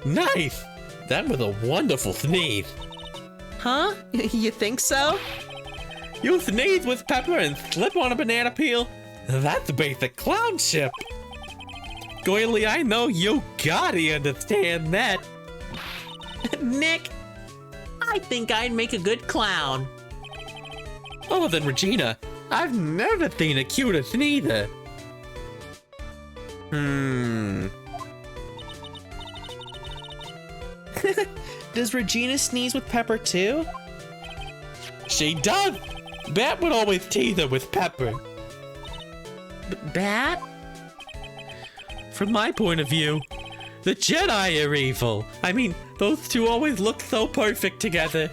Nice! That was a wonderful sneeze. Huh? You think so? You sneeze with pepper and slip on a banana peel? That's basic clownship. Goily, I know you gotta understand that. Nick, I think I'd make a good clown. Other than Regina, I've never seen a cuter sneezer. Does Regina sneeze with pepper too? She does! Bat would always tease her with pepper. Bat? From my point of view, the Jedi are evil. I mean, those two always look so perfect together.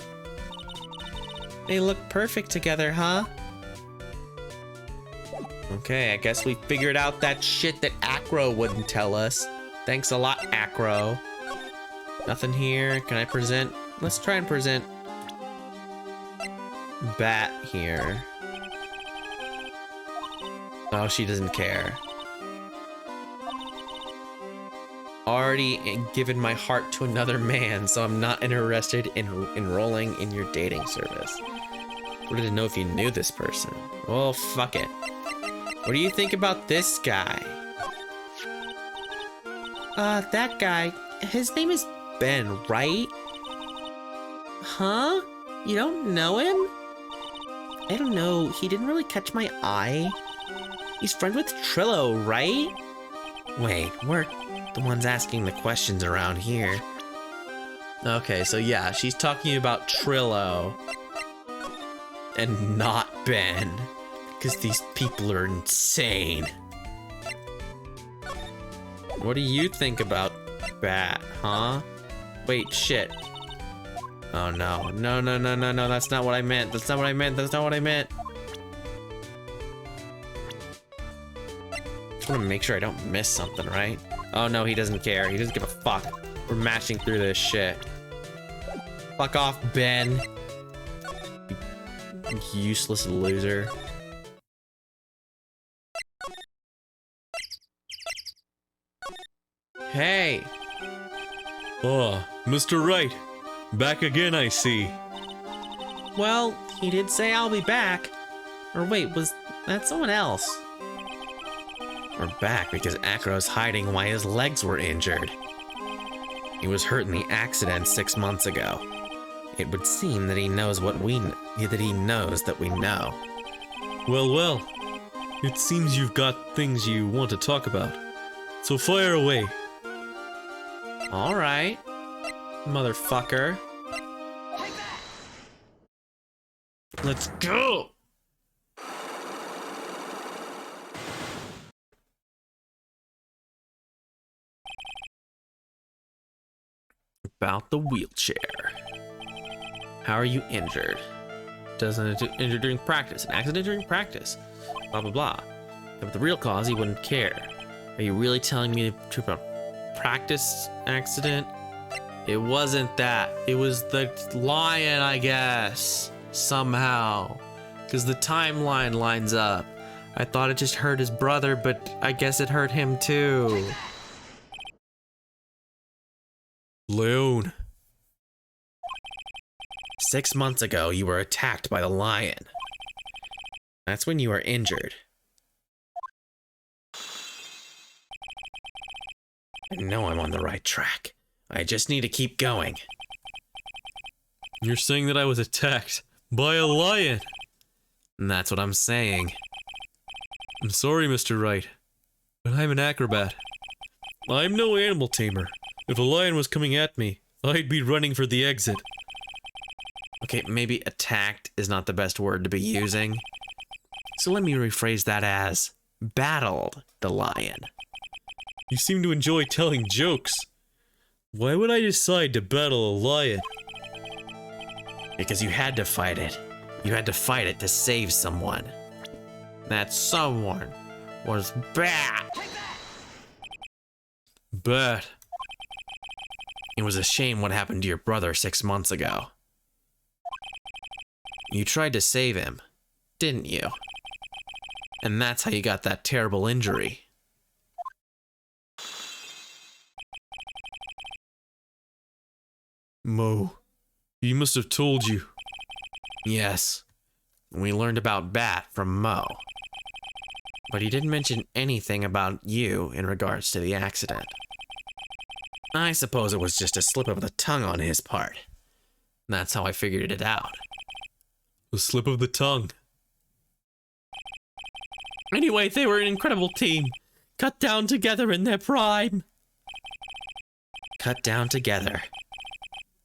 They look perfect together, huh? Okay, I guess we figured out that shit that Acro wouldn't tell us. Thanks a lot, Acro. Nothing here. Can I present? Let's try and present Bat here. Oh, she doesn't care. Already given my heart to another man, so I'm not interested in enrolling in your dating service. Wanted to know if you knew this person. Well, fuck it. What do you think about this guy? That guy, his name is Ben, right? Huh? You don't know him? I don't know, he didn't really catch my eye. He's friends with Trillo, right? Wait, we're the ones asking the questions around here. Okay, so yeah, she's talking about Trillo. And not Ben. Because these people are insane. What do you think about bat, huh? Wait, shit. Oh no. No, no, no, no, no, that's not what I meant. That's not what I meant. That's not what I meant. Just want to make sure I don't miss something, right? Oh no, he doesn't care. He doesn't give a fuck. We're mashing through this shit. Fuck off, Ben. You useless loser. Hey! Oh, Mr. Wright. Back again, I see. Well, he did say I'll be back. Or wait, was that someone else? We're back because Acro's hiding why his legs were injured. He was hurt in the accident 6 months ago. It would seem that he knows what he knows that we know. Well, well. It seems you've got things you want to talk about. So fire away. All right, motherfucker. Let's go. About the wheelchair. How are you injured? Doesn't injured during practice. An accident during practice. Blah blah blah. But the real cause, he wouldn't care. Are you really telling me the truth about practice accident? It wasn't that. It was the lion, I guess. Somehow. Because the timeline lines up. I thought it just hurt his brother, but I guess it hurt him too. Leon. 6 months ago, you were attacked by the lion. That's when you were injured. I know I'm on the right track. I just need to keep going. You're saying that I was attacked by a lion? And that's what I'm saying. I'm sorry, Mr. Wright, but I'm an acrobat. I'm no animal tamer. If a lion was coming at me, I'd be running for the exit. Okay, maybe attacked is not the best word to be using. So let me rephrase that as battled the lion. You seem to enjoy telling jokes. Why would I decide to battle a lion? Because you had to fight it. You had to fight it to save someone. That someone was Bat. Bat. It was a shame what happened to your brother 6 months ago. You tried to save him, didn't you? And that's how you got that terrible injury. Mo, he must have told you. Yes, we learned about Bat from Mo. But he didn't mention anything about you in regards to the accident. I suppose it was just a slip of the tongue on his part. That's how I figured it out. A slip of the tongue. Anyway, they were an incredible team. Cut down together in their prime. Cut down together.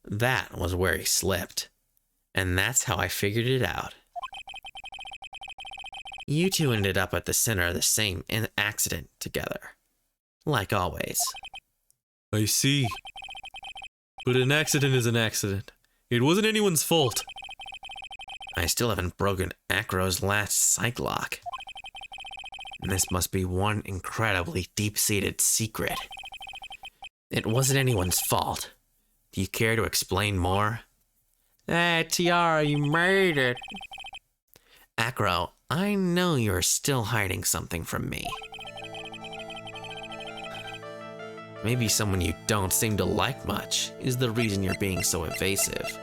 That was where he slipped. And that's how I figured it out. You two ended up at the center of the same accident together. Like always. I see. But an accident is an accident. It wasn't anyone's fault. I still haven't broken Acro's last psych lock. This must be one incredibly deep-seated secret. It wasn't anyone's fault. Do you care to explain more? Hey, Tiara, you made it. Acro, I know you're still hiding something from me. Maybe someone you don't seem to like much is the reason you're being so evasive.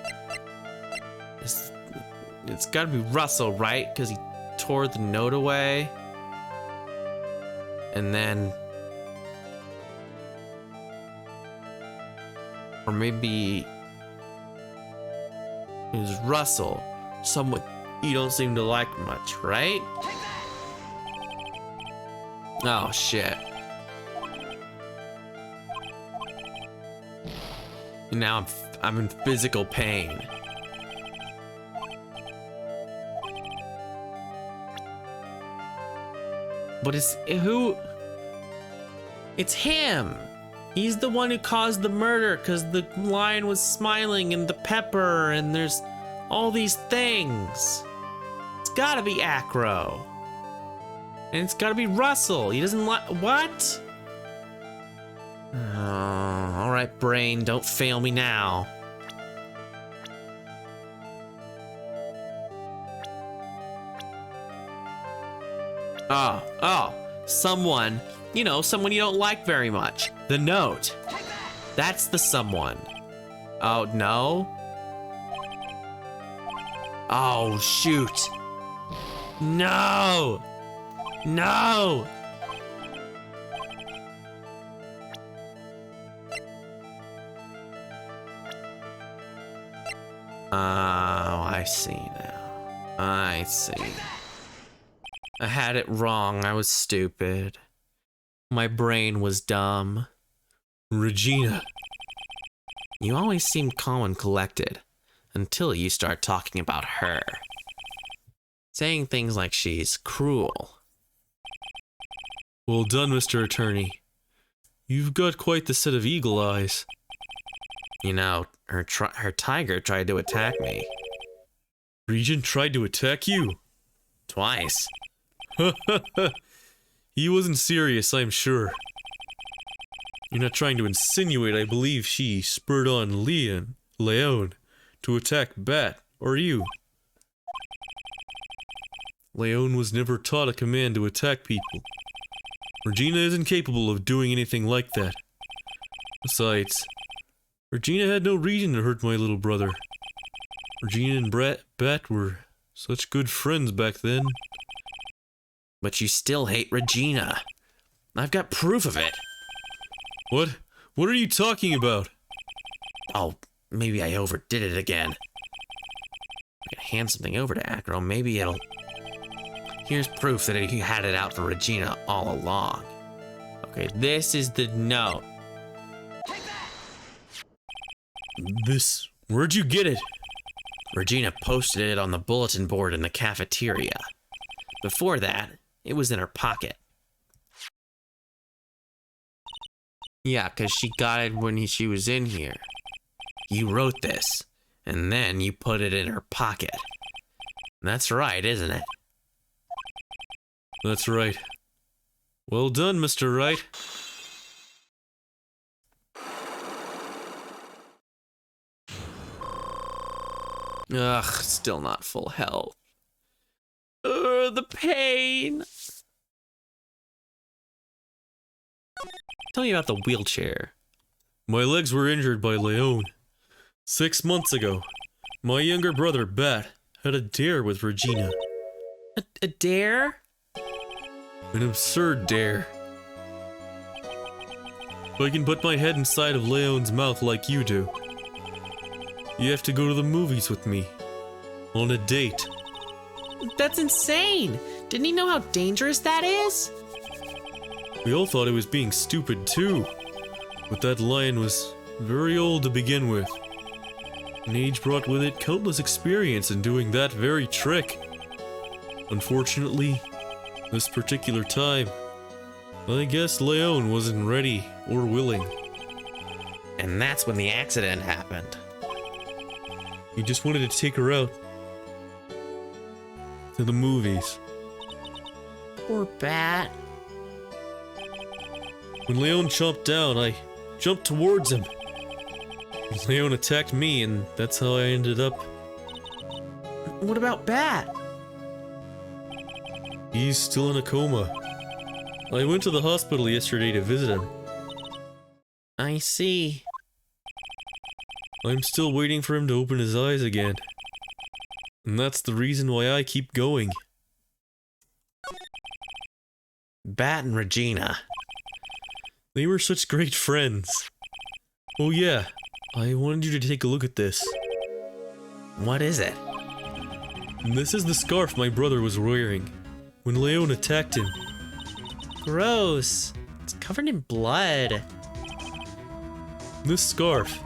It's gotta be Russell, right? Because he tore the note away. And then... Or maybe... it was Russell. Someone you don't seem to like much, right? Oh, shit. Now I'm in physical pain. But who? It's him. He's the one who caused the murder because the lion was smiling and the pepper and there's all these things. It's gotta be Acro. And it's gotta be Russell. He doesn't like. What? Alright, brain, don't fail me now. Oh, someone. You know, someone you don't like very much. The note. That's the someone. Oh, no? Oh, shoot. No! No! Oh, I see now. I see. I had it wrong. I was stupid. My brain was dumb. Regina. You always seem calm and collected until you start talking about her. Saying things like she's cruel. Well done, Mr. Attorney. You've got quite the set of eagle eyes. You know, her tiger tried to attack me. Regent tried to attack you? Twice. He wasn't serious, I'm sure. You're not trying to insinuate I believe she spurred on Leon, to attack Bat, or you? Leon was never taught a command to attack people. Regina isn't capable of doing anything like that. Besides, Regina had no reason to hurt my little brother. Regina and Bat were such good friends back then. But you still hate Regina. I've got proof of it. What? What are you talking about? Oh, maybe I overdid it again. I can hand something over to Acro, maybe it'll... Here's proof that he had it out for Regina all along. Okay, this is the note. This... Where'd you get it? Regina posted it on the bulletin board in the cafeteria. Before that, it was in her pocket. Yeah, because she got it when she was in here. You wrote this, and then you put it in her pocket. That's right, isn't it? That's right. Well done, Mr. Wright. Ugh, still not full health. The pain. Tell me about the wheelchair. My legs were injured by Leon. 6 months ago, my younger brother, Bat, had a dare with Regina. A dare? An absurd dare. If I can put my head inside of Leon's mouth like you do, you have to go to the movies with me. On a date. That's insane! Didn't he know how dangerous that is? We all thought he was being stupid too. But that lion was very old to begin with. And age brought with it countless experience in doing that very trick. Unfortunately, this particular time, I guess Leon wasn't ready or willing. And that's when the accident happened. He just wanted to take her out to the movies. Poor Bat. When Leon chomped down, I jumped towards him. Leon attacked me, and that's how I ended up. What about Bat? He's still in a coma. I went to the hospital yesterday to visit him. I see. I'm still waiting for him to open his eyes again. And that's the reason why I keep going. Bat and Regina. They were such great friends. Oh yeah, I wanted you to take a look at this. What is it? This is the scarf my brother was wearing when Leon attacked him. Gross. It's covered in blood. This scarf.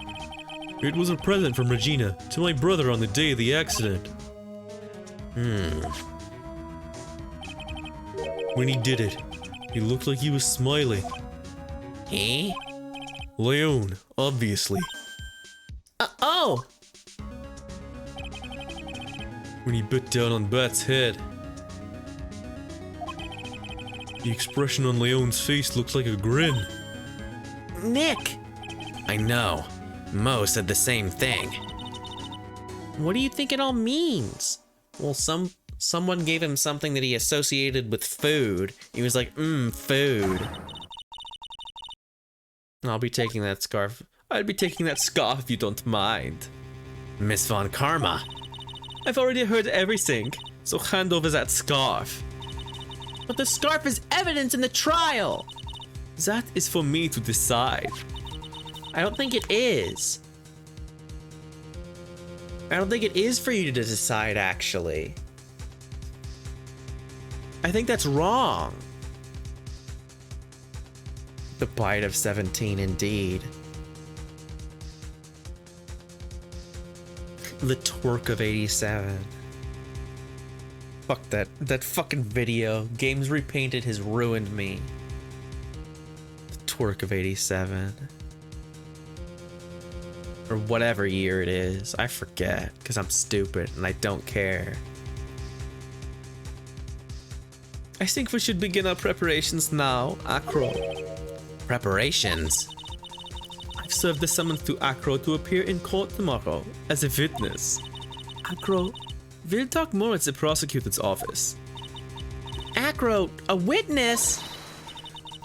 It was a present from Regina to my brother on the day of the accident. When he did it, he looked like he was smiling. He? Leon, obviously. Oh! When he bit down on Bat's head. The expression on Leon's face looks like a grin. Nick! I know. Mo said the same thing. What do you think it all means? Well, someone gave him something that he associated with food. He was like, food. I'll be taking that scarf. I'd be taking that scarf if you don't mind. Miss Von Karma. I've already heard everything, so hand over that scarf. But the scarf is evidence in the trial! That is for me to decide. I don't think it is. I don't think it is for you to decide, actually. I think that's wrong. The bite of 17, indeed. The twerk of 87. Fuck that fucking video. Games Repainted has ruined me. The twerk of 87. Or whatever year it is. I forget, because I'm stupid and I don't care. I think we should begin our preparations now, Acro. Preparations? I've served the summons to Acro to appear in court tomorrow as a witness. Acro, we'll talk more at the prosecutor's office. Acro, a witness?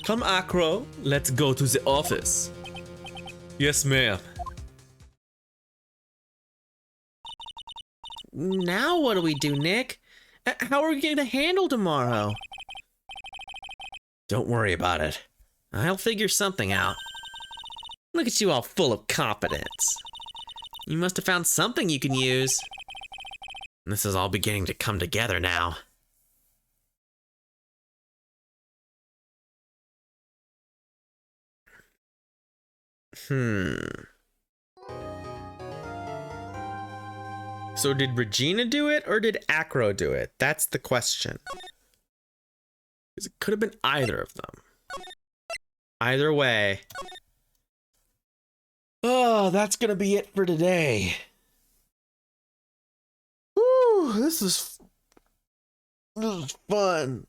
Come, Acro, let's go to the office. Yes, ma'am. Now what do we do, Nick? How are we going to handle tomorrow? Don't worry about it. I'll figure something out. Look at you all full of confidence. You must have found something you can use. This is all beginning to come together now. So did Regina do it or did Acro do it? That's the question. 'Cause it could have been either of them. Either way. Oh, that's gonna be it for today. Woo, this is fun.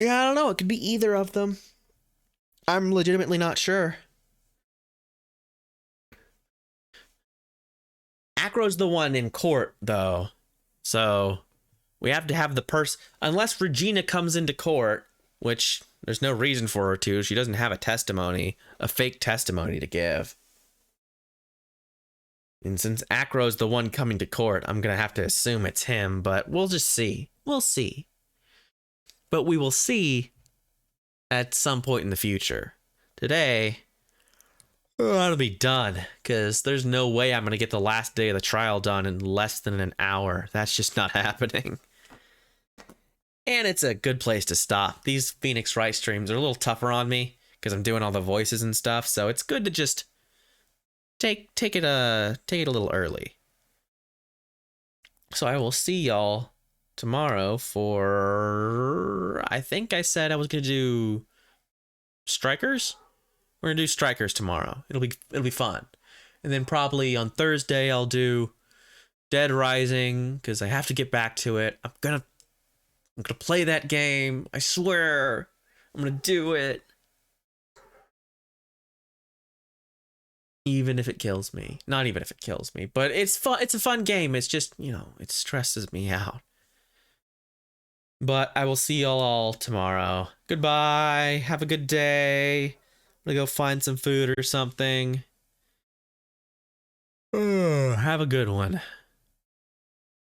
Yeah, I don't know. It could be either of them. I'm legitimately not sure. Acro's the one in court, though. So we have to have the person, unless Regina comes into court, which there's no reason for her to. She doesn't have a testimony, a fake testimony to give. And since Acro's the one coming to court, I'm going to have to assume it's him, but we'll just see. We'll see. But we will see at some point in the future. Today, that'll be done, because there's no way I'm going to get the last day of the trial done in less than an hour. That's just not happening. And it's a good place to stop. These Phoenix Wright streams are a little tougher on me, because I'm doing all the voices and stuff, so it's good to just take it a little early. So I will see y'all tomorrow for, I think I said I was going to do Strikers? We're gonna do Strikers tomorrow. It'll be fun. And then probably on Thursday I'll do Dead Rising, because I have to get back to it. I'm gonna play that game. I swear. I'm gonna do it. Even if it kills me. Not even if it kills me. But it's fun. It's a fun game. It's just, it stresses me out. But I will see y'all all tomorrow. Goodbye. Have a good day. I'm gonna go find some food or something. Have a good one.